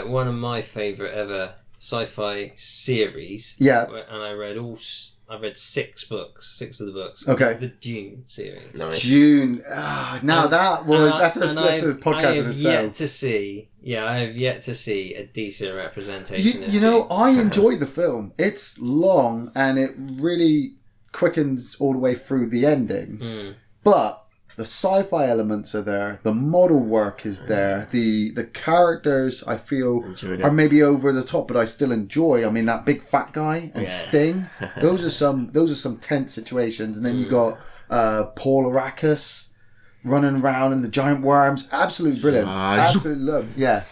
one of my favourite ever sci-fi series. Yeah. And I read 6 of the books. Okay. The Dune series. Nice. Dune. That's a podcast in itself. I have yet to see a decent representation of You know, Dune. I enjoy the film. It's long and it really quickens all the way through the ending. But the sci-fi elements are there. The model work is there. The characters, I feel, are maybe over the top, but I still enjoy. I mean, that big fat guy and Sting. Those are some tense situations. And then you got Paul Arrakis running around and the giant worms. Absolutely brilliant. Absolutely love. Yeah,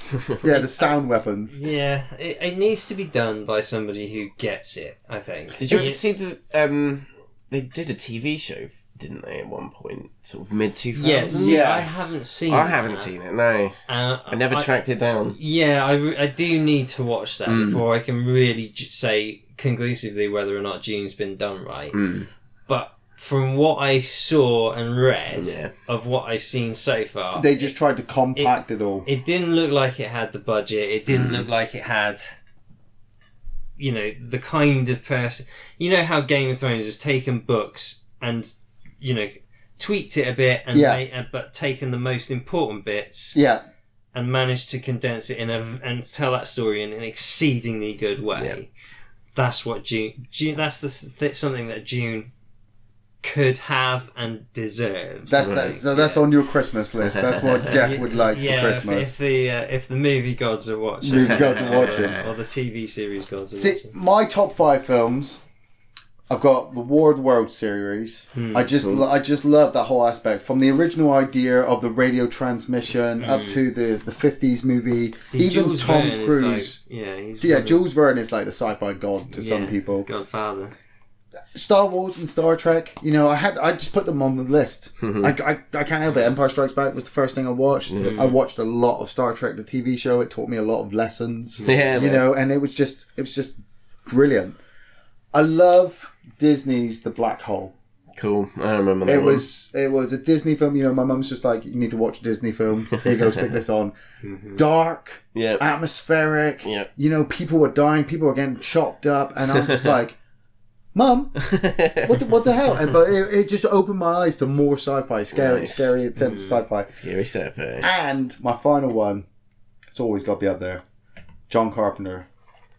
the sound weapons. Yeah, it needs to be done by somebody who gets it, I think. Did you see they did a TV show, didn't they, at one point, sort of mid-2000s? Yes, I haven't seen it, no. I never tracked it down. Yeah, I do need to watch that before I can really say conclusively whether or not Dune's been done right. But from what I saw and read of what I've seen so far... They just tried to compact it all. It didn't look like it had the budget. It didn't look like it had... the kind of person... You know how Game of Thrones has taken books and... tweaked it a bit but taken the most important bits and managed to condense it and tell that story in an exceedingly good way. That's what Dune that's something that Dune could have and deserves. That's on your Christmas list. That's what Geoff would like for Christmas. If the movie gods are watching, or the TV series gods are watching. My top 5 films. I've got the War of the Worlds series. I just love that whole aspect, from the original idea of the radio transmission up to the 50s movie. Even Jules Tom Verne Cruise. Jules Verne is like the sci-fi god to some people. Godfather. Star Wars and Star Trek. I just put them on the list. I can't help it. Empire Strikes Back was the first thing I watched. I watched a lot of Star Trek, the TV show. It taught me a lot of lessons. And it was just brilliant. I love Disney's The Black Hole. Cool. I remember that. It was a Disney film. You know, my mum's just like, you need to watch a Disney film. Here you go, stick this on. Dark, atmospheric. Yep. You know, people were dying, people were getting chopped up, and I'm just like, Mum, what the hell? But it just opened my eyes to more sci-fi, scary, intense sci-fi. Scary sci-fi. And my final one, it's always got to be up there, John Carpenter,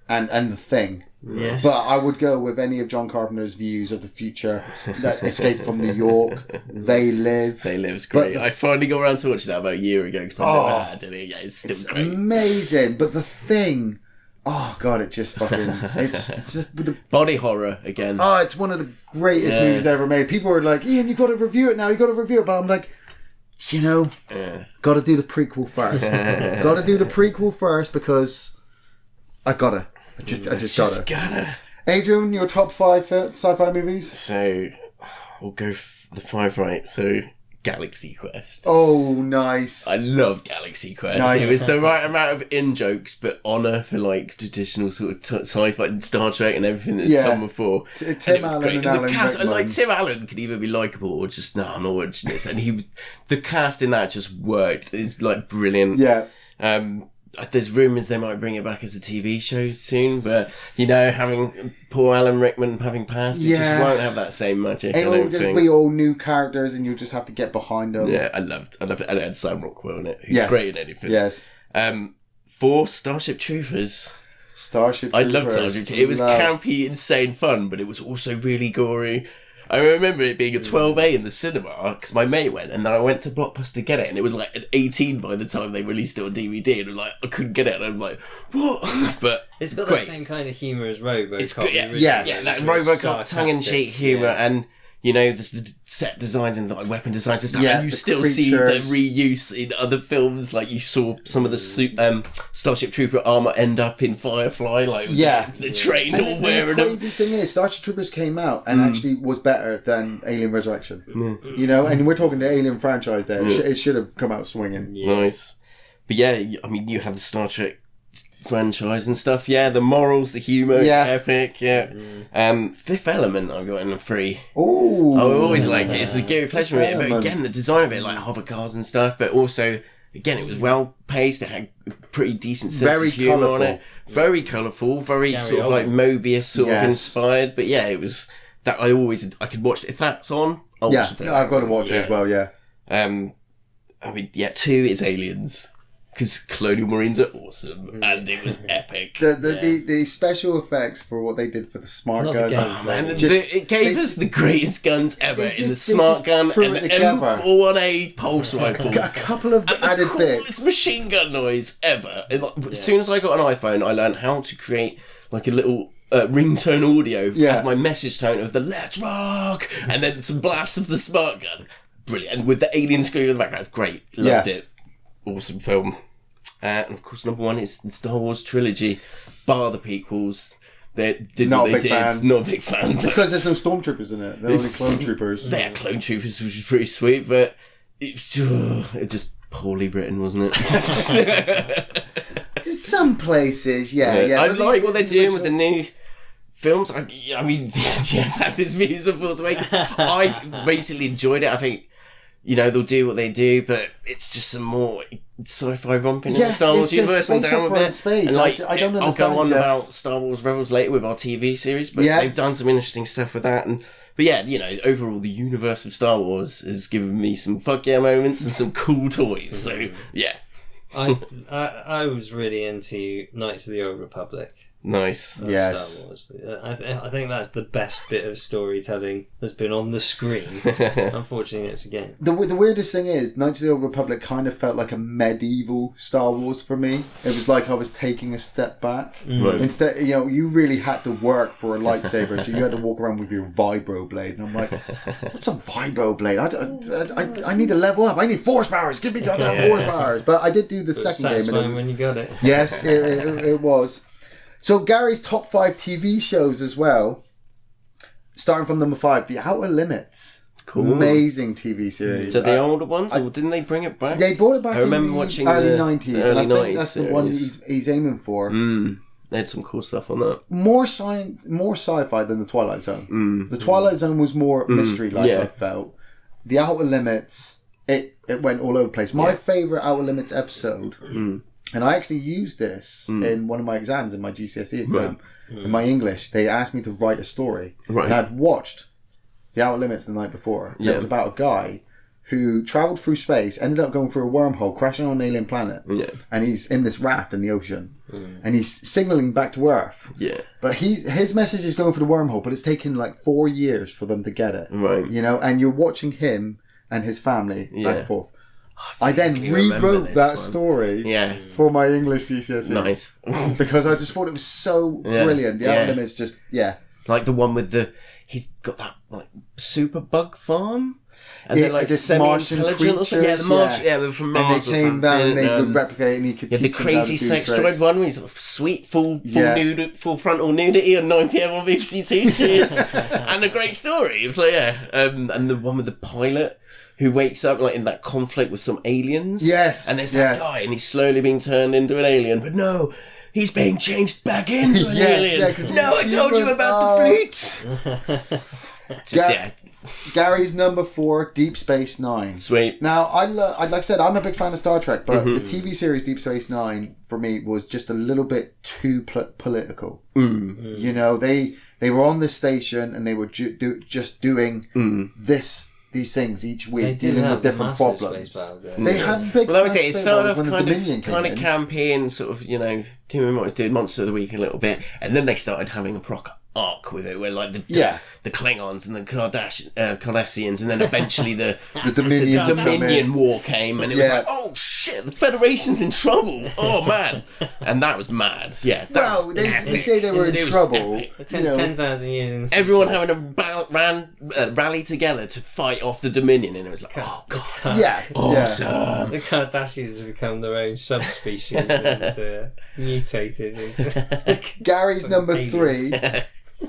and The Thing. Yes. But I would go with any of John Carpenter's views of the future. That Escape from New York, They Live. They Live's great. I finally got around to watching that about a year ago because I never had it. Yeah, it's still great. Amazing. But The Thing, oh god, it just fucking, it's just with the body horror again. Oh, it's one of the greatest movies ever made. People are like, Ian, you got to review it now. You got to review it. But I'm like, you know, got to do the prequel first. Got to do the prequel first because I gotta. I just gotta. Adrian, your top 5 sci-fi movies? So, we'll go the 5 right. So, Galaxy Quest. Oh, nice. I love Galaxy Quest. Nice. It was the right amount of in-jokes, but honour for like traditional sort of sci-fi and Star Trek and everything that's come before. Tim Allen and Alan cast, Rickman. like Tim Allen could either be likeable or just, I'm not watching this. And the cast in that just worked. It's like brilliant. Yeah. There's rumours they might bring it back as a TV show soon, but you know, having poor Alan Rickman having passed, it just won't have that same magic. It'll just be all new characters, and you'll just have to get behind them. Yeah, I loved it. And it had Sam Rockwell in it, who's great in anything. Yes. 4 Starship Troopers. I loved Starship Troopers. It was campy, insane fun, but it was also really gory. I remember it being a 12A in the cinema because my mate went, and then I went to Blockbuster to get it, and it was like an 18 by the time they released it on DVD, and I couldn't get it, and I'm like, what? But it's got the same kind of humour as RoboCop. It's good, that RoboCop tongue-in-cheek humour, and you know the set designs and like weapon designs and stuff, and you still see the reuse in other films. Like you saw some of the Starship Trooper armor end up in Firefly, like the train all wearing them. The crazy thing is, Starship Troopers came out and actually was better than Alien Resurrection. You know, and we're talking the Alien franchise there. It should have come out swinging. Nice, but I mean, you have the Star Trek franchise and stuff. The morals, the humour, it's epic. Fifth Element I've got in a 3. Oh, I always like it. It's the Gary Fleischer movie, but again the design of it, like hover cars and stuff, but also again it was well paced. It had a pretty decent sense of humour on it. Very colourful, very Gary sort of like Mobius sort of inspired. But it was that I could watch if that's on. I'll watch it. I've got to watch it as well. I mean, 2 is Aliens. Because Colonial Marines are awesome, and it was epic. The special effects for what they did for the smart gun. It gave us the greatest guns ever in the smart gun and the M41A pulse rifle. A couple of added bits. The coolest machine gun noise ever. As soon as I got an iPhone, I learned how to create like a little ringtone audio as my message tone of the "Let's Rock," and then some blasts of the smart gun. Brilliant, and with the alien scream in the background, great. Loved it. Awesome film. And of course, number 1 is the Star Wars trilogy, bar the prequels. They did what they did. Not a big fan. It's because there's no stormtroopers in it. They're only clone troopers. They are clone troopers, which is pretty sweet, but it just poorly written, wasn't it? Some places, I like what they're doing with the new films. I mean, Geoff has his views of Force Awakens. I basically enjoyed it. I think, they'll do what they do, but it's just some more sci-fi romping in the Star Wars universe. I'm down with it. Space. And I don't understand. I'll go on about Star Wars Rebels later with our TV series, but they've done some interesting stuff with that. But overall, the universe of Star Wars has given me some fuck yeah moments and some cool toys. So I was really into Knights of the Old Republic. Nice. Yes. Star Wars. I think that's the best bit of storytelling that's been on the screen. Unfortunately, it's again. The weirdest thing is, Knights of the Old Republic kind of felt like a medieval Star Wars for me. It was like I was taking a step back. Right. Instead, you really had to work for a lightsaber, so you had to walk around with your vibro blade. And I'm like, what's a vibro blade? I need to level up. I need force powers. Give me goddamn force powers. But I did do the second game, and it was when you got it. Yes, it was. So Gary's top 5 TV shows as well, starting from number 5, The Outer Limits. Cool. Amazing TV series. So the older ones, or didn't they bring it back? They brought it back I remember in watching the early the 90s, early and I think 90s that's series. the one he's aiming for. They had some cool stuff on that. More science, more sci-fi than the Twilight Zone. The Twilight Zone was more mystery-like. I felt the Outer Limits. It went all over the place. My favourite Outer Limits episode, and I actually used this in one of my exams, in my GCSE exam, in my English. They asked me to write a story, and I'd watched the Outer Limits the night before. It was about a guy who travelled through space, ended up going through a wormhole, crashing on an alien planet, and he's in this raft in the ocean, and he's signalling back to Earth. But his message is going for the wormhole, but it's taken like 4 years for them to get it. You know, and you're watching him and his family back and forth. I then rewrote that story for my English GCSE. Nice. Because I just thought it was so brilliant. The Outer Limits just, Like the one with he's got that like super bug farm. And they're like semi-intelligent or something. Yeah, the Martian. Yeah, they're from Mars. And they came down and they could replicate, and he could teach the crazy sex drive one where he's like, sweet full frontal nudity on 9 p.m. on BBC Two. Cheers. And a great story. It was like, and the one with the pilot who wakes up like in that conflict with some aliens. Yes. And there's that guy, and he's slowly being turned into an alien, but no. He's being changed back into an alien. No, I told you about the flute. Gary's number 4, Deep Space Nine. Sweet. Now, like I said, I'm a big fan of Star Trek, but the TV series Deep Space Nine for me was just a little bit too political. You know, they were on this station and they were just doing these things each week, dealing with different problems. They had big. Well, I would say it started off kind of campy and sort of, you know, Tim and Morris did Monster of the Week a little bit, and then they started having a proper arc with it, where like the Klingons and the Cardassians, and then eventually the Dominion War came, and it was like, oh shit, the Federation's in trouble. Oh man, and that was mad. Yeah, that was they say they were in trouble. 10,000 years in the everyone having a rally together to fight off the Dominion, and it was like, oh god, awesome. The Kardashians have become their own subspecies and mutated into Gary's number 3.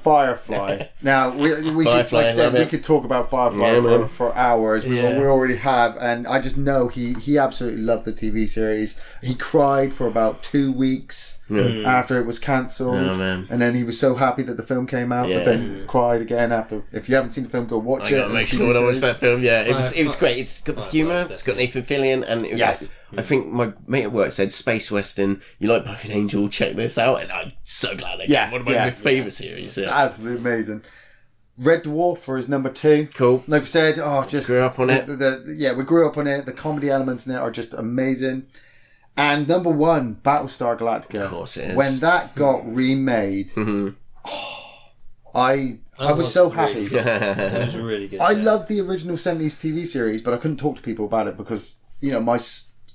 Firefly. Now we could, like I said, we could talk about Firefly for hours. We already have, and I just know he absolutely loved the TV series. He cried for about 2 weeks after it was cancelled, and then he was so happy that the film came out, but then cried again after. If you haven't seen the film, go watch it. Make sure when I watch that film. Yeah, it was great. It's got the humour. It's got Nathan Fillion, and it was like, I think my mate at work said Space Western. You like Buffy and Angel? Check this out, and I'm so glad I did. One of my favourite series. Yeah. Absolutely amazing. Red Dwarf for his number 2. Cool. Like I said, just grew up on it. We grew up on it. The comedy elements in it are just amazing. And number 1, Battlestar Galactica. Of course it is. When that got remade, I was so happy. It was a really good. I loved the original 70s TV series, but I couldn't talk to people about it because, you know, my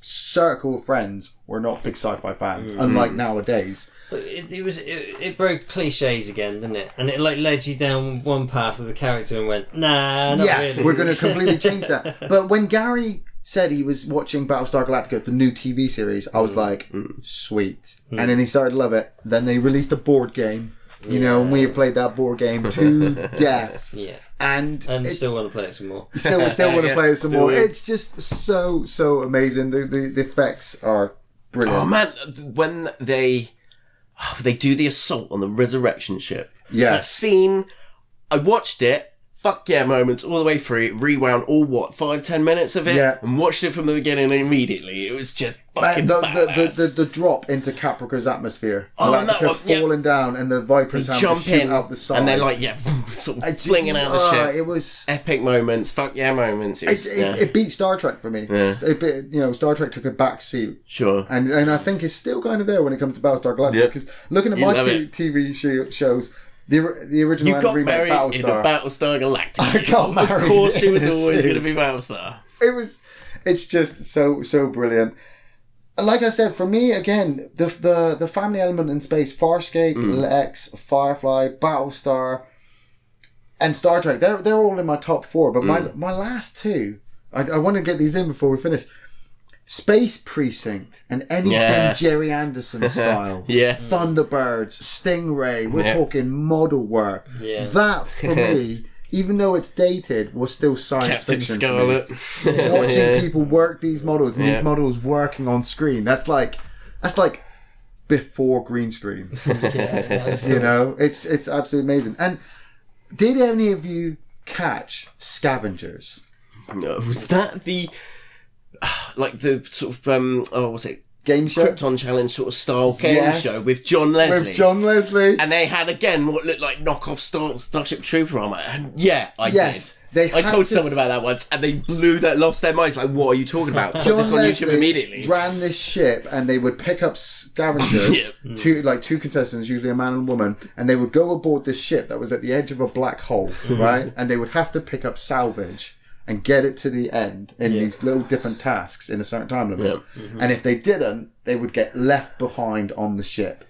circle of friends were not big sci-fi fans, unlike nowadays. But it broke cliches again, didn't it? And it like led you down one path of the character and went, nah, not really. We're going to completely change that. But when Gary said he was watching Battlestar Galactica, the new TV series, I was like, sweet. And then he started to love it. Then they released a board game, you know, and we played that board game to death. Yeah. And still want to play it some more. Still want to play it some more. It's just so amazing. The effects are brilliant. Oh man, when they do the assault on the resurrection ship. Yeah. That scene, I watched it, fuck yeah moments all the way through, rewound all 5-10 minutes of it, and watched it from the beginning immediately. It was just fucking badass. The drop into Caprica's atmosphere. Falling down and the Vipers having to shoot out the side. And they're like, sort of flinging out the ship. It was epic moments, fuck yeah moments. It beat Star Trek for me. Yeah. Star Trek took a back seat. Sure. And I think it's still kind of there when it comes to Battlestar Galactica. Because looking at my TV shows, the original and remake Battlestar. In a Battlestar Galactica. I got married. Of course, it was always going to be Battlestar. It's just so brilliant. Like I said, for me again, the family element in space, Farscape, Lex, Firefly, Battlestar, and Star Trek. They're all in my top 4. But my last 2, I want to get these in before we finish. Space Precinct and anything Jerry Anderson style. Thunderbirds, Stingray, we're talking model work. Yeah. That, for me, even though it's dated, was still science Captain fiction. Scarlet. Watching people work these models and these models working on screen. That's like before green screen. That's You know, it's absolutely amazing. And did any of you catch Scavengers? No, was that the sort of what's it? Game show? Krypton Challenge sort of style game Yes. show with John Leslie. With John Leslie. And they had, again, what looked like knockoff Starship Trooper armor. And yeah, I Yes. did. I told someone about that once, and they lost their minds. Like, what are you talking about? Put John this on Leslie YouTube immediately. ran this ship, and they would pick up scavengers, two contestants, usually a man and a woman, and they would go aboard this ship that was at the edge of a black hole, right? And they would have to pick up salvage and get it to the end in these little different tasks in a certain time limit. And if they didn't, they would get left behind on the ship,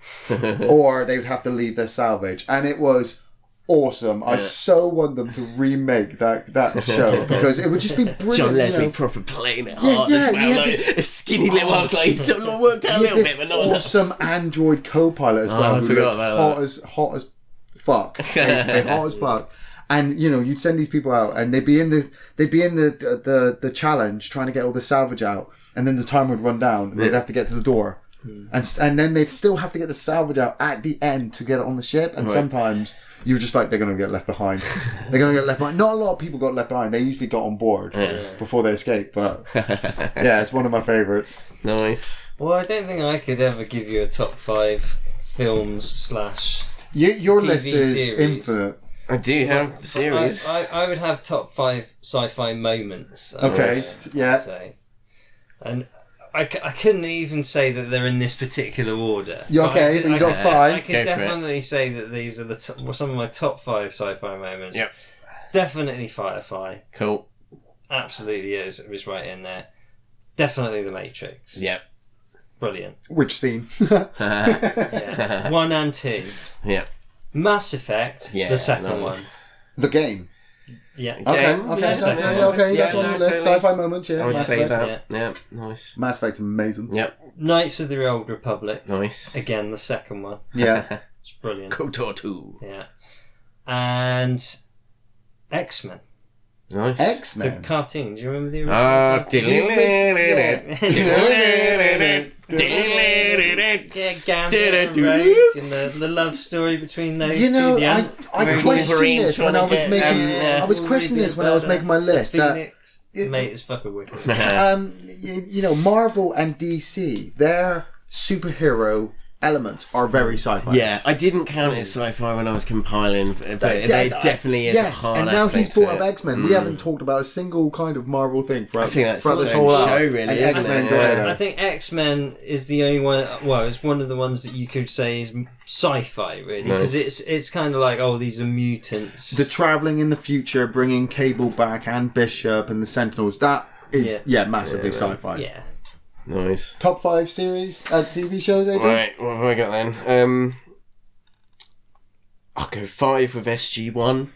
or they would have to leave their salvage. And it was awesome. I so want them to remake that show, because it would just be brilliant. John Leslie you know? proper playing it hard as well. Like, a skinny little, I was like, it's sort of worked out a little bit, but not awesome Android co-pilot as well. I who forgot looked about hot as fuck. Basically, hot as fuck. And you know, you'd send these people out, and they'd be in the challenge trying to get all the salvage out, and then the time would run down, and they'd have to get to the door, and then they'd still have to get the salvage out at the end to get it on the ship. And sometimes you were just like, they're going to get left behind. They're going to get left behind. Not a lot of people got left behind. They usually got on board before they escaped. But yeah, it's one of my favourites. Nice. Well, I don't think I could ever give you a top 5 films / Your TV list is series. infinite. I do have the series. I would have top 5 sci-fi moments. Okay, I'd say. And I couldn't even say that they're in this particular order. You okay? But you got 5. I can definitely say that these are some of my top 5 sci-fi moments. Yep. Definitely Firefly. Cool. Absolutely is. It was right in there. Definitely The Matrix. Yep. Brilliant. Which scene? Yeah. 1 and 2. Yep. Mass Effect. The second one. The game. Yeah. Okay, That's that's on your list. totally. Sci-fi moments, yeah. I would Mass say Effect. that. Yeah, nice. Mass Effect's amazing. Yep, Knights of the Old Republic. nice. Again, the second one. Yeah. It's brilliant. KOTOR 2. Yeah. And X-Men. Nice. The X-Men. cartoon. Do you remember the original? Ah, Yeah, Gambit and Rhodes and the love story between those You know, two. I questioned this when I was making. I was questioning this when I was making my list. That Phoenix. Mate, it's fucking wicked. you know, Marvel and DC, their superhero elements are very sci-fi. Yeah, I didn't count it as sci-fi when I was compiling, but they definitely is a hard and now aspect he's brought to up it. X-Men. We haven't talked about a single kind of Marvel thing for I think that's for the this same whole show, hour. really, And isn't X-Men it? go Yeah. there. I think X-Men is the only one. Well, it's one of the ones that you could say is sci-fi, really, because it's kind of like, oh, these are mutants. The travelling in the future, bringing Cable back and Bishop and the Sentinels. That is massively sci-fi. Yeah. Nice. Top 5 series, TV shows, Adrian? Right, what have I got then? I'll go 5 with SG-1.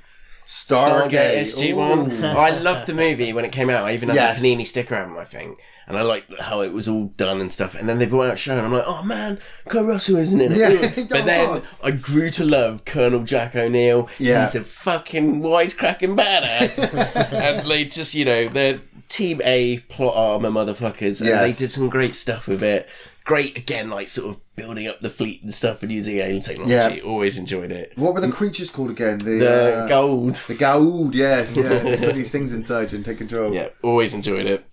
Stargate. SG-1. Ooh. I loved the movie when it came out. I even had Yes. the Panini sticker album, I think. And I liked how it was all done and stuff. And then they brought out a show and I'm like, oh man, Kurt Russell isn't in it. Yeah. But then I grew to love Colonel Jack O'Neill. Yeah. He's a fucking wisecracking badass. And they just, you know, they're Team A plot armor motherfuckers. And they did some great stuff with it. Great, again, like sort of building up the fleet and stuff and using alien technology. Always enjoyed it. What were the creatures called again? The Gold. The Gould, yes. Yeah. They put these things inside you and take control. Yeah, always enjoyed it.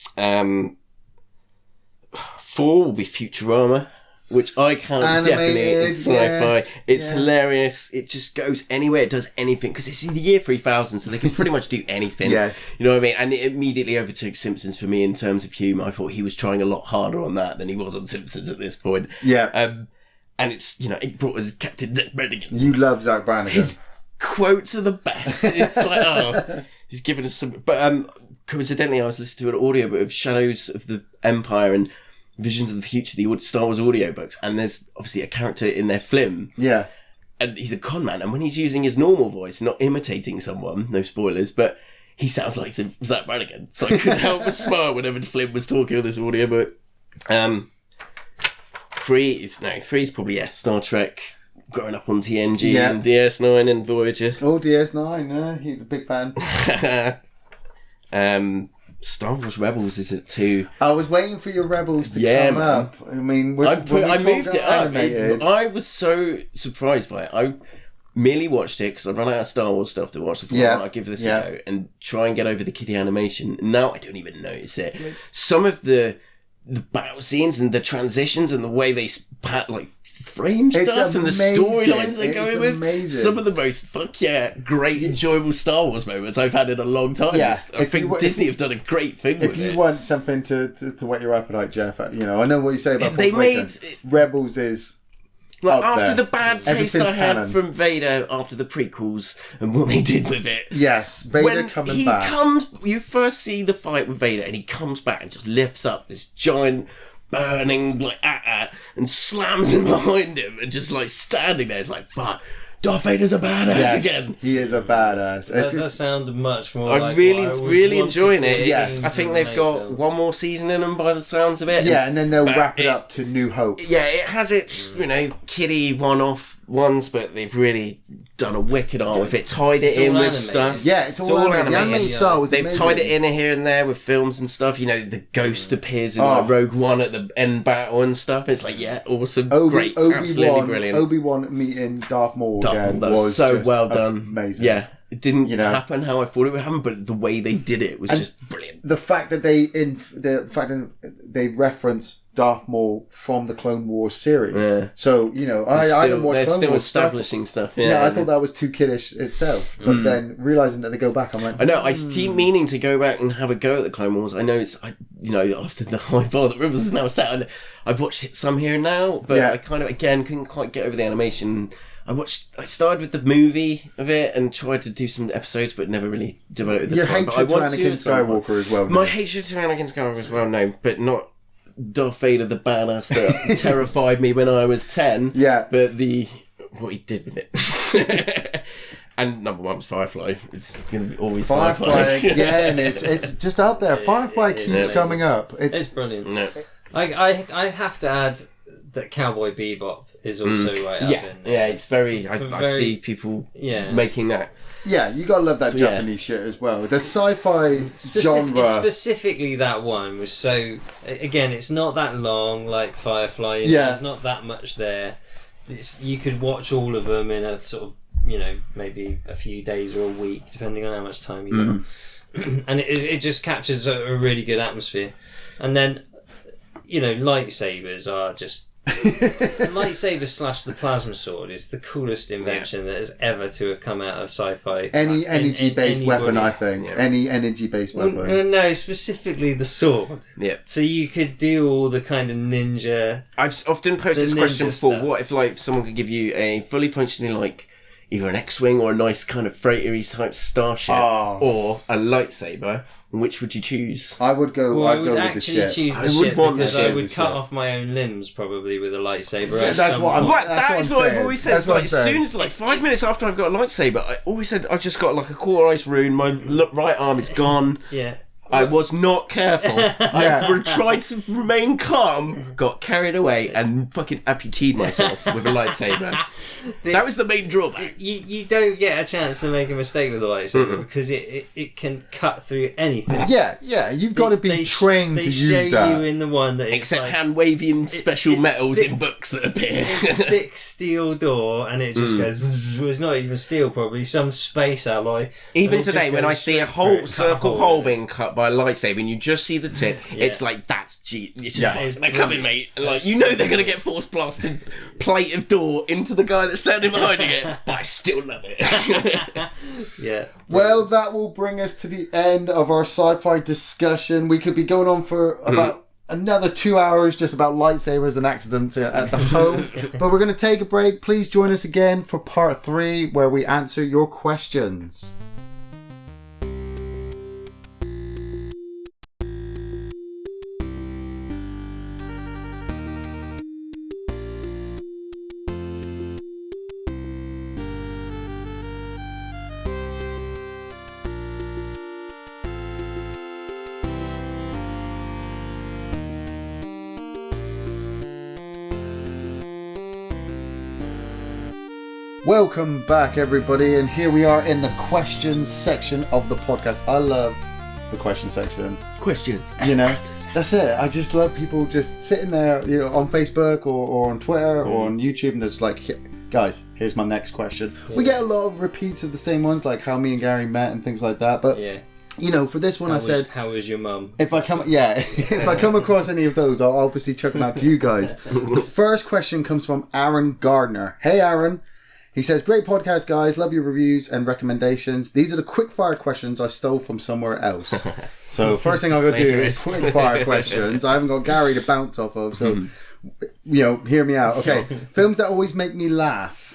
4 will be Futurama, which I count definitely as sci-fi. It's hilarious. It just goes anywhere. It does anything because it's in the year 3000, so they can pretty much do anything. Yes. You know what I mean? And it immediately overtook Simpsons for me in terms of humour. I thought he was trying a lot harder on that than he was on Simpsons at this point. Yeah. And it's, you know, it brought us Captain Zach Brannigan. You love Zach Brannigan. His quotes are the best. It's like, oh, he's given us some. But coincidentally, I was listening to an audiobook of Shadows of the Empire and Visions of the Future, the Star Wars audiobooks, and there's obviously a character in there, Flim. Yeah. And he's a con man, and when he's using his normal voice, not imitating someone, no spoilers, but he sounds like Zach Brannigan. So I couldn't help but smile whenever Flim was talking on this audiobook. 3 is probably Star Trek, growing up on TNG and DS9 and Voyager. Oh, DS9, he's a big fan. Star Wars Rebels is it too? I was waiting for your Rebels to come up. I mean, I moved it up. I was so surprised by it. I merely watched it because I ran out of Star Wars stuff to watch. I thought I'd give this a go and try and get over the kiddie animation. Now I don't even notice it. Some of the battle scenes and the transitions and the way they frame stuff and the storylines they're going with. Some of the most great enjoyable Star Wars moments I've had in a long time. I think Disney have done a great thing with it. If you want something to whet your appetite, Jeff, I know what you say about Rebels is after the bad taste I had from Vader after the prequels and what they did with it. Yes, Vader coming back. You first see the fight with Vader and he comes back and just lifts up this giant burning and slams him behind him and just standing there. It's like, fuck, Darth Vader's a badass again. He is a badass. That does sound much more. I'm really enjoying it. Yes, I think they've got one more season in them by the sounds of it. Yeah, and then they'll wrap it up to New Hope. Yeah, it has its kiddie one-off ones, but they've really done a wicked art with it. Tied it in with stuff. Yeah, it's all animated. The animated style was They've tied it in here and there with films and stuff. The ghost appears in Rogue One at the end battle and stuff. It's like, awesome, great, absolutely brilliant. Obi-Wan meeting Darth Maul again was so well done. Amazing. Yeah. It didn't happen how I thought it would happen, but the way they did it was just brilliant. The fact that they reference Darth Maul from the Clone Wars series. Yeah. So, I didn't watch Clone Wars. They're still establishing stuff. Yeah, I thought that was too kiddish itself. But then realising that they go back, I'm like... I know, I keep meaning to go back and have a go at the Clone Wars. I know after the high bar that Rivers is now set, and I've watched some here now, but I kind of, again, couldn't quite get over the animation. I started with the movie of it and tried to do some episodes, but never really devoted the time. Your hatred to Anakin Skywalker as well. My hatred to Anakin Skywalker as well, no, but not Darth Vader, the badass that terrified me when I was 10. Yeah. But what he did with it. And number one was Firefly. It's going to be always Firefly. Again, it's just up there. Firefly keeps coming up. It's brilliant. No. I have to add that Cowboy Bebop is also right up in. Yeah, it's very... I see people making that. Yeah, you gotta love that Japanese shit as well. The sci-fi genre... Specifically that one was so... Again, it's not that long like Firefly. There's not that much there. You could watch all of them in a sort of, maybe a few days or a week, depending on how much time you got. And it just captures a really good atmosphere. And then, lightsabers are just... lightsaber / the plasma sword is the coolest invention that has ever to have come out of sci-fi. Any energy-based weapon, I think. Yeah. Any energy-based weapon. No, specifically the sword. Yeah. So you could do all the kind of ninja... I've often posed this question before. What if someone could give you a fully functioning either an X-Wing or a nice kind of freighter-y type starship or a lightsaber? Which would you choose? I would go. Well, I'd go with the ship. Choose the ship because I would cut off my own limbs probably with a lightsaber. That's what I've always said. As soon as 5 minutes after I've got a lightsaber, I always said I've just got a quarter ice rune. My right arm is gone. Yeah. I was not careful. I tried to remain calm, got carried away, and fucking amputated myself with a lightsaber. That was the main drawback. You don't get a chance to make a mistake with a lightsaber because it can cut through anything. Yeah. You've got to be trained to use that. They show you in the one that except hand-waving special metals in books that appear. It's a thick steel door, and it just goes. It's not even steel, probably some space alloy. Even today, when I see a whole circle hole being cut by a lightsaber and you just see the tip, it's like that's it's just they're coming, mate. They're gonna get force blasted plate of door into the guy that's standing behind it, but I still love it. Yeah. Well, that will bring us to the end of our sci-fi discussion. We could be going on for about another 2 hours just about lightsabers and accidents at the home, but we're going to take a break. Please join us again for part 3 where we answer your questions. Welcome back, everybody, and here we are in the questions section of the podcast. I love the question section. Questions. You know, that's it. I just love people just sitting there, you know, on Facebook or on Twitter or on YouTube, and they're just like, guys, here's my next question. Yeah. We get a lot of repeats of the same ones, like how me and Gary met and things like that. But you know, for this one, how was your mum? If I come across any of those, I'll obviously chuck them out to you guys. The first question comes from Aaron Gardner. Hey, Aaron. He says, great podcast, guys. Love your reviews and recommendations. These are the quick fire questions I stole from somewhere else. So first thing I'm going to do is quick fire questions. I haven't got Gary to bounce off of, so you know, hear me out. Okay, films that always make me laugh.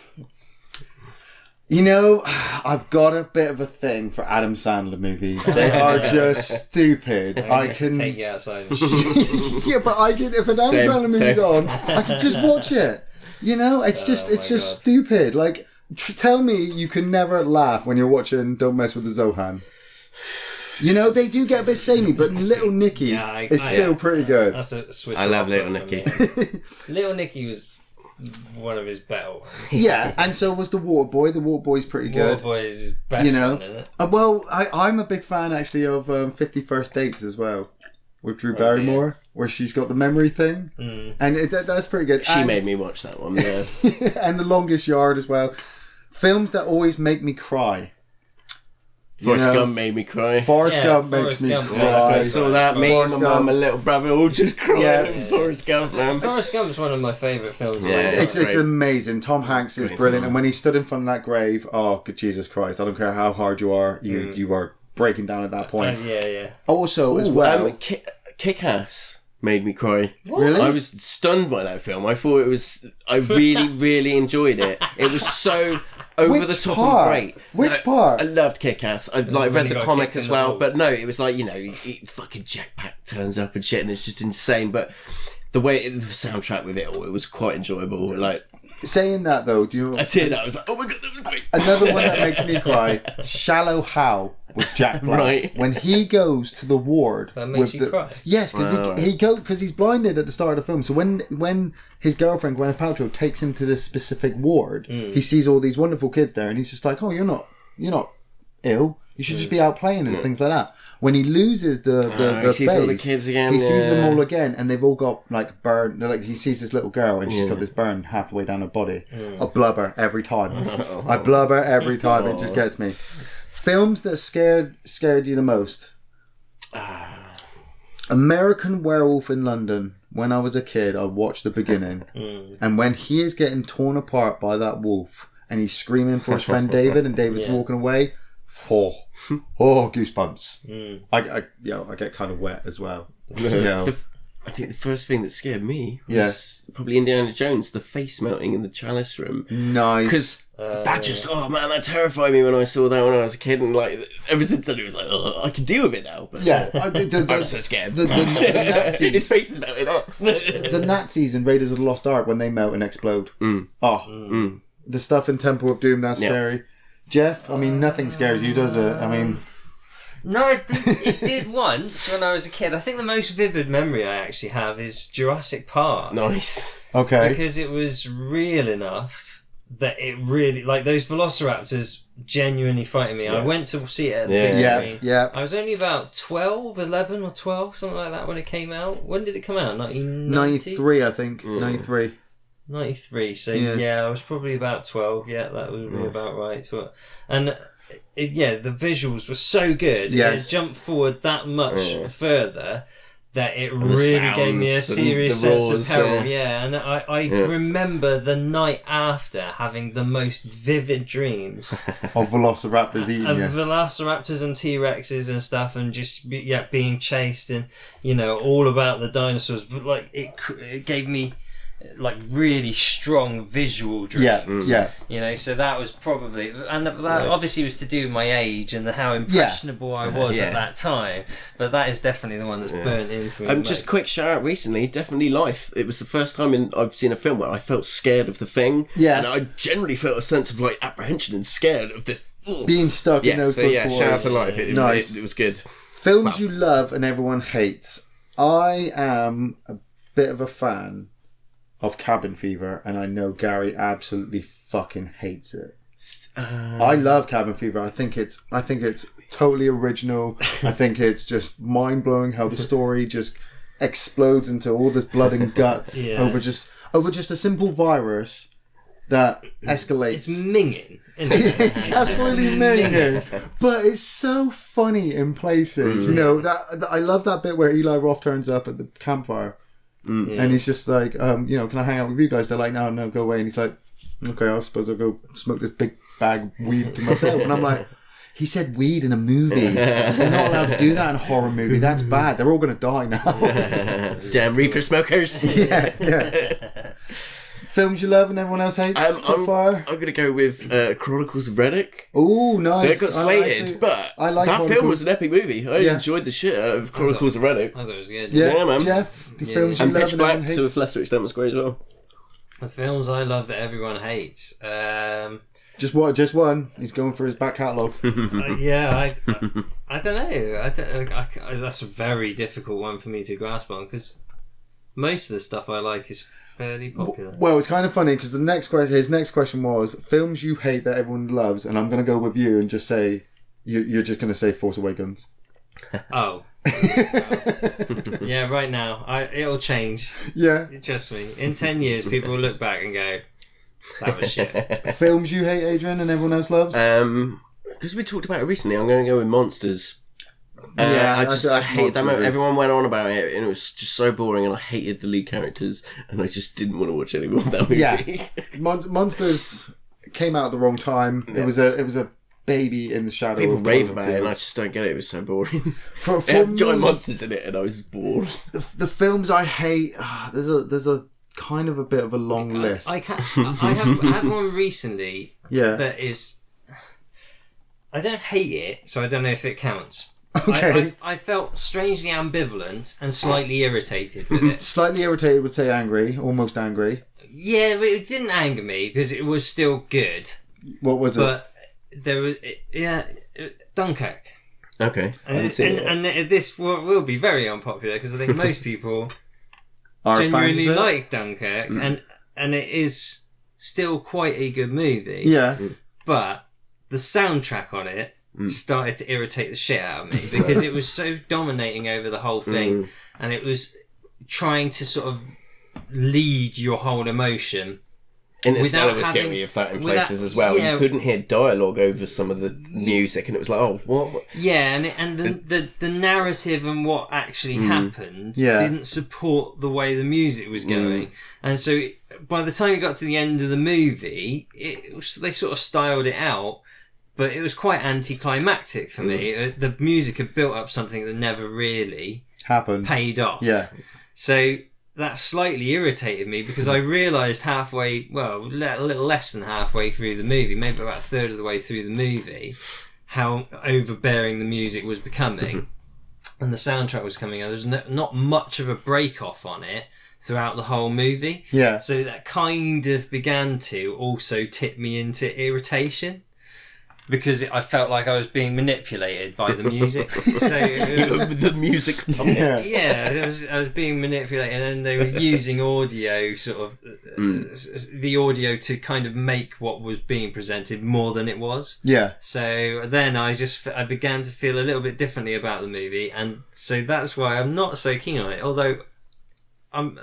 You know, I've got a bit of a thing for Adam Sandler movies. They are just stupid. I can take you outside. Yeah, but I can. If an Adam Sandler movie's on, I can just watch it. You know, it's just stupid. Like, tell me you can never laugh when you're watching Don't Mess with the Zohan. You know, they do get a bit samey, but Little Nicky is still pretty good. That's a switch. I love Little Nicky. Little Nicky was one of his better ones. Yeah, and so was The Waterboy. The Waterboy's pretty good. Waterboy is his best one, isn't it? Well, I'm a big fan, actually, of 50 First Dates as well. With Drew Barrymore, where she's got the memory thing. And that's pretty good. She made me watch that one, yeah. And The Longest Yard as well. Films that always make me cry. Forrest Gump made me cry. Forrest Gump makes me cry. I saw that. Me and my mum and little brother all just crying. Forrest Gump, man. Forrest Gump's one of my favourite films. Yeah, it's amazing. Tom Hanks is brilliant. And when he stood in front of that grave, oh, good Jesus Christ, I don't care how hard you are, you are breaking down at that point. Yeah. Also, as well... Kick-Ass made me cry. What? Really? I was stunned by that film. I thought it was... I really, really enjoyed it. It was so... over the top and great. Which part? I loved Kick-Ass. I read the comic as well, but no, it was like, you know, fucking Jetpack turns up and shit, and it's just insane. But the soundtrack with it all, it was quite enjoyable. Like, saying that though, do you? I teared up. I was like, oh my god, that was great. Another one that makes me cry: Shallow Hal with Jack Black. Right. When he goes to the ward, that makes you cry. Yes, because he's blinded at the start of the film. So when his girlfriend Gwyneth Paltrow takes him to this specific ward, he sees all these wonderful kids there, and he's just like, "Oh, you're not ill. You should just be out playing and things like that." When he loses the he sees all the kids again. He sees them all again, and they've all got like burn. Like he sees this little girl, and she's got this burn halfway down her body. I blubber every time. I blubber every time. It just gets me. Films that scared you the most. American Werewolf in London. When I was a kid, I watched the beginning, and when he is getting torn apart by that wolf, and he's screaming for his friend David, and David's walking away. Oh, goosebumps. I get kind of wet as well. I think the first thing that scared me was probably Indiana Jones, the face melting in the chalice room. Nice. Because that just, that terrified me when I saw that when I was a kid. And like, ever since then, it was like, I can deal with it now. But I was so scared. The Nazis, his face is melting up. The Nazis in Raiders of the Lost Ark, when they melt and explode. The stuff in Temple of Doom, that's scary. Geoff, I mean, nothing scares you, does it? I mean... No, it did once when I was a kid. I think the most vivid memory I actually have is Jurassic Park. Nice. Okay. Because it was real enough that it really... Like, those velociraptors genuinely frightened me. I went to see it at the big screen. Yeah. I was only about 11 or 12, something like that, when it came out. When did it come out? 1990? 93, I think. 93. 93, so I was probably about 12. Yeah, that would be about right. And the visuals were so good. It jumped forward that much further that it really gave me a serious sense of peril. And I remember the night after having the most vivid dreams of velociraptors eating of velociraptors and T-Rexes and stuff, and just being chased, and all about the dinosaurs. Like it gave me like really strong visual dreams. So that was probably, and that obviously was to do with my age and how impressionable I was at that time. But that is definitely the one that's burnt into me. Just quick shout out recently, definitely Life. It was the first time I've seen a film where I felt scared of the thing. And I generally felt a sense of like apprehension and scared of this being stuck in those. So shout out to Life. It was good. Films you love and everyone hates. I am a bit of a fan of Cabin Fever, and I know Gary absolutely fucking hates it. I love Cabin Fever. I think it's totally original. I think it's just mind blowing how the story just explodes into all this blood and guts over just a simple virus that escalates. It's minging. Absolutely minging, but it's so funny in places. You know that I love that bit where Eli Roth turns up at the campfire, and he's just like, you know, can I hang out with you guys? They're like, no, go away. And he's like, okay, I suppose I'll go smoke this big bag of weed to myself. And I'm like, he said weed in a movie. They're not allowed to do that in a horror movie. That's bad. They're all going to die now. Damn reefer smokers. Yeah. Films you love and everyone else hates? I'm going to go with Chronicles of Riddick. Oh, nice. They got slated, but that film was an epic movie. I enjoyed the shit out of Chronicles of Riddick. I thought it was good. Yeah, man. Jeff, the films you and love Pitch and everyone Black, hates? to a lesser extent, was great as well. There's films I love that everyone hates. Just one. He's going for his back catalogue. I don't know. That's a very difficult one for me to grasp on because most of the stuff I like is fairly popular. Well, it's kind of funny because his next question was films you hate that everyone loves, and I'm going to go with you and just say you're just going to say Force Awakens. Oh. Yeah, right now it'll change. Yeah, you trust me. In 10 years, people will look back and go, "That was shit." Films you hate, Adrian, and everyone else loves. Because we talked about it recently, I'm going to go with Monsters. I hate that movie. Everyone went on about it, and it was just so boring, and I hated the lead characters, and I just didn't want to watch any more of that movie. Yeah, Monsters came out at the wrong time. Yeah. It was a baby in the shadow. People rave about it, and I just don't get it. It was so boring. For giant monsters in it, and I was bored. The films I hate, there's a kind of a bit of a long list. I have one recently. Yeah, that is. I don't hate it, so I don't know if it counts. Okay. I felt strangely ambivalent and slightly irritated with it. Slightly irritated would say angry, almost angry. Yeah, but it didn't anger me because it was still good. What was it? But there was, Dunkirk. Okay. And this will be very unpopular because I think most people genuinely like Dunkirk, and it is still quite a good movie. Yeah. But the soundtrack on it started to irritate the shit out of me because it was so dominating over the whole thing, and it was trying to sort of lead your whole emotion. Interstellar was getting me of that in places as well. Yeah, you couldn't hear dialogue over some of the music, and it was like, oh, what? Yeah, and the narrative and what actually happened didn't support the way the music was going, and so by the time you got to the end of the movie, they sort of styled it out. But it was quite anticlimactic for me. The music had built up something that never really paid off. Yeah. So that slightly irritated me because I realised halfway, well, a little less than halfway through the movie, maybe about a third of the way through the movie, how overbearing the music was becoming. And the soundtrack was coming out. There's not much of a break-off on it throughout the whole movie. Yeah. So that kind of began to also tip me into irritation. Because I felt like I was being manipulated by the music. So the music's pumping. Yeah, I was being manipulated, and they were using audio, sort of the audio to kind of make what was being presented more than it was. Yeah. So then I began to feel a little bit differently about the movie, and so that's why I'm not so keen on it. Although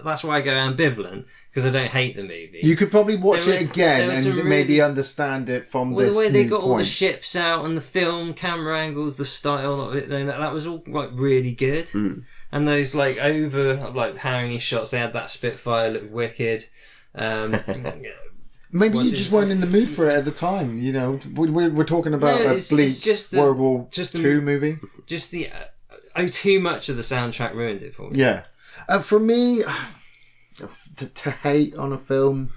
that's why I go ambivalent. Because I don't hate the movie. You could probably watch it again and maybe understand it from this the way they got point. All the ships out and the film, camera angles, the style of it, that was all like really good. And those like powering shots, they had that Spitfire looked wicked. Maybe you just weren't in the mood for it at the time. You know, we're talking about a bleak World War II movie. Just too much of the soundtrack ruined it for me. Yeah, for me. To hate on a film,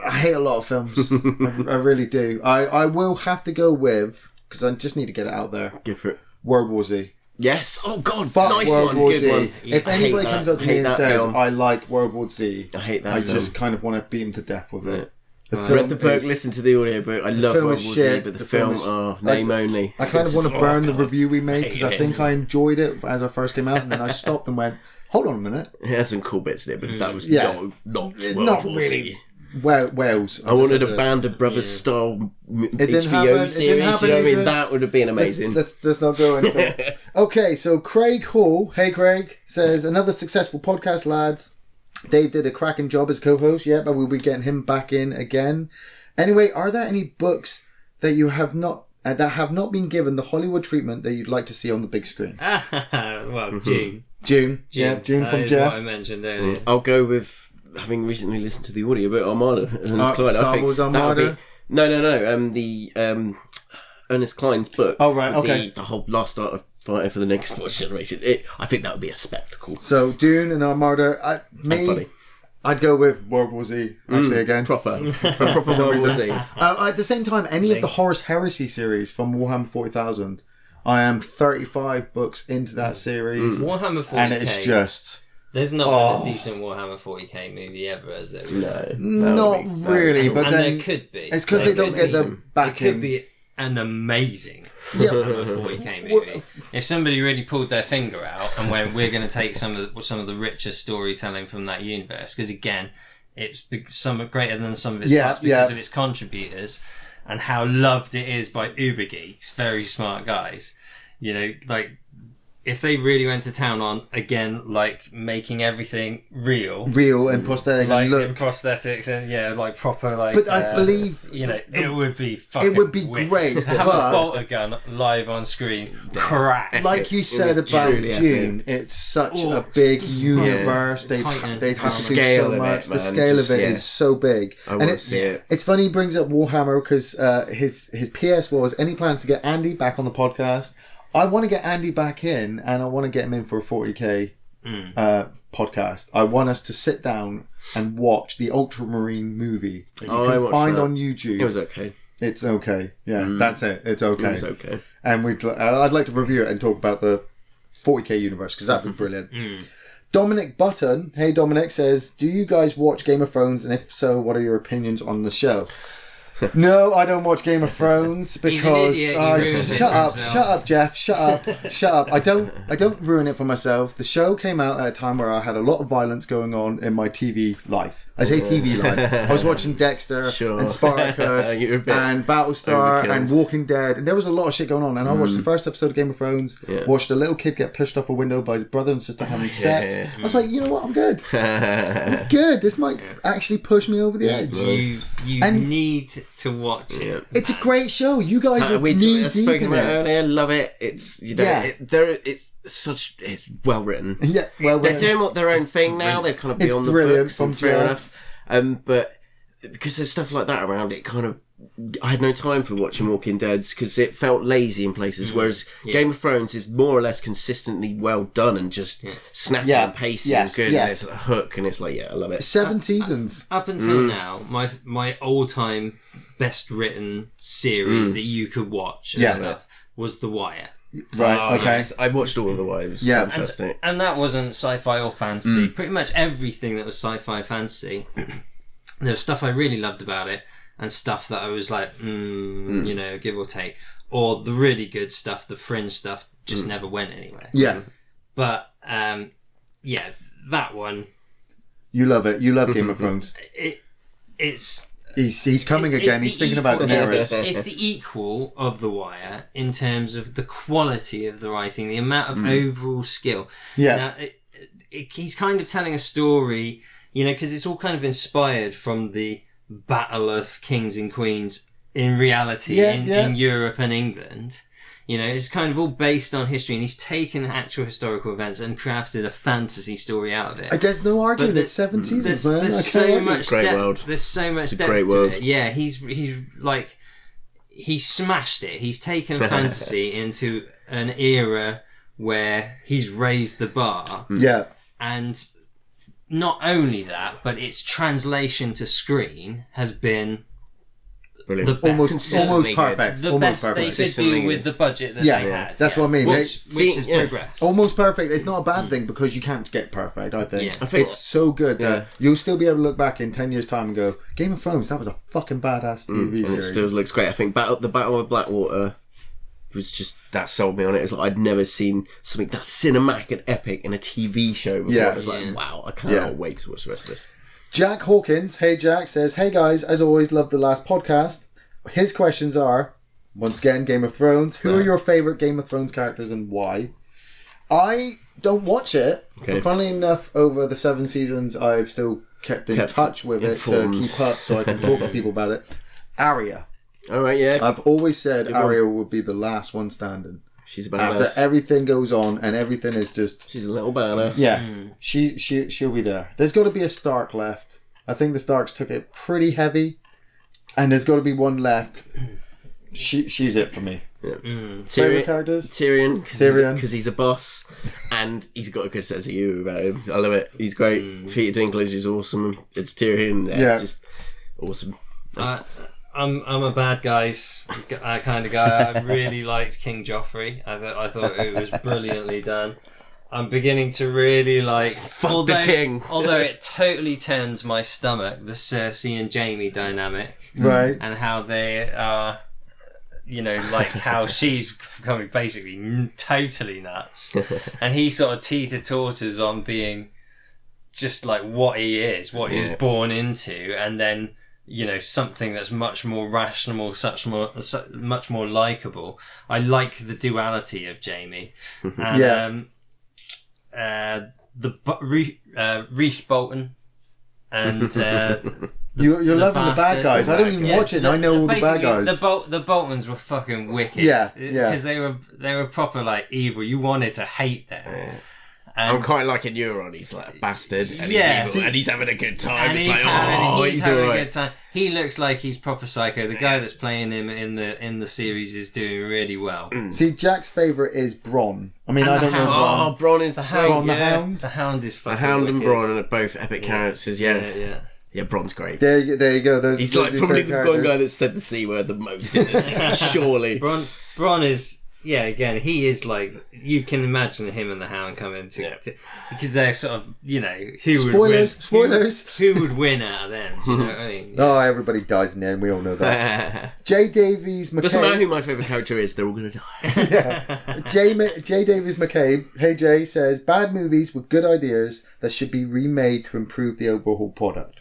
I hate a lot of films. I really do. I will have to go with, because I just need to get it out there. Go for it. World War Z. Yes. Oh God. Fuck nice World one. War Good Z. one. If anybody comes up to me and says film. I like World War Z, I hate that. I film. just kind of want to beat him to death with it. Read the book, listen to the audiobook. I love World War Z, but the film, name only. I kind of want to burn the review we made because I think I enjoyed it as I first came out, and then I stopped and went, hold on a minute. It had some cool bits there, but that was not World War really Z. Wales. I wanted a Band of Brothers style HBO series. You know what I mean? That would have been amazing. Let's not go into it. Okay, so Craig Hall, hey Craig, says, another successful podcast, lads. Dave did a cracking job as co-host, but we'll be getting him back in again. Anyway, are there any books that you have not that have not been given the Hollywood treatment that you'd like to see on the big screen? Well, June. June from Geoff. What I mentioned earlier. I'll go with, having recently listened to the audio about Armada. Ernest Cline. Star Wars Armada? No. The Ernest Cline's book. Oh, right, okay. The whole last start of Fighter for the Next Generation. I think that would be a spectacle. So, Dune and Armada. Funny. I'd go with World War Z, actually, again. Proper. For proper World War Z. At the same time, any of the Horus Heresy series from Warhammer 40,000. I am 35 books into that series. Warhammer 40k. And it's just... There's not been a decent Warhammer 40k movie ever, has there? No. Not really, but and then... there could be. It's because they don't get the backing. It could be an amazing Warhammer 40k movie. If somebody really pulled their finger out and went, we're going to take some of the richer storytelling from that universe, because again, it's some greater than some of its parts because of its contributors and how loved it is by uber geeks, very smart guys. You know, like, if they really went to town on, again, like, making everything real and prosthetic like, and look. and prosthetics and, like, proper, like... But I believe... it would be fucking It would be wicked. great, Have but... a bolter gun live on screen. Crack. Like you said about Dune, it's such a big universe. They'd have to do so much. The scale of it is so big. And it's funny he brings up Warhammer because his PS was, any plans to get Andy back on the podcast? I want to get Andy back in, and I want to get him in for a 40k podcast. I want us to sit down and watch the Ultramarine movie that you can find on YouTube. It was okay. It's okay. Yeah, that's it. It's okay. It was okay. And I'd like to review it and talk about the 40k universe, because that'd be brilliant. Dominic Button, hey Dominic, says, do you guys watch Game of Thrones, and if so, what are your opinions on the show? No, I don't watch Game of Thrones because shut up, Geoff, shut up. I don't ruin it for myself. The show came out at a time where I had a lot of violence going on in my TV life. I say TV life. I was watching Dexter and Spartacus and Battlestar and Walking Dead, and there was a lot of shit going on. And I watched the first episode of Game of Thrones. Watched a little kid get pushed off a window by his brother and sister having sex. I was like, you know what? I'm good. I'm good. This might actually push me over the edge. You need to watch it. It's a great show. You guys are spoken about earlier. Love it. It's it's well written. Yeah, well they're doing their own thing now. They're kind of beyond the books, and fair enough. But because there's stuff like that around, it kind of, I had no time for watching Walking Dead because it felt lazy in places. Whereas Game of Thrones is more or less consistently well done and just snappy and pacey and good. And it's a hook, and it's like, I love it. 7 seasons. Up until now, my all-time best written series that you could watch and stuff was The Wire. Right, okay. Yes. I watched all of The Wire. It was fantastic. And that wasn't sci-fi or fantasy. Pretty much everything that was sci-fi fantasy, there was stuff I really loved about it, and stuff that I was like, you know, give or take. Or the really good stuff, the fringe stuff, just never went anywhere. Yeah. But, that one. You love it. You love Game of Thrones. He's coming again. He's thinking about Daenerys. It's the equal of The Wire in terms of the quality of the writing, the amount of overall skill. Yeah. Now, he's kind of telling a story, you know, because it's all kind of inspired from the Battle of Kings and Queens in reality in Europe and England. You know, it's kind of all based on history, and he's taken actual historical events and crafted a fantasy story out of it. There's no argument. It's 7 seasons, man. There's so much depth. There's so much depth to it. Yeah, he's like, he smashed it. He's taken fantasy into an era where he's raised the bar. Yeah. And not only that, but its translation to screen has been brilliant. The best. Almost perfect. The best they could do with the budget that they had. That's what I mean. Which is progress. Almost perfect. It's not a bad thing because you can't get perfect, I think. I think it's so good that you'll still be able to look back in 10 years' time and go, Game of Thrones, that was a fucking badass TV series. And it still looks great. I think the Battle of Blackwater was just, that sold me on it. It's like I'd never seen something that cinematic and epic in a TV show before. It was like, wow, I cannot wait to watch the rest of this. Jack Hawkins, hey Jack, says, hey guys, as always, love the last podcast. His questions are, once again, Game of Thrones. Who are your favourite Game of Thrones characters and why? I don't watch it, but funnily enough, over the 7 seasons, I've still kept in touch with informed. It to keep up so I can talk to people about it. Arya. Alright, yeah. I've always said Arya will be the last one standing. She's a badass. After everything goes on and everything is just... She's a little badass. Yeah, she'll be there. There's got to be a Stark left. I think the Starks took it pretty heavy. And there's got to be one left. She's it for me. Yeah. Favorite characters? Tyrion, because he's a boss. And he's got a good sense of humour about him. I love it. He's great. Peter Dinklage is awesome. It's Tyrion. Just awesome. I'm a bad guys kind of guy. I really liked King Joffrey. I thought it was brilliantly done. I'm beginning to really like the king. Although it totally turns my stomach, the Cersei and Jaime dynamic, right? And how they are, like how she's becoming basically totally nuts, and he sort of teeter-totters on being just like what he is, what he was born into, and then. Something that's much more rational, much more likable. I like the duality of Jaime, and Rhys Bolton, and you're loving the bad guys. I don't even watch it. I know all the bad guys. The Boltons were fucking wicked. Yeah, because they were proper like evil. You wanted to hate them. Yeah. I'm quite liking Euron. He's like a bastard, and he's evil, and he's having a good time. And it's he's having right. a good time. He looks like he's proper psycho. The guy that's playing him in the series is doing really well. See, Jack's favourite is Bronn. I mean, I don't know Bronn. Bronn is the Hound. The Hound. The Hound is fucking The Hound wicked. and Bronn are both epic characters. Yeah, Bronn's great. There you go. He's like probably the one guy that said the C word the most in this series, surely. Bronn is. Yeah, again, he is like you can imagine him and the Hound coming to because they're sort of who would win? Spoilers. Who would win out of them? Do you know what I mean? Oh, everybody dies in the end. We all know that. J. Davies McCabe. Doesn't matter who my favourite character is. They're all going to die. J. Davies McCabe. Hey Jay says bad movies with good ideas that should be remade to improve the overall product.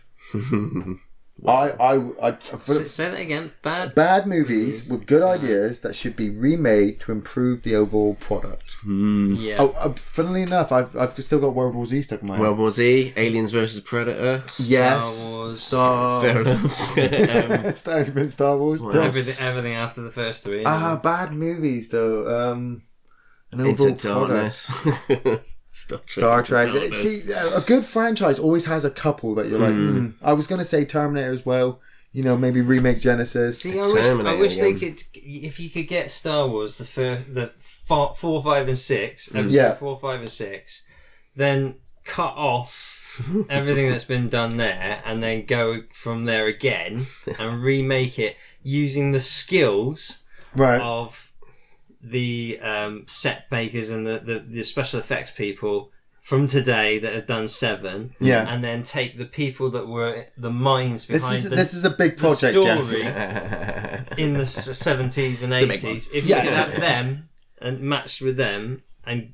Say that again. Bad movies with good ideas that should be remade to improve the overall product. Yeah. Funnily enough, I've still got World War Z stuck in my head. World War Z, Aliens vs Predator. Yes. Star Wars. Fair enough. Star Wars. Everything after the first 3. Bad movies though. Into Darkness. Star Trek. See, a good franchise always has a couple that you're like. I was going to say Terminator as well. Maybe remake Genesis. See, I wish they could. If you could get Star Wars, the 4, 5, and 6, episode 4, 5, and 6, then cut off everything that's been done there, and then go from there again and remake it using the skills of the set makers and the special effects people from today that have done 7, and then take the people that were the minds behind this is a big project, story Geoff. in the 70s and 80s. If you could have them and matched with them and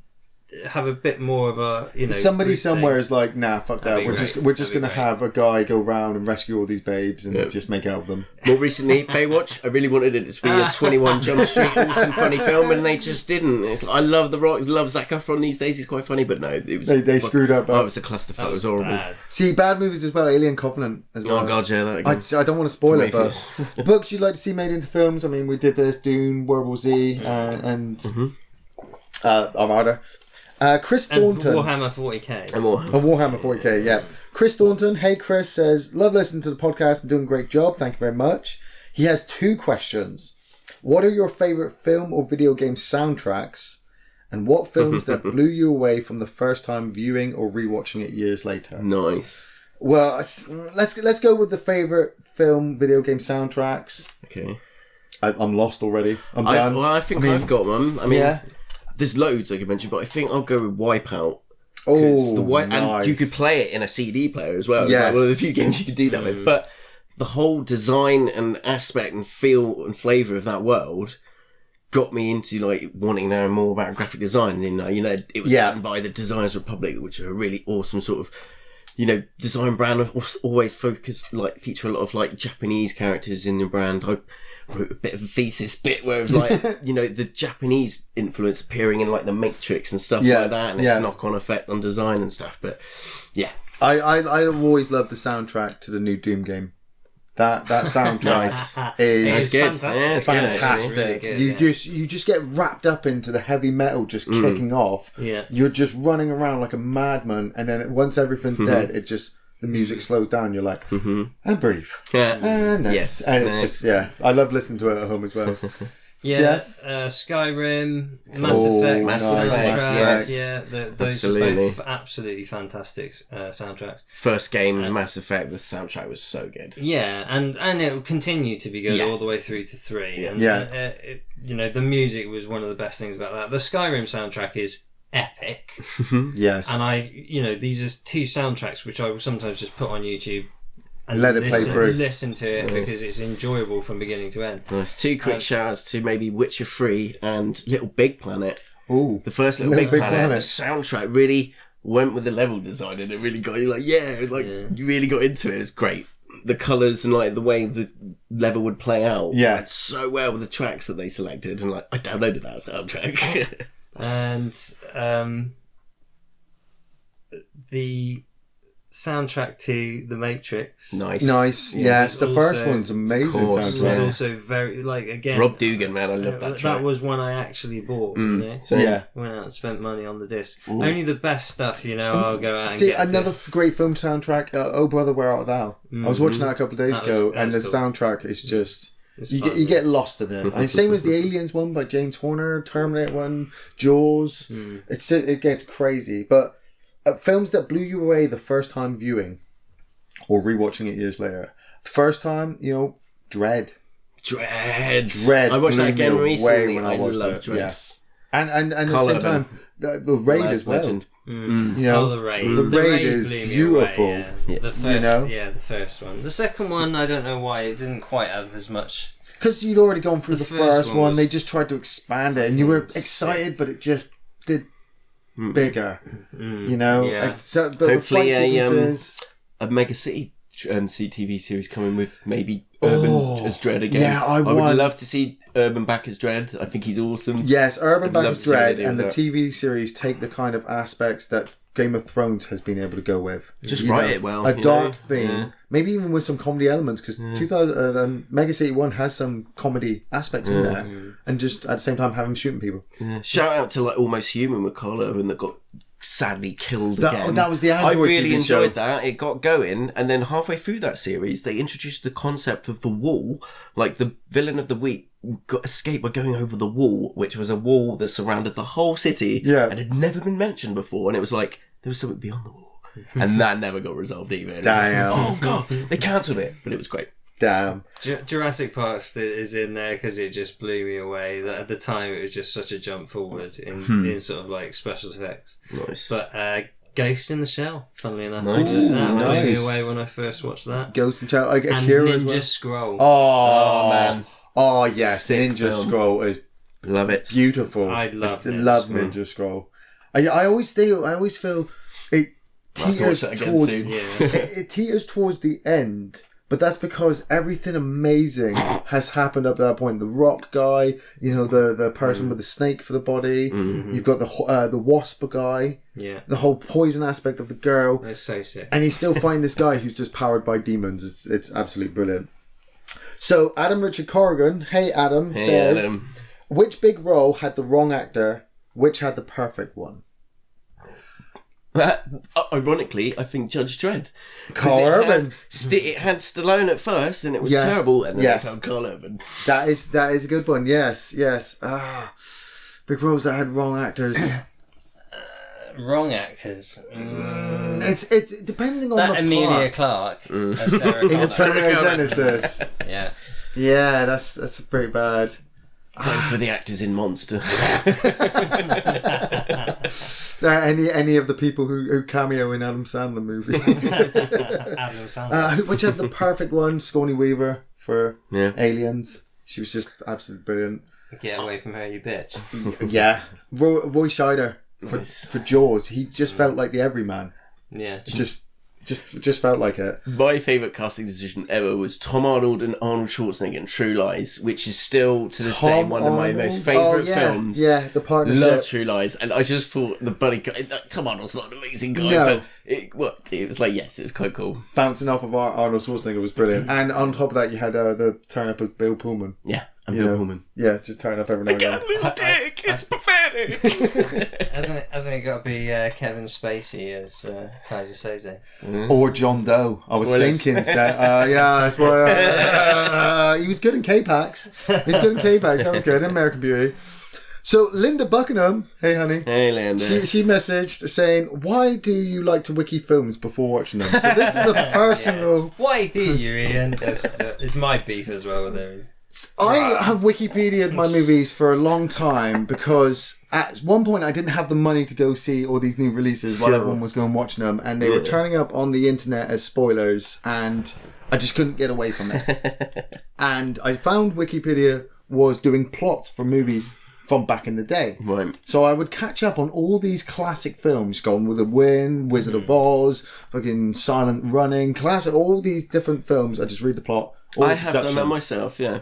have a bit more of a somebody somewhere is like, nah, fuck that. We're just gonna have a guy go around and rescue all these babes and just make out of them. More recently, Baywatch. I really wanted it to be a 21 Jump Street awesome funny film, and they just didn't. I love The Rock. I love Zac Efron these days. He's quite funny, but no, it was they screwed up. Oh, it was a clusterfuck. It was horrible. Bad. See, bad movies as well. Alien Covenant as well. Oh god, yeah, that again. I don't want to spoil it, but books you'd like to see made into films. I mean, we did this Dune, World War Z, and Armada. Chris Thornton. And Warhammer 40k. Warhammer 40k, yeah. Chris Thornton, hey Chris, says, love listening to the podcast and doing a great job. Thank you very much. He has 2 questions. What are your favourite film or video game soundtracks? And what films that blew you away from the first time viewing or rewatching it years later? Nice. Well, let's go with the favourite film, video game soundtracks. Okay. I'm lost already. I'm done. I've got one. I mean, there's loads I could mention, but I think I'll go with Wipeout. Nice. And you could play it in a CD player as well. Yes. It's like one of the few games you could do that with. But the whole design and aspect and feel and flavour of that world got me into like wanting to know more about graphic design. And, it was done by the Designers Republic, which are a really awesome sort of design brand always feature a lot of Japanese characters in your brand. I wrote a bit of a thesis bit where it was the Japanese influence appearing in the Matrix and stuff like that, and its knock-on effect on design and stuff. But yeah, I always loved the soundtrack to the new Doom game. That soundtrack is good. Fantastic. Really good, You just get wrapped up into the heavy metal just kicking off. Yeah. You're just running around like a madman, and then once everything's dead, the music slows down. You're like, and breathe. And next. Yes. And it's just, I love listening to it at home as well. Skyrim, Mass Effect, Mass Effect, those are both absolutely fantastic soundtracks. First game, Mass Effect, the soundtrack was so good. Yeah, and it will continue to be good all the way through to 3. And, the music was one of the best things about that. The Skyrim soundtrack is epic. Yes. And these are 2 soundtracks which I will sometimes just put on YouTube and let it play through. Listen to it because it's enjoyable from beginning to end. Nice. 2 quick shout-outs to maybe Witcher 3 and Little Big Planet. Ooh, the first Little Big Planet. The soundtrack really went with the level design, and it really got you you really got into it. It was great. The colours and the way the level would play out went so well with the tracks that they selected, and I downloaded that soundtrack. And the soundtrack to The Matrix. Nice. Yes, the first one's amazing. It was also very again. Rob Dugan, man, I love that track. That was one I actually bought. So went out and spent money on the disc. Only the best stuff, I'll go out and see get another great film soundtrack. Oh Brother, Where Art Thou? I was watching that a couple of days ago, and the soundtrack is just. You get lost in it. And same as the Aliens one by James Horner, Terminator one, Jaws. It gets crazy, but. Films that blew you away the first time viewing or rewatching it years later. First time, Dread. I watched that again recently. When I loved Dread. Yes. And at the same time, the Raid as well. The Raid. The Raid is beautiful. The first, the first one. The second one, I don't know why it didn't quite have as much. Because you'd already gone through the first one. They just tried to expand it, and you were excited, but it just did. Bigger, So, hopefully a Mega City TV series coming with maybe Urban as Dread again. Yeah, I would love to see Urban back as Dread. I think he's awesome. Yes, Urban back as Dread, and the TV series take the kind of aspects that Game of Thrones has been able to go with. Just write it well. A dark theme, maybe even with some comedy elements, because Mega City 1 has some comedy aspects in there, and just at the same time having shooting people. Yeah. Shout out to Almost Human with Carl Urban that got sadly killed again. That was the I really TV enjoyed show. that. It got going, and then halfway through that series, they introduced the concept of the wall. The villain of the week got escaped by going over the wall, which was a wall that surrounded the whole city, and had never been mentioned before. And it was there was something beyond the wall, and that never got resolved either. Damn! Oh god, they cancelled it, but it was great. Damn. Jurassic Park is in there because it just blew me away. That at the time it was just such a jump forward in sort of special effects. Nice. But Ghost in the Shell, funnily enough, nice. That blew me away when I first watched that. Ghost in the Shell, and Akira Ninja as well. Scroll. Oh man. Oh yes, Sick Ninja film. Scroll is Love it. Beautiful. I love Ninja Scroll. I always feel it teeters towards it teeters towards the end. But that's because everything amazing has happened up to that point. The rock guy, the person with the snake for the body. Mm-hmm. You've got the wasp guy. Yeah. The whole poison aspect of the girl. That's so sick. And he's still finding this guy who's just powered by demons. It's absolutely brilliant. So Adam Richard Corrigan, hey Adam, says, Adam. Which big role had the wrong actor? Which had the perfect one? Ironically, I think Judge Dredd. Carl Urban. It had Stallone at first, and it was terrible, and then they found Carl Urban. That is a good one. Yes. Big roles that had wrong actors. Wrong actors. It's depending on that the Emilia part. Clarke as Sarah Connor. In Genesis. Yeah. Yeah, that's pretty bad. Go for the actors in Monster. Any of the people who cameo in Adam Sandler movies. Adam Sandler. Which had the perfect one, Sigourney Weaver for Aliens. She was just absolutely brilliant. Get away from her, you bitch. Yeah. Roy Scheider for Jaws. He just felt like the everyman. Yeah. Just Just felt like it. My favourite casting decision ever was Tom Arnold and Arnold Schwarzenegger in True Lies, which is still to this day one of my most favourite films. Yeah, the partnership. Love True Lies, and I just thought the buddy guy. Tom Arnold's not an amazing guy, but it worked. It was like, yes, it was quite cool. Bouncing off of Arnold Schwarzenegger was brilliant, and on top of that, you had the turn up of Bill Pullman. Yeah. And Bill Pullman. Yeah, just turn up every now and then. I got a little dick. It's pathetic. Hasn't it got to be Kevin Spacey as Kaiser Soze? Or John Doe? I was thinking. That's why. He was good in K-Pax. That was good in American Beauty. So Linda Buckingham, hey honey. Hey Linda. She messaged saying, "Why do you like to wiki films before watching them?" So this is a personal. Why do you, Ian? It's my beef as well. There is. I have Wikipedia'd my movies for a long time because at one point I didn't have the money to go see all these new releases while everyone was going watching them, and they were turning up on the internet as spoilers, and I just couldn't get away from it. And I found Wikipedia was doing plots for movies from back in the day. Right. So I would catch up on all these classic films, Gone with the Wind, Wizard of Oz, fucking Silent Running, classic, all these different films. I just read the plot. I have done that myself, yeah.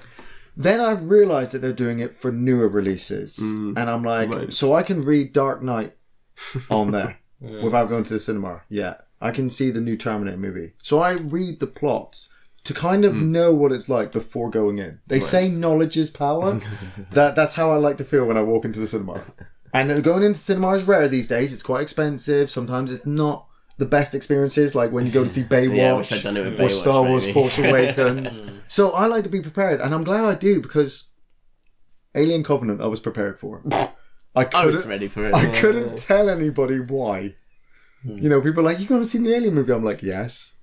Then I realised that they're doing it for newer releases. And I'm like, so I can read Dark Knight on there without going to the cinema. Yeah. I can see the new Terminator movie. So I read the plots to kind of know what it's like before going in. They say knowledge is power. That's how I like to feel when I walk into the cinema. And going into cinema is rare these days. It's quite expensive. Sometimes it's not the best experiences, like when you go to see Baywatch or Star Wars Force Awakens. So I like to be prepared, and I'm glad I do, because Alien Covenant I was prepared for. I was ready for it. I couldn't tell anybody why. You know, people are like, "You going to see the Alien movie?" I'm like, "Yes."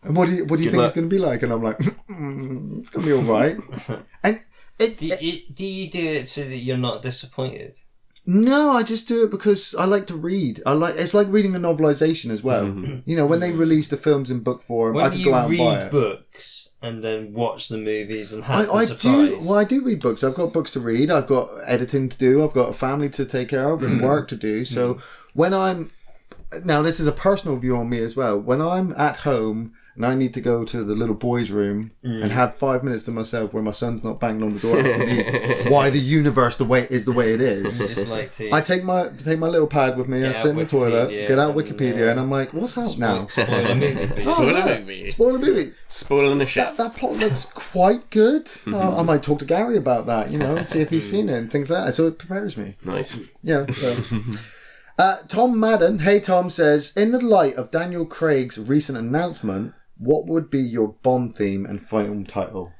And what do you think it's going to be like? And I'm like, "It's going to be all right." And do you do it so that you're not disappointed? No, I just do it because I like to read. It's like reading a novelisation as well. You know, when they release the films in book form, I could go out and buy it. When you read books and then watch the movies and have the surprise. I do read books. I've got books to read. I've got editing to do. I've got a family to take care of and work to do. So when I'm... Now, this is a personal view on me as well. When I'm at home and I need to go to the little boy's room and have 5 minutes to myself where my son's not banging on the door asking me why the universe the way it is. Just like to... I take my little pad with me, I sit in the toilet, get out Wikipedia, and I'm like, what's out now? Spoil a movie. Spoil a movie. Spoiling the shit. That plot looks quite good. I might talk to Gary about that, you know, see if he's seen it and things like that. So it prepares me. Nice. Yeah. So. Tom Madden, hey Tom, says, in the light of Daniel Craig's recent announcement, what would be your Bond theme and film title?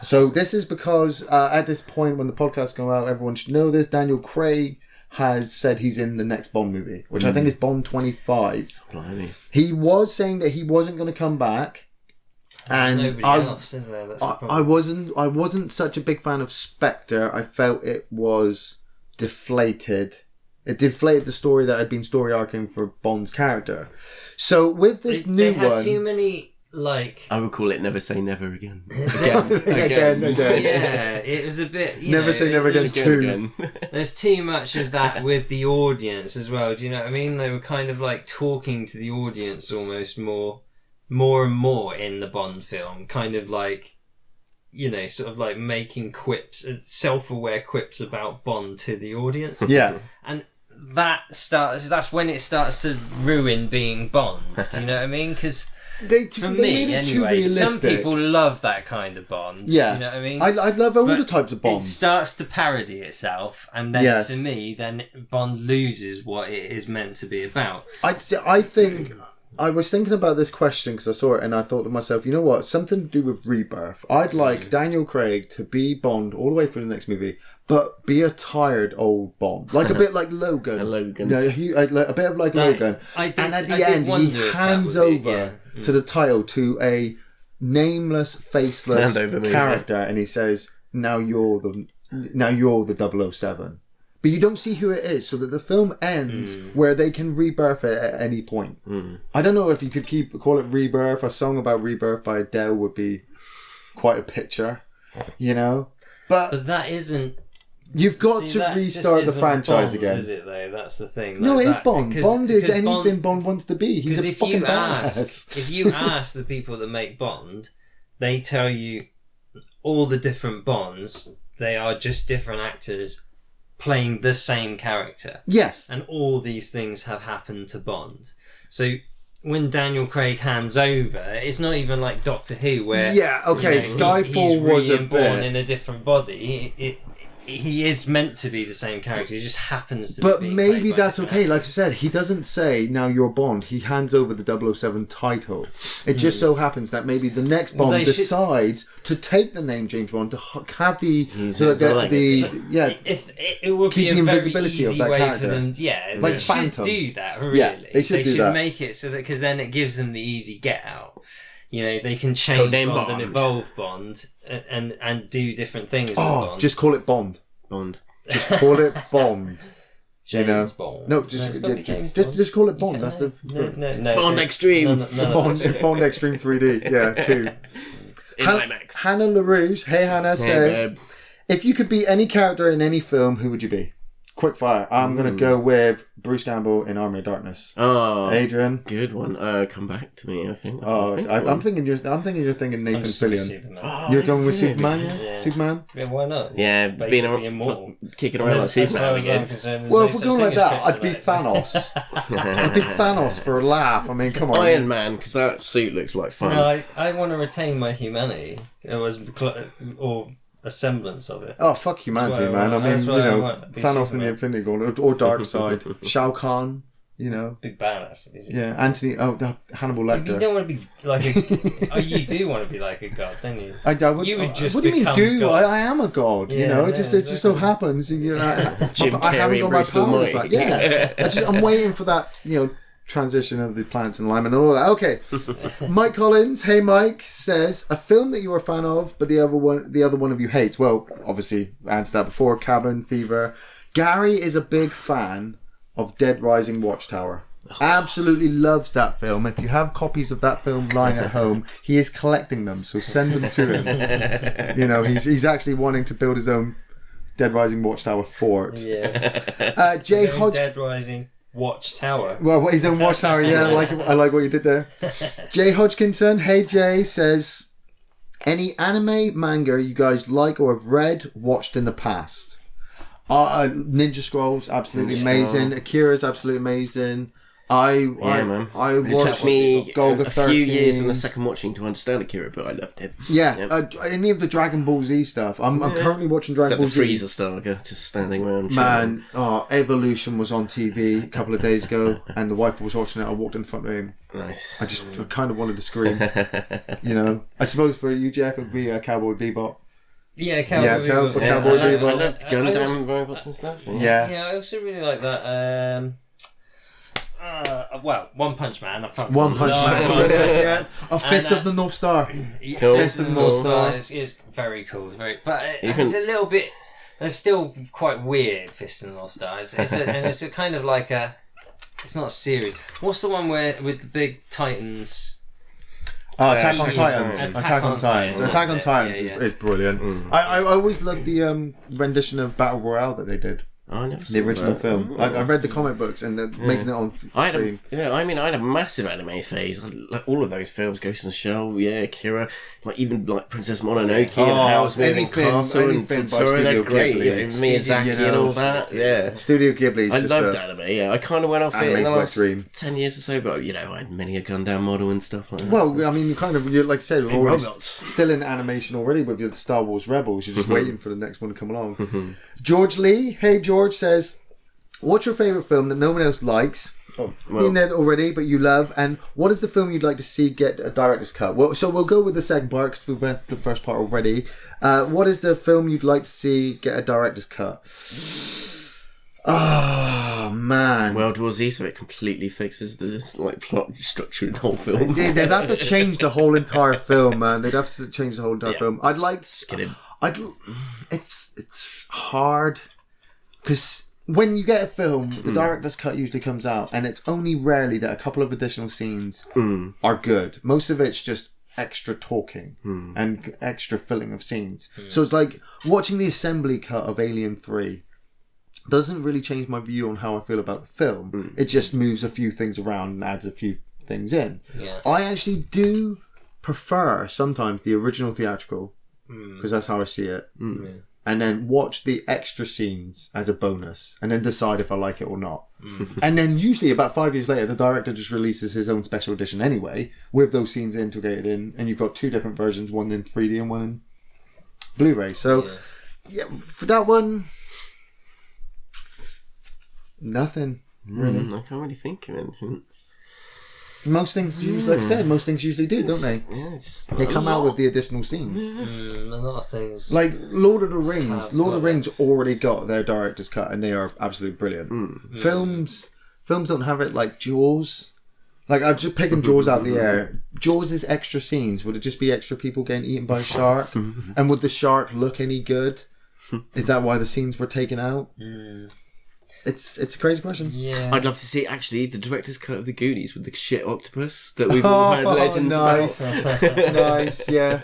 So this is because at this point when the podcast goes out, everyone should know this. Daniel Craig has said he's in the next Bond movie, which I think is Bond 25. Blimey. He was saying that he wasn't going to come back. And nobody else, is there? That's the problem. I wasn't such a big fan of Spectre. I felt it was deflated. It deflated the story that had been story arcing for Bond's character. So with this new one... They had too many, like... I would call it Never Say Never Again. Again. Yeah, it was a bit... Never Say Never Again 2. There's too much of that with the audience as well. Do you know what I mean? They were kind of like talking to the audience almost more and more in the Bond film. Kind of like, you know, sort of like making quips, self-aware quips about Bond to the audience. Yeah. And... that's when it starts to ruin being Bond. Do you know what I mean? Because for me, anyway, some people love that kind of Bond. Yeah, do you know what I mean? I love all the types of Bonds. It starts to parody itself, and then to me, then Bond loses what it is meant to be about. I think I was thinking about this question because I saw it and I thought to myself, you know what? Something to do with Rebirth. I'd like Daniel Craig to be Bond all the way through the next movie, but be a tired old Bond, like a bit like Logan. Logan. You know, a bit of like Logan. And at the end, he hands over to the title to a nameless, faceless character, and he says, "Now you're the 007." But you don't see who it is, so that the film ends where they can rebirth it at any point. I don't know if you could call it Rebirth. A song about Rebirth by Adele would be quite a picture, you know. But that isn't You've got to restart the franchise again. Is it though? That's the thing. No, it is Bond. Bond is anything Bond wants to be. He's a fucking badass. If you ask the people that make Bond, they tell you all the different Bonds. They are just different actors playing the same character. Yes. And all these things have happened to Bond. So when Daniel Craig hands over, it's not even like Doctor Who where Skyfall was born in a different body. He is meant to be the same character. He just happens to. But be maybe that's okay. Actor. Like I said, he doesn't say now you're Bond. He hands over the 007 title. It just so happens that maybe the next Bond decides to take the name James Bond to have the If it would be a very easy way for them. Yeah, like they Phantom. should do that. Really, yeah, they should make it so that because then it gives them the easy get out. You know, they can change Bond and evolve Bond and do different things with Bond. Just call it Bond. Just call it Bond. James Bond. No, just call it Bond. That's the no, Bond Extreme. Bond Extreme 3D. Yeah, 2. IMAX. Hannah LaRouge. Hey Hannah says, if you could be any character in any film, who would you be? Quick fire. I'm going to go with Bruce Campbell in Army of Darkness. Oh, Adrian, good one. Come back to me. I think. I'm thinking you're thinking Nathan Fillion. Oh, you're going with Superman, yeah? Superman. Yeah, why not? Yeah, kicking around like Superman again. Well, if we're going like that, I'd be Thanos. I'd be Thanos for a laugh. I mean, come on. Iron Man, because that suit looks like fun. No, I want to retain my humanity. Or a semblance of it. Oh, fuck humanity, man. I mean, Thanos in the Infinity Gauntlet or Darkseid, Shao Kahn, big badass. Yeah, Hannibal Lecter. You don't want to be like you do want to be like a god, don't you? You would just. What do you mean? Do God. I am a god? It just so happens. I haven't got my powers back. Yeah, I'm waiting for that. Transition of the planets and alignment and all that. Okay, Mike Collins, hey Mike, says a film that you are a fan of, but the other one of you hates. Well, obviously, I answered that before. Cabin Fever. Gary is a big fan of Dead Rising Watchtower. Absolutely loves that film. If you have copies of that film lying at home, he is collecting them. So send them to him. He's actually wanting to build his own Dead Rising Watchtower fort. Yeah. Jay Hodge. Dead Rising Watchtower. Well, his own Watchtower. Yeah, I like what you did there. Jay Hodgkinson, hey Jay, says, any anime manga you guys like or have read, watched in the past? Ninja Scrolls, absolutely amazing. Akira's absolutely amazing. I watched me Golga a few years in the second watching to understand Akira, but I loved it. Yeah, any of the Dragon Ball Z stuff. I'm currently watching Dragon Ball Z. The Frieza saga, just standing around. Man, Evolution was on TV a couple of days ago, and the wife was watching it. I walked in front of him. Nice. I kind of wanted to scream. I suppose for you, Geoff, it would be Cowboy Bebop. Yeah, Cowboy Bebop. Cowboy Bebop. I loved Gundam robots and stuff. Yeah, I also really like that. One Punch Man. One Punch Man. Fist of the North Star. Fist of the North Star is very cool. But it's a little bit. It's still quite weird. Fist of the North Star. It's a kind of like a. It's not a series. What's the one with the big Titans? Attack on Titans. Attack on Titans is brilliant. I always loved the rendition of Battle Royale that they did. I never the original film. I read the comic books and they're making it on screen. I had a massive anime phase. All of those films, Ghost in the Shell, Akira, even Princess Mononoke and Howl's Moving Castle and Totoro. They're great. Miyazaki and all that. Yeah, Studio Ghibli. I loved anime. Yeah, I kind of went off it in the last 10 years or so, but I had many a Gundam model and stuff like that. Well, I mean, kind of like I said, we're still in animation already with your Star Wars Rebels. You're just waiting for the next one to come along. George Lee, hey George, says, what's your favourite film that no one else likes? You know already, but you love. And what is the film you'd like to see get a director's cut? Well, so we'll go with the second part because we went through the first part already. What is the film you'd like to see get a director's cut? Oh man, World War Z, so it completely fixes this plot structure in the whole film. They'd have to change the whole entire film, man. They'd have to change the whole entire film. I'd like to. It's hard because when you get a film, the director's cut usually comes out, and it's only rarely that a couple of additional scenes are good. Most of it's just extra talking and extra filling of scenes. So it's like watching the assembly cut of Alien 3 doesn't really change my view on how I feel about the film. It just moves a few things around and adds a few things in. Yeah. I actually do prefer sometimes the original theatrical, because that's how I see it. Yeah. And then watch the extra scenes as a bonus, and then decide if I like it or not. And then usually about 5 years later, the director just releases his own special edition anyway, with those scenes integrated in, and you've got two different versions, one in 3D and one in Blu-ray. So, yeah, for that one, nothing. Really. I can't really think of anything. Most things, like I said, most things usually do, don't they? Yeah, They come out with the additional scenes. A lot of things. Like Lord of the Rings. Lord of the Rings already got their director's cut, and they are absolutely brilliant. Films don't have it like Jaws. Like, I'm just picking Jaws out of the air. Jaws is extra scenes. Would it just be extra people getting eaten by a shark? And would the shark look any good? Is that why the scenes were taken out? It's a crazy question. Yeah. I'd love to see actually the director's cut of the Goonies with the shit octopus that we've all heard legends about. Nice, yeah.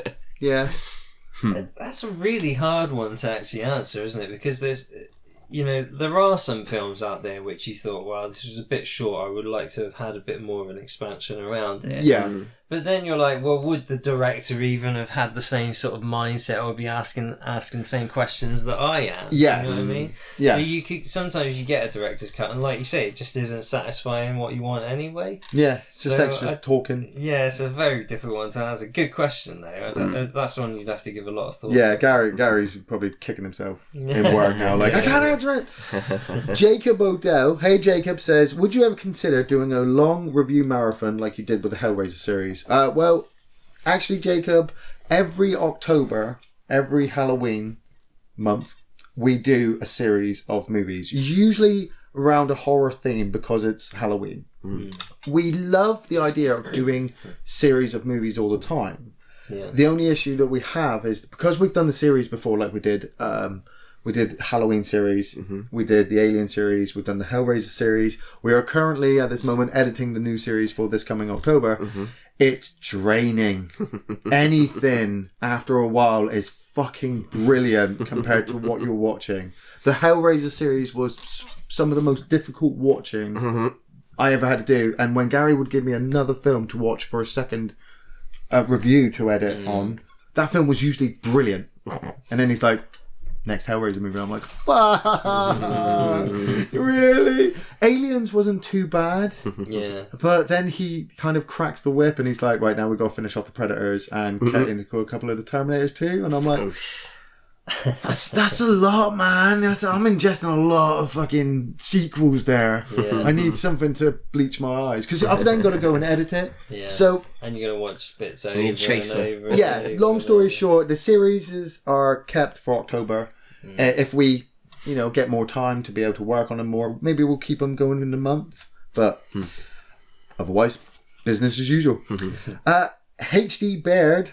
That's a really hard one to actually answer, isn't it? Because there are some films out there which you thought, wow, this was a bit short. I would like to have had a bit more of an expansion around it. Yeah. But then you're like, well, would the director even have had the same sort of mindset, or be asking the same questions that I am? Yes. You know what I mean? Yeah. So sometimes you get a director's cut, and like you say, it just isn't satisfying what you want anyway. Yeah, it's just extra talking. Yeah, it's a very difficult one to answer. Good question though. That's one you'd have to give a lot of thought. Yeah, Gary's probably kicking himself in work now. Like, I can't answer it. Jacob Odell, hey Jacob, says, would you ever consider doing a long review marathon like you did with the Hellraiser series? Well, actually, Jacob, every October, every Halloween month, we do a series of movies, usually around a horror theme because it's Halloween. We love the idea of doing series of movies all the time. Yeah. The only issue that we have is because we've done the series before, like we did Halloween series, we did the Alien series, we've done the Hellraiser series. We are currently at this moment editing the new series for this coming October. It's draining. Anything after a while is fucking brilliant compared to what you're watching. The Hellraiser series was some of the most difficult watching I ever had to do. And when Gary would give me another film to watch for a second review to edit on, that film was usually brilliant. And then he's like, next Hellraiser movie. I'm like, fuck, really? Aliens wasn't too bad. Yeah. But then he kind of cracks the whip and he's like, right, now we've got to finish off the Predators and get into a couple of the Terminators too. And I'm like, that's a lot, man. I'm ingesting a lot of fucking sequels there. Yeah. I need something to bleach my eyes because I've then got to go and edit it. Yeah. So, and you're going to watch bits over need a and chaser. over. And yeah, over long and story over. short, the series are kept for October. If we, get more time to be able to work on them more, maybe we'll keep them going in the month. But otherwise, business as usual. HD Bird,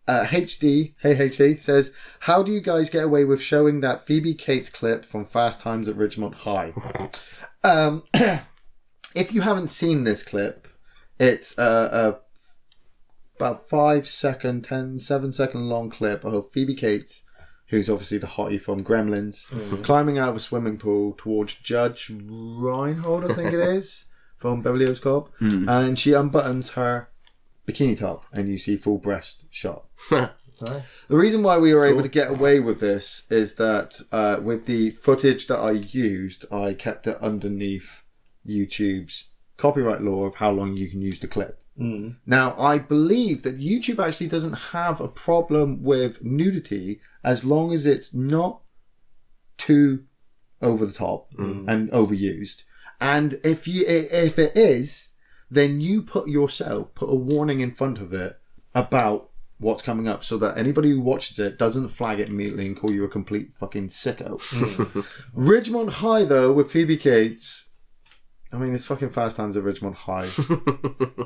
HD, hey HD, says, how do you guys get away with showing that Phoebe Cates clip from Fast Times at Ridgemont High? If you haven't seen this clip, it's about 7 second long clip of Phoebe Cates, who's obviously the hottie from Gremlins, climbing out of a swimming pool towards Judge Reinhold, I think it is, from Beverly Hills Cop, and she unbuttons her bikini top and you see full breast shot. Nice. The reason why we were able to get away with this is that with the footage that I used, I kept it underneath YouTube's copyright law of how long you can use the clip. Now, I believe that YouTube actually doesn't have a problem with nudity as long as it's not too over the top and overused. And if it is, then you put a warning in front of it about what's coming up so that anybody who watches it doesn't flag it immediately and call you a complete fucking sicko. Ridgemont High, though, with Phoebe Cates, I mean, it's fucking Fast Times at Ridgemont High.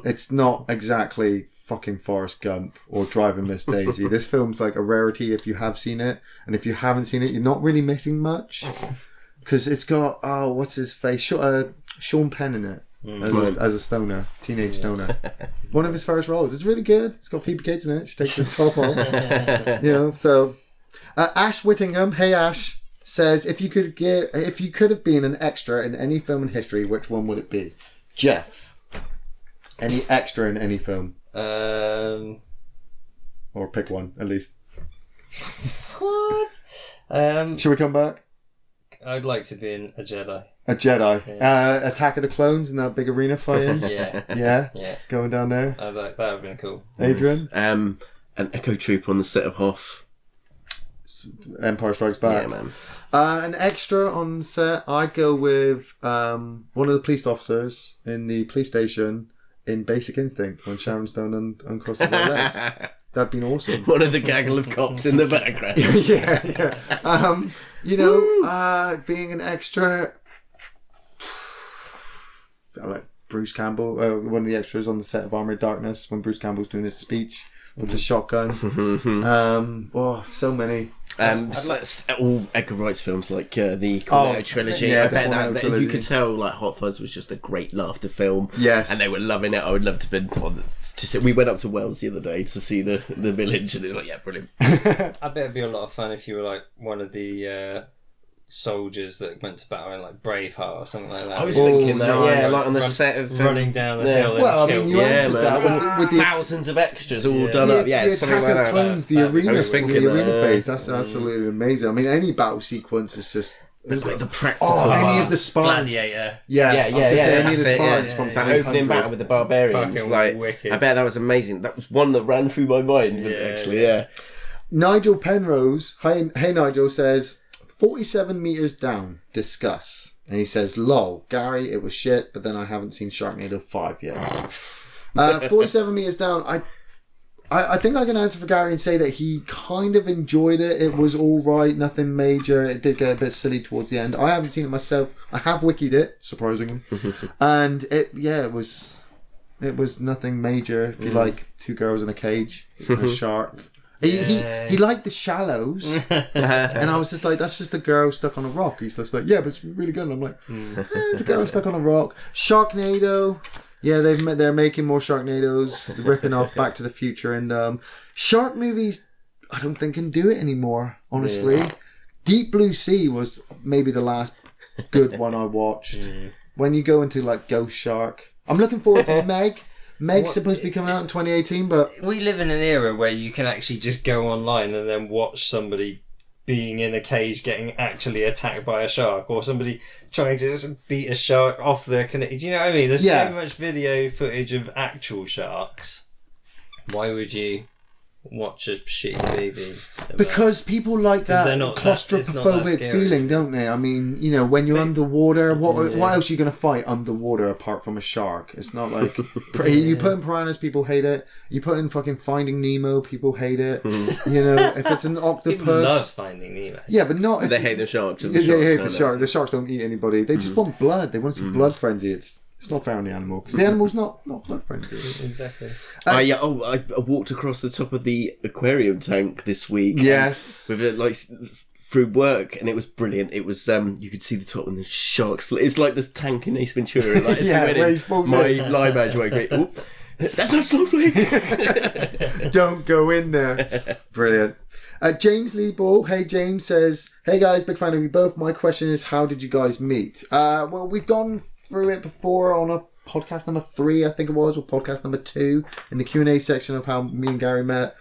It's not exactly fucking Forrest Gump or Driving Miss Daisy. This film's like a rarity if you have seen it. And if you haven't seen it, you're not really missing much. Because it's got, what's his face? Sean Penn in it. as a stoner, teenage stoner. One of his first roles. It's really good. It's got Phoebe Cates in it. She takes the top off. So Ash Whittingham, hey Ash, says if you could have been an extra in any film in history, which one would it be? Geoff, any extra in any film? Or pick one at least. What? Should we come back? I'd like to be a Jedi. A Jedi. Yeah. Attack of the Clones in that big arena fighting. Yeah. Going down there. That would have been cool. Adrian? An Echo Troop on the set of Hoth. Empire Strikes Back. Yeah, man. An extra on set, I'd go with one of the police officers in the police station in Basic Instinct when Sharon Stone uncrosses her legs. That'd been awesome. One of the gaggle of cops in the background. yeah. Being an extra, I like Bruce Campbell, one of the extras on the set of Armored Darkness when Bruce Campbell's doing his speech with the shotgun. So many. All Edgar Wright's films, like the Cornetto trilogy. Yeah, I bet Cornetto that trilogy. you could tell like Hot Fuzz was just a great laughter film. Yes, and they were loving it. I would love to have been on to see. We went up to Wales the other day to see the village, and it was like, yeah, brilliant. I bet it'd be a lot of fun if you were like one of the soldiers that went to battle in like Braveheart or something like that. I was thinking that, like on the set of running down the hill. Well, I mean, you answered that with the thousands of extras all done up. Yeah, the something Attack like of that. Clones, the arena phase. That's absolutely amazing. I mean, any battle sequence is just like the practical. Any of the Spartans. Gladiator. Any of the Spartans from that opening battle with the barbarians. Fucking like, wicked. I bet that was amazing. That was one that ran through my mind. Actually. Nigel Penrose, hey Nigel, says 47 meters down. Discuss. And he says, "Lol, Gary, it was shit, but then I haven't seen Sharknado 5 yet." 47 meters down. I think I can answer for Gary and say that he kind of enjoyed it. It was all right, nothing major. It did get a bit silly towards the end. I haven't seen it myself. I have wikied it, surprisingly, and it was nothing major. If you like two girls in a cage and a shark. He liked The Shallows, and I was just like, that's just a girl stuck on a rock. He's just like, yeah, but it's really good. And I'm like, it's a girl stuck on a rock. Sharknado, yeah, they're making more Sharknados, ripping off Back to the Future, and shark movies, I don't think can do it anymore. Honestly, Deep Blue Sea was maybe the last good one I watched. When you go into like Ghost Shark, I'm looking forward to Meg. Meg's supposed to be coming out in 2018, but we live in an era where you can actually just go online and then watch somebody being in a cage getting actually attacked by a shark, or somebody trying to just beat a shark off their connect. Do you know what I mean? There's so much video footage of actual sharks. Why would you watch a shitty movie? Because people like that claustrophobic feeling, don't they? I mean, you know, when you're underwater, what else are you going to fight underwater apart from a shark? It's not like you put in Piranhas, people hate it. You put in fucking Finding Nemo, people hate it. You know, if it's an octopus, people love Finding Nemo. Yeah, but not if they hate the sharks. They hate the shark. The sharks don't eat anybody. They just want blood. They want to see blood frenzy. It's not fair on the animal because the animal's not blood friendly. Exactly. I walked across the top of the aquarium tank this week. Yes, with it like through work, and it was brilliant. It was you could see the top and the sharks. It's like the tank in Ace Ventura. Like, it's my line manager went, "Oop, that's not snowflake." Don't go in there. Brilliant. James Lee Ball, hey James, says, "Hey guys, big fan of you both. My question is, how did you guys meet?" Well, we've gone through it before on a podcast number 3, I think it was, or podcast number 2, in the Q&A section of how me and Gary met.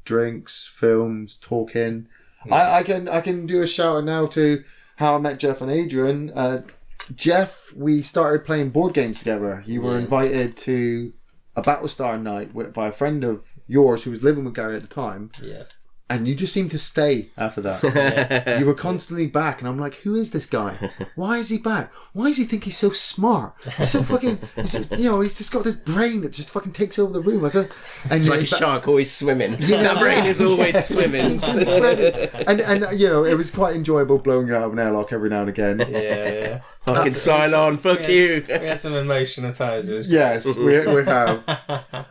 Drinks, films, talking. I can do a shout out now to how I met Geoff and Adrain. Geoff, we started playing board games together. You were invited to a Battlestar night by a friend of yours who was living with Gary at the time. Yeah. And you just seemed to stay after that. You were constantly back, and I'm like, who is this guy? Why is he back? Why does he think he's so smart? He's so fucking, he's just got this brain that just fucking takes over the room. It's like a shark always swimming. That brain is always swimming. and you know, it was quite enjoyable blowing you out of an airlock every now and again. Yeah. Fucking Cylon, fuck you. We had some emotional times. Yes, we have.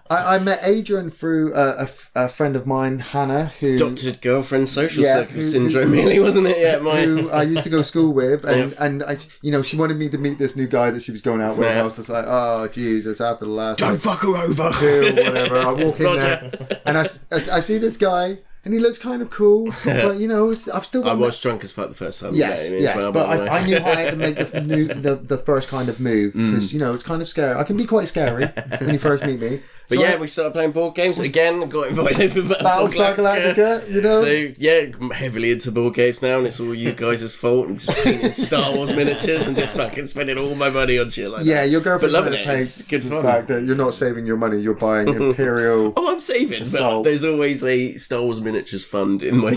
I met Adrian through a friend of mine, Hannah, who adopted girlfriend social circle syndrome, really, wasn't it? Yeah, who I used to go to school with, and I, she wanted me to meet this new guy that she was going out with. And I was just like, oh Jesus! After the last, don't fuck her over, or whatever. I walk in there, and I see this guy. And he looks kind of cool, but I've still got. I was drunk as fuck the first time. Yes, but I knew how to make the first kind of move because it's kind of scary. I can be quite scary when you first meet me. But we started playing board games again. Got invited for Battlestar Galactica. So heavily into board games now, and it's all you guys' fault. I'm just painting Star Wars miniatures and just fucking spending all my money on shit like that. Yeah, your girlfriend loving it. It's good fun. The fact that you're not saving your money, you're buying Imperial. Oh, I'm saving, but there's always a Star Wars miniatures fund in my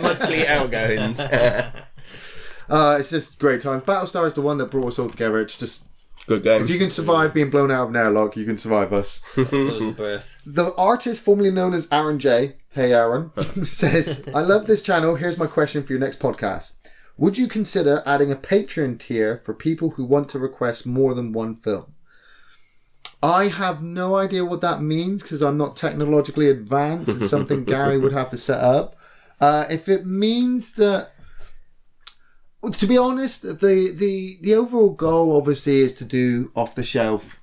monthly outgoings. It's just great time. Battlestar is the one that brought us all together. It's just good game. If you can survive being blown out of an airlock, you can survive us. The artist formerly known as Aaron J. Hey Aaron says, I love this channel. Here's my question for your next podcast. Would you consider adding a Patreon tier for people who want to request more than one film? I have no idea what that means because I'm not technologically advanced. It's something Gary would have to set up. If it means that, to be honest, the overall goal obviously is to do off the shelf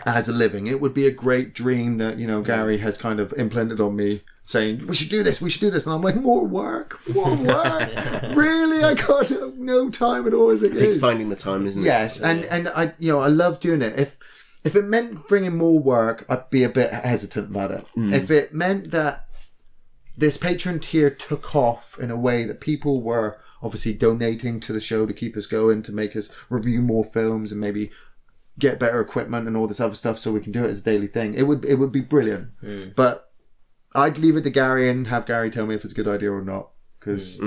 as a living. It would be a great dream that Gary has kind of implanted on me, saying we should do this, and I'm like, more work. Really, I got no time at all as it is. It's finding the time, isn't it? Yes, and I I love doing it. If it meant bringing more work, I'd be a bit hesitant about it. If it meant that this Patreon tier took off in a way that people were obviously donating to the show to keep us going, to make us review more films and maybe get better equipment and all this other stuff so we can do it as a daily thing, it would be brilliant. But I'd leave it to Gary and have Gary tell me if it's a good idea or not, because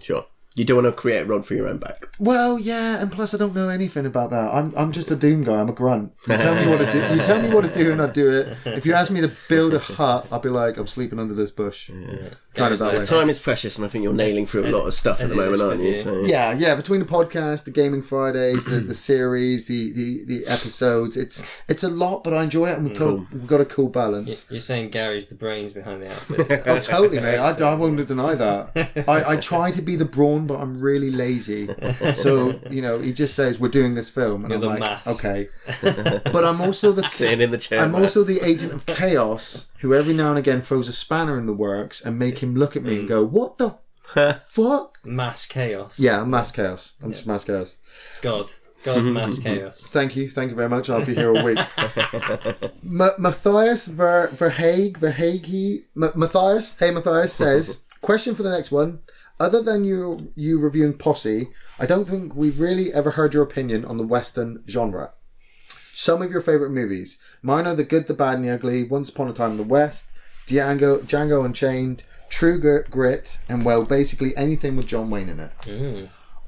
Sure. You don't want to create a rod for your own back. Well, yeah, and plus I don't know anything about that. I'm just a Doom guy. I'm a grunt. You tell me what to do. You tell me what to do, and I do it. If you ask me to build a hut, I'll be like, I'm sleeping under this bush. Yeah. Kind of that way. Time is precious, and I think you're nailing through a lot of stuff at the moment, aren't you? So. Yeah. Between the podcast, the Gaming Fridays, the series, the episodes, it's a lot, but I enjoy it, and we've got a cool balance. You're saying Gary's the brains behind the outfit. Oh, totally, mate. I won't deny that. I try to be the brawn, but I'm really lazy. So he just says we're doing this film, and You're I'm like, mass. Okay. But I'm also sitting in the chair. I'm also the agent of chaos, who every now and again throws a spanner in the works and make him look at me and go, "What the fuck?" Mass chaos. Yeah, I'm mass chaos. I'm just mass chaos. God, mass chaos. Thank you very much. I'll be here all week. Matthias Matthias says, question for the next one. Other than you reviewing Posse, I don't think we've really ever heard your opinion on the Western genre. Some of your favourite movies. Mine are The Good, the Bad and the Ugly, Once Upon a Time in the West, Django Unchained, True Grit, and basically anything with John Wayne in it.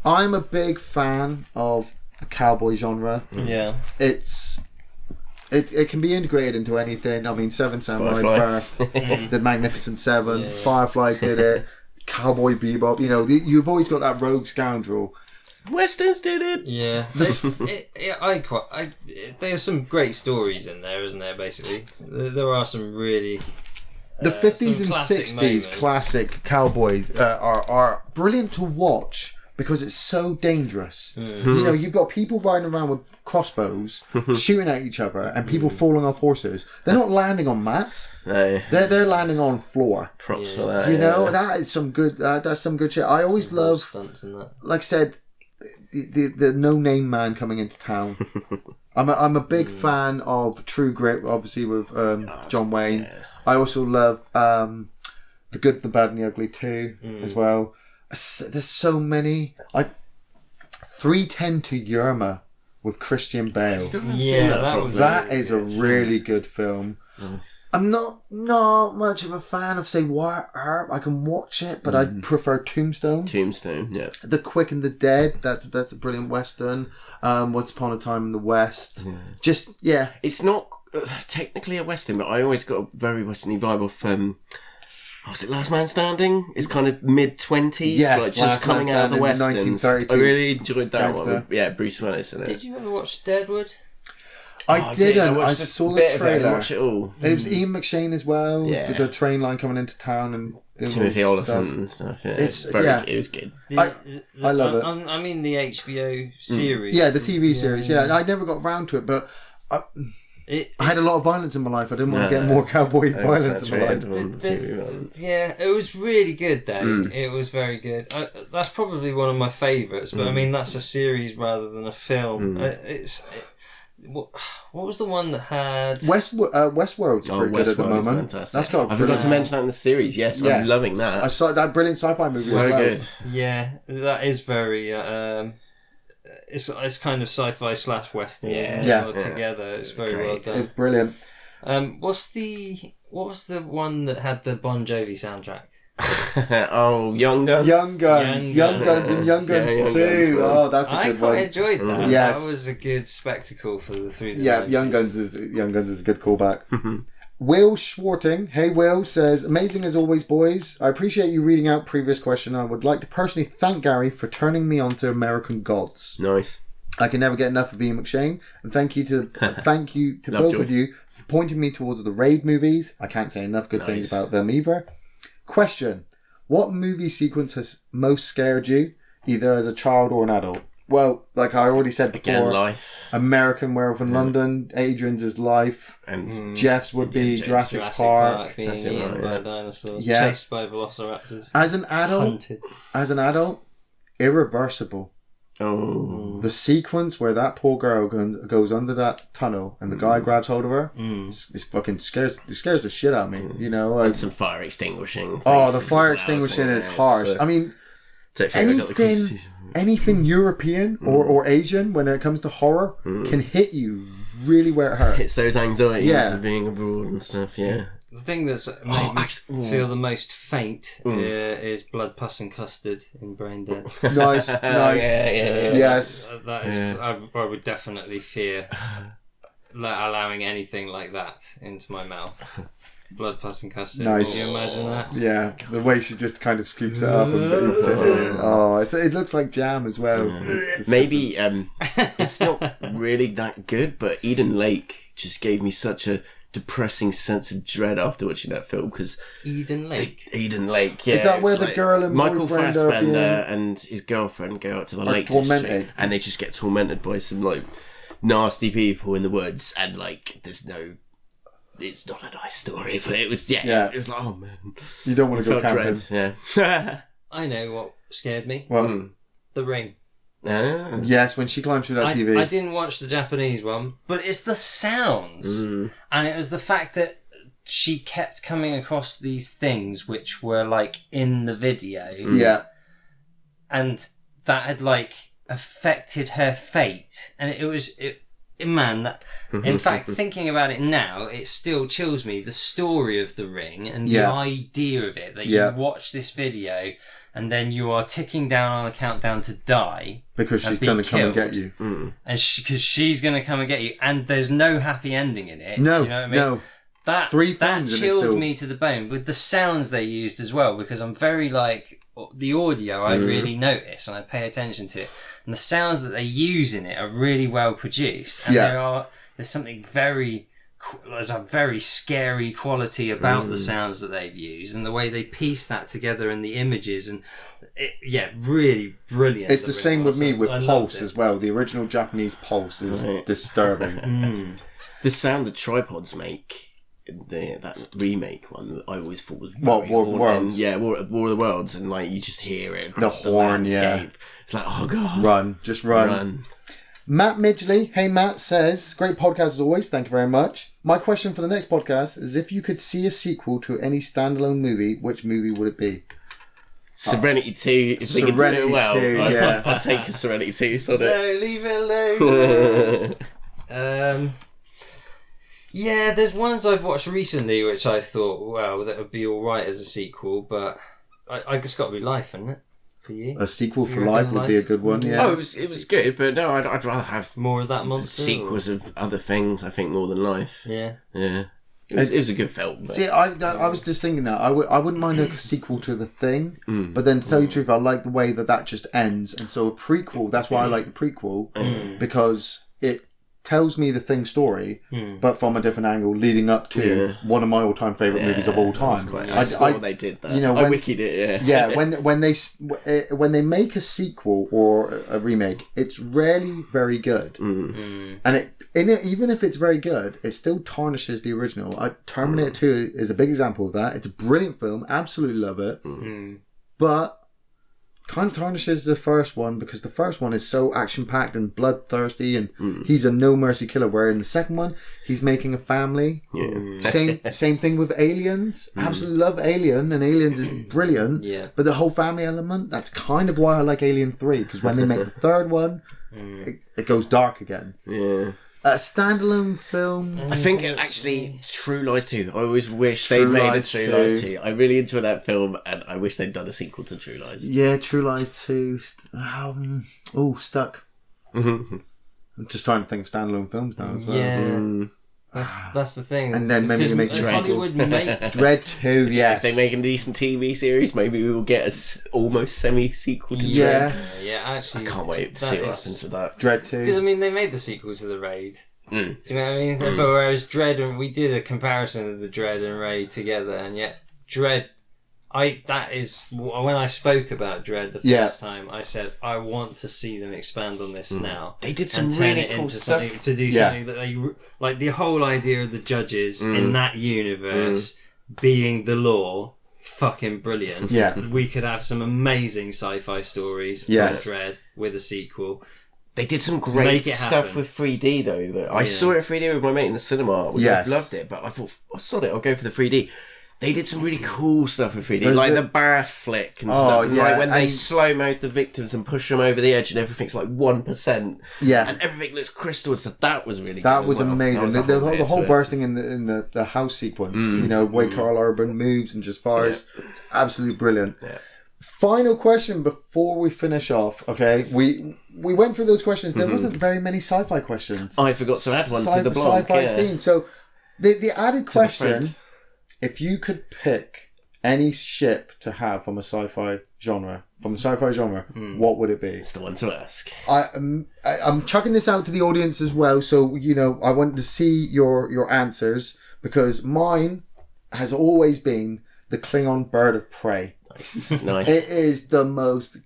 I'm a big fan of the cowboy genre. Yeah. It can be integrated into anything. I mean, Seven Samurai, Birth, The Magnificent Seven, Firefly did it, Cowboy Bebop. You've always got that rogue scoundrel. Westerns did it. Yeah. There's some great stories in there, isn't there? Basically, there are some really. The 50s and 60s classic cowboys are brilliant to watch because it's so dangerous. You've got people riding around with crossbows, shooting at each other, and people falling off horses. They're not landing on mats. No. They're landing on floor. Props for that. That is some good. That's some good shit. I always love stunts in that. Like I said, the no-name man coming into town. I'm a big fan of True Grit, obviously with John Wayne. Yeah. I also love The Good, the Bad and the Ugly too, as well. There's so many. 3:10 to Yerma with Christian Bale. That is a really good film. Nice. I'm not much of a fan of, say, Wyatt Earp. I can watch it, but I'd prefer Tombstone. Yeah. The Quick and the Dead. That's a brilliant western. Once Upon a Time in the West. Yeah. It's not technically a western, but I always got a very westerny vibe of. Was it Last Man Standing? It's kind of mid-20s, yes, just coming out of the westerns. I really enjoyed that one. With, Bruce Willis in it. Did you ever watch Deadwood? I didn't. I saw the trailer. Watch it all. It was Ian McShane as well. Yeah. The train line coming into town, and Timothy Oliphant and stuff. Yeah. It was good. I love it. I mean the HBO series. Yeah, the TV series. Yeah, I never got round to it, but I had a lot of violence in my life. I didn't want to get more cowboy violence in my life. Yeah, it was really good though. It was very good. That's probably one of my favourites, but I mean that's a series rather than a film. What was the one that had Westworld's pretty good at the moment. Fantastic. That's got. I forgot to mention that in the series. Yes, I'm loving that. I saw that brilliant sci-fi movie. So good. Yeah, that is very. It's kind of sci-fi / western. Together. It's very well done. It's brilliant. What was the one that had the Bon Jovi soundtrack? Young Guns. Young Guns and Young Guns 2. Oh, that's a good one. I quite enjoyed that. Yes. That was a good spectacle through the 90s. Young Guns is a good callback. Will Schwarting, hey Will, says, amazing as always, boys. I appreciate you reading out previous question. I would like to personally thank Gary for turning me on to American Gods. Nice. I can never get enough of Ian McShane, and thank you to both of you for pointing me towards the Raid movies. I can't say enough good things about them either. Question: what movie sequence has most scared you, either as a child or an adult? Well, like I already said before, Again, Life. American Werewolf in London, Adrian's is Life, and Jeff's would be Jurassic Park. Being eaten by dinosaurs, chased by velociraptors. As an adult, Irreversible. Oh. The sequence where that poor girl goes under that tunnel and the guy grabs hold of her, it fucking scares the shit out of me. You know, and some fire extinguishing. Oh, the fire extinguishing is harsh. I mean, anything European or Asian when it comes to horror can hit you really where it hurts. Hits those anxieties of being abroad and stuff. Yeah. The thing that's made me feel the most faint is Blood, Pus and Custard in Brain Dead. Nice. Yes. That is, I would definitely fear allowing anything like that into my mouth. Blood, Pus and Custard. Nice. Can you imagine that? Yeah, the way she just kind of scoops it up and eats it. Oh, it looks like jam as well. Maybe it's not really that good, but Eden Lake just gave me such a depressing sense of dread after watching that film, because Eden Lake, yeah. Is that where the girl and Michael Fassbender and his girlfriend go out to the Lake District, and they just get tormented by some like nasty people in the woods, and like it's not a nice story, but it was it was like, oh man, you don't want to go camping. Yeah. I know what scared me. Well, The Ring. Yes, when she climbs through that TV. I didn't watch the Japanese one, but it's the sounds. And it was the fact that she kept coming across these things which were like in the video. Yeah. And that had like affected her fate. And in fact, thinking about it now, it still chills me. The story of The Ring and the idea of it, that you watch this video and then you are ticking down on a countdown to die. Because she's going to come and get you. And because she's going to come and get you. And there's no happy ending in it. No, you know what I mean? No. That chilled me to the bone. With the sounds they used as well. Because I'm very like... The audio I really notice and I pay attention to it. And the sounds that they use in it are really well produced. And there's something there's a very scary quality about the sounds that they've used and the way they piece that together and the images and really brilliant. It's the same with me with Pulse as well. The original Japanese Pulse is disturbing. The sound that tripods make, that remake one that I always thought was War of the Worlds. Yeah, War of the Worlds, and like you just hear it across the horn, landscape. It's like, oh god, run. Matt Midgley, hey Matt, says, great podcast as always, thank you very much. My question for the next podcast is, if you could see a sequel to any standalone movie, which movie would it be? Serenity 2, if they can do it well. I'd take a Serenity 2, sort of. No, leave it alone. Yeah, there's ones I've watched recently which I thought, well, that would be alright as a sequel, but I just got to be Life, isn't it? For you? A sequel for Life would be a good one, yeah. Oh, it was good, but no, I'd rather have more of that monster. Sequels of other things, I think, more than Life. Yeah. Yeah. It was a good film. But... See, I was just thinking that. I wouldn't mind a sequel to The Thing, but then to tell you the truth, I like the way that just ends. And so a prequel, that's why I like the prequel, because it tells me the Thing story, but from a different angle, leading up to one of my all-time favorite movies of all time. I saw they did that. I wikied it. Yeah, when they make a sequel or a remake, it's rarely very good, and even if it's very good, it still tarnishes the original. Terminator 2 is a big example of that. It's a brilliant film, absolutely love it, but kind of tarnishes the first one because the first one is so action-packed and bloodthirsty, and he's a no-mercy killer, where in the second one, he's making a family. Same thing with Aliens. Absolutely love Alien, and Aliens is brilliant, but the whole family element, that's kind of why I like Alien 3, because when they make the third one, it goes dark again. A standalone film. I think actually True Lies 2. I always wish they'd made a True Lies 2. I really enjoyed that film, and I wish they'd done a sequel to True Lies. Yeah, True Lies 2. Stuck. I'm just trying to think of standalone films now as well. Yeah. That's the thing. And then maybe make Dread. Dread 2, yes. If they make a decent TV series, maybe we will get a almost semi-sequel to Yeah. Dread. Yeah, actually. I can't wait to see what happens with that. Dread 2. Because, I mean, they made the sequel to The Raid. Do you know what I mean? But whereas Dread, and we did a comparison of the Dread and Raid together, and yet Dread, that is, when I spoke about Dread the first time, I said, I want to see them expand on this now. They did some and turn really it cool into stuff. something, to do something that they, like the whole idea of the judges in that universe being the law, fucking brilliant. Yeah. We could have some amazing sci-fi stories Yes. from Dread with a sequel. They did some great stuff with 3D though. I saw it in 3D with my mate in the cinema. We both loved it, but I thought, I saw it, I'll go for the 3D. They did some really cool stuff with 3D, like the bar flick and stuff. And like when they slow-mode the victims and push them over the edge and everything's like 1%. Yeah. And everything looks crystal and stuff. That was really That good. was amazing. That was the whole bursting in the house sequence, way Carl Urban moves and just fires. It's absolutely brilliant. Yeah. Final question before we finish off. Okay, we went through those questions. There wasn't very many sci-fi questions. I forgot to add one to the blog. Sci-fi theme. So the added question: if you could pick any ship to have from the sci-fi genre, what would it be? It's the one to ask. I'm chucking this out to the audience as well, so I want to see your answers, because mine has always been the Klingon bird of prey. Nice. It is the most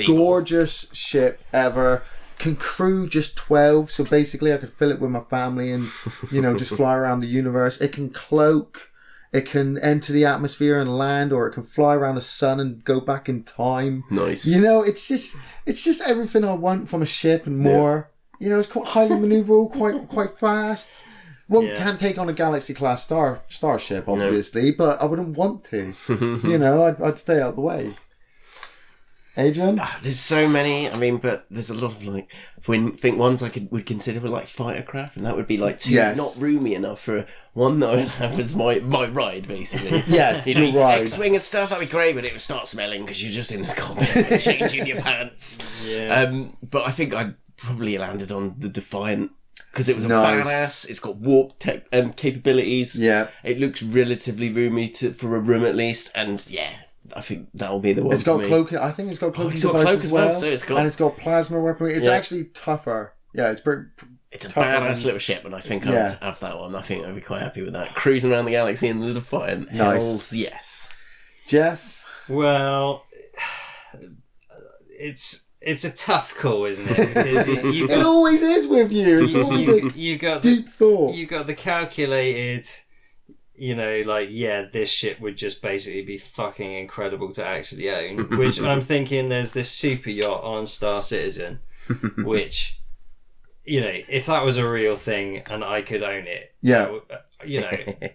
gorgeous ship ever. Can crew just 12, so basically I could fill it with my family and just fly around the universe. It can cloak, it can enter the atmosphere and land, or it can fly around the sun and go back in time. Nice. It's just everything I want from a ship and more. It's quite highly maneuverable, quite fast. Can't take on a Galaxy class starship, obviously, but I wouldn't want to. I'd stay out the way. Adrian? There's so many. I mean, but there's a lot of think ones I would consider like fighter craft, and that would be like too not roomy enough for one that I would have as my ride, basically. Yes, ride. X-wing and stuff, that'd be great, but it would start smelling because you're just in this cockpit changing your pants. Yeah. But I think I'd probably landed on the Defiant. Because it was a badass, it's got warp tech and capabilities. Yeah, it looks relatively roomy for a room at least, and I think that'll be the one. It's got cloaking. I think it's got cloaking. It's got cloak as well. So and it's got plasma weaponry. It's actually tougher. Yeah, it's pretty. It's a badass little ship, and I think I'd have that one. I think I'd be quite happy with that. Cruising around the galaxy in the Defiant. Nice. Hells yes. Jeff? Well, it's a tough call, isn't it? Because it always is with you. It's always you got deep thought. You got the calculated, this ship would just basically be fucking incredible to actually own. Which I'm thinking there's this super yacht on Star Citizen, which, if that was a real thing and I could own it, it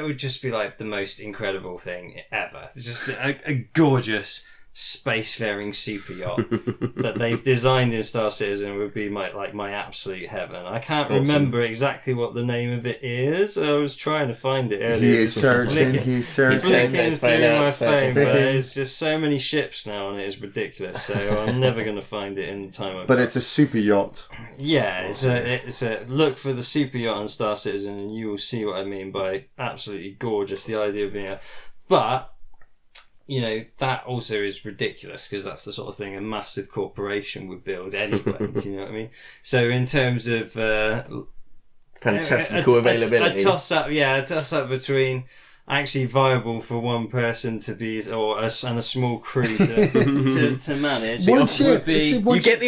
would just be like the most incredible thing ever. It's just a gorgeous spacefaring super yacht that they've designed in Star Citizen would be my absolute heaven. I can't remember exactly what the name of it is. I was trying to find it earlier. He's searching flicking through my phone, but it's just so many ships now and it is ridiculous, so I'm never going to find it in the time I've got. It's a super yacht. Yeah, it's a look for the super yacht on Star Citizen and you will see what I mean by absolutely gorgeous. The idea of being but you know, that also is ridiculous because that's the sort of thing a massive corporation would build anyway. Do you know what I mean? So in terms of fantastical availability, a toss up between actually viable for one person to be, and a small crew to manage. You get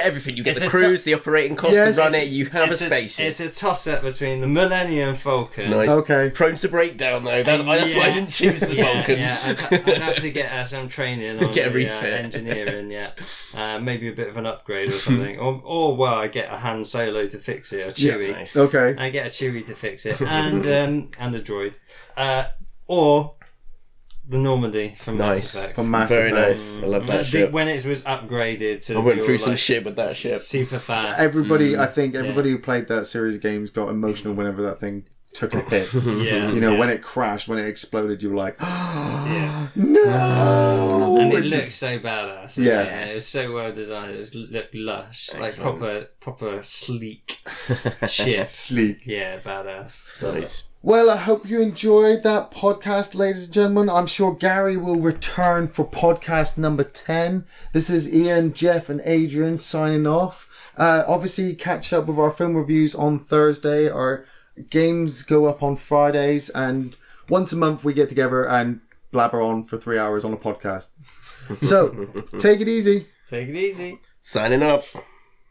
everything. You get the crews, the operating costs to run it. You have a spaceship. It's a toss up between the Millennium Falcon. Nice. Okay. Prone to breakdown though. That's why I didn't choose the Falcon. Yeah, I'd have to get some training on get a refit. Engineering. Maybe a bit of an upgrade or something. or I get a Han Solo to fix it, or Chewie. Yeah, nice. Okay. I get a Chewie to fix it, and the droid. Or the Normandy from Mass Effect. From Mass Very Effect. nice. I love that ship. When it was upgraded to... I went through some shit with that ship. Super fast. I think everybody who played that series of games got emotional whenever that thing took a hit. When it crashed, when it exploded, you were like, no! And it looked so badass. Yeah. It was so well designed. It looked lush. Excellent. Like proper sleek shit. Sleek. Yeah, badass. Nice. Well, I hope you enjoyed that podcast, ladies and gentlemen. I'm sure Gary will return for podcast number 10. This is Iain, Geoff and Adrain signing off. Obviously, catch up with our film reviews on Thursday. Our games go up on Fridays. And once a month, we get together and blabber on for 3 hours on a podcast. So, take it easy. Take it easy. Signing off.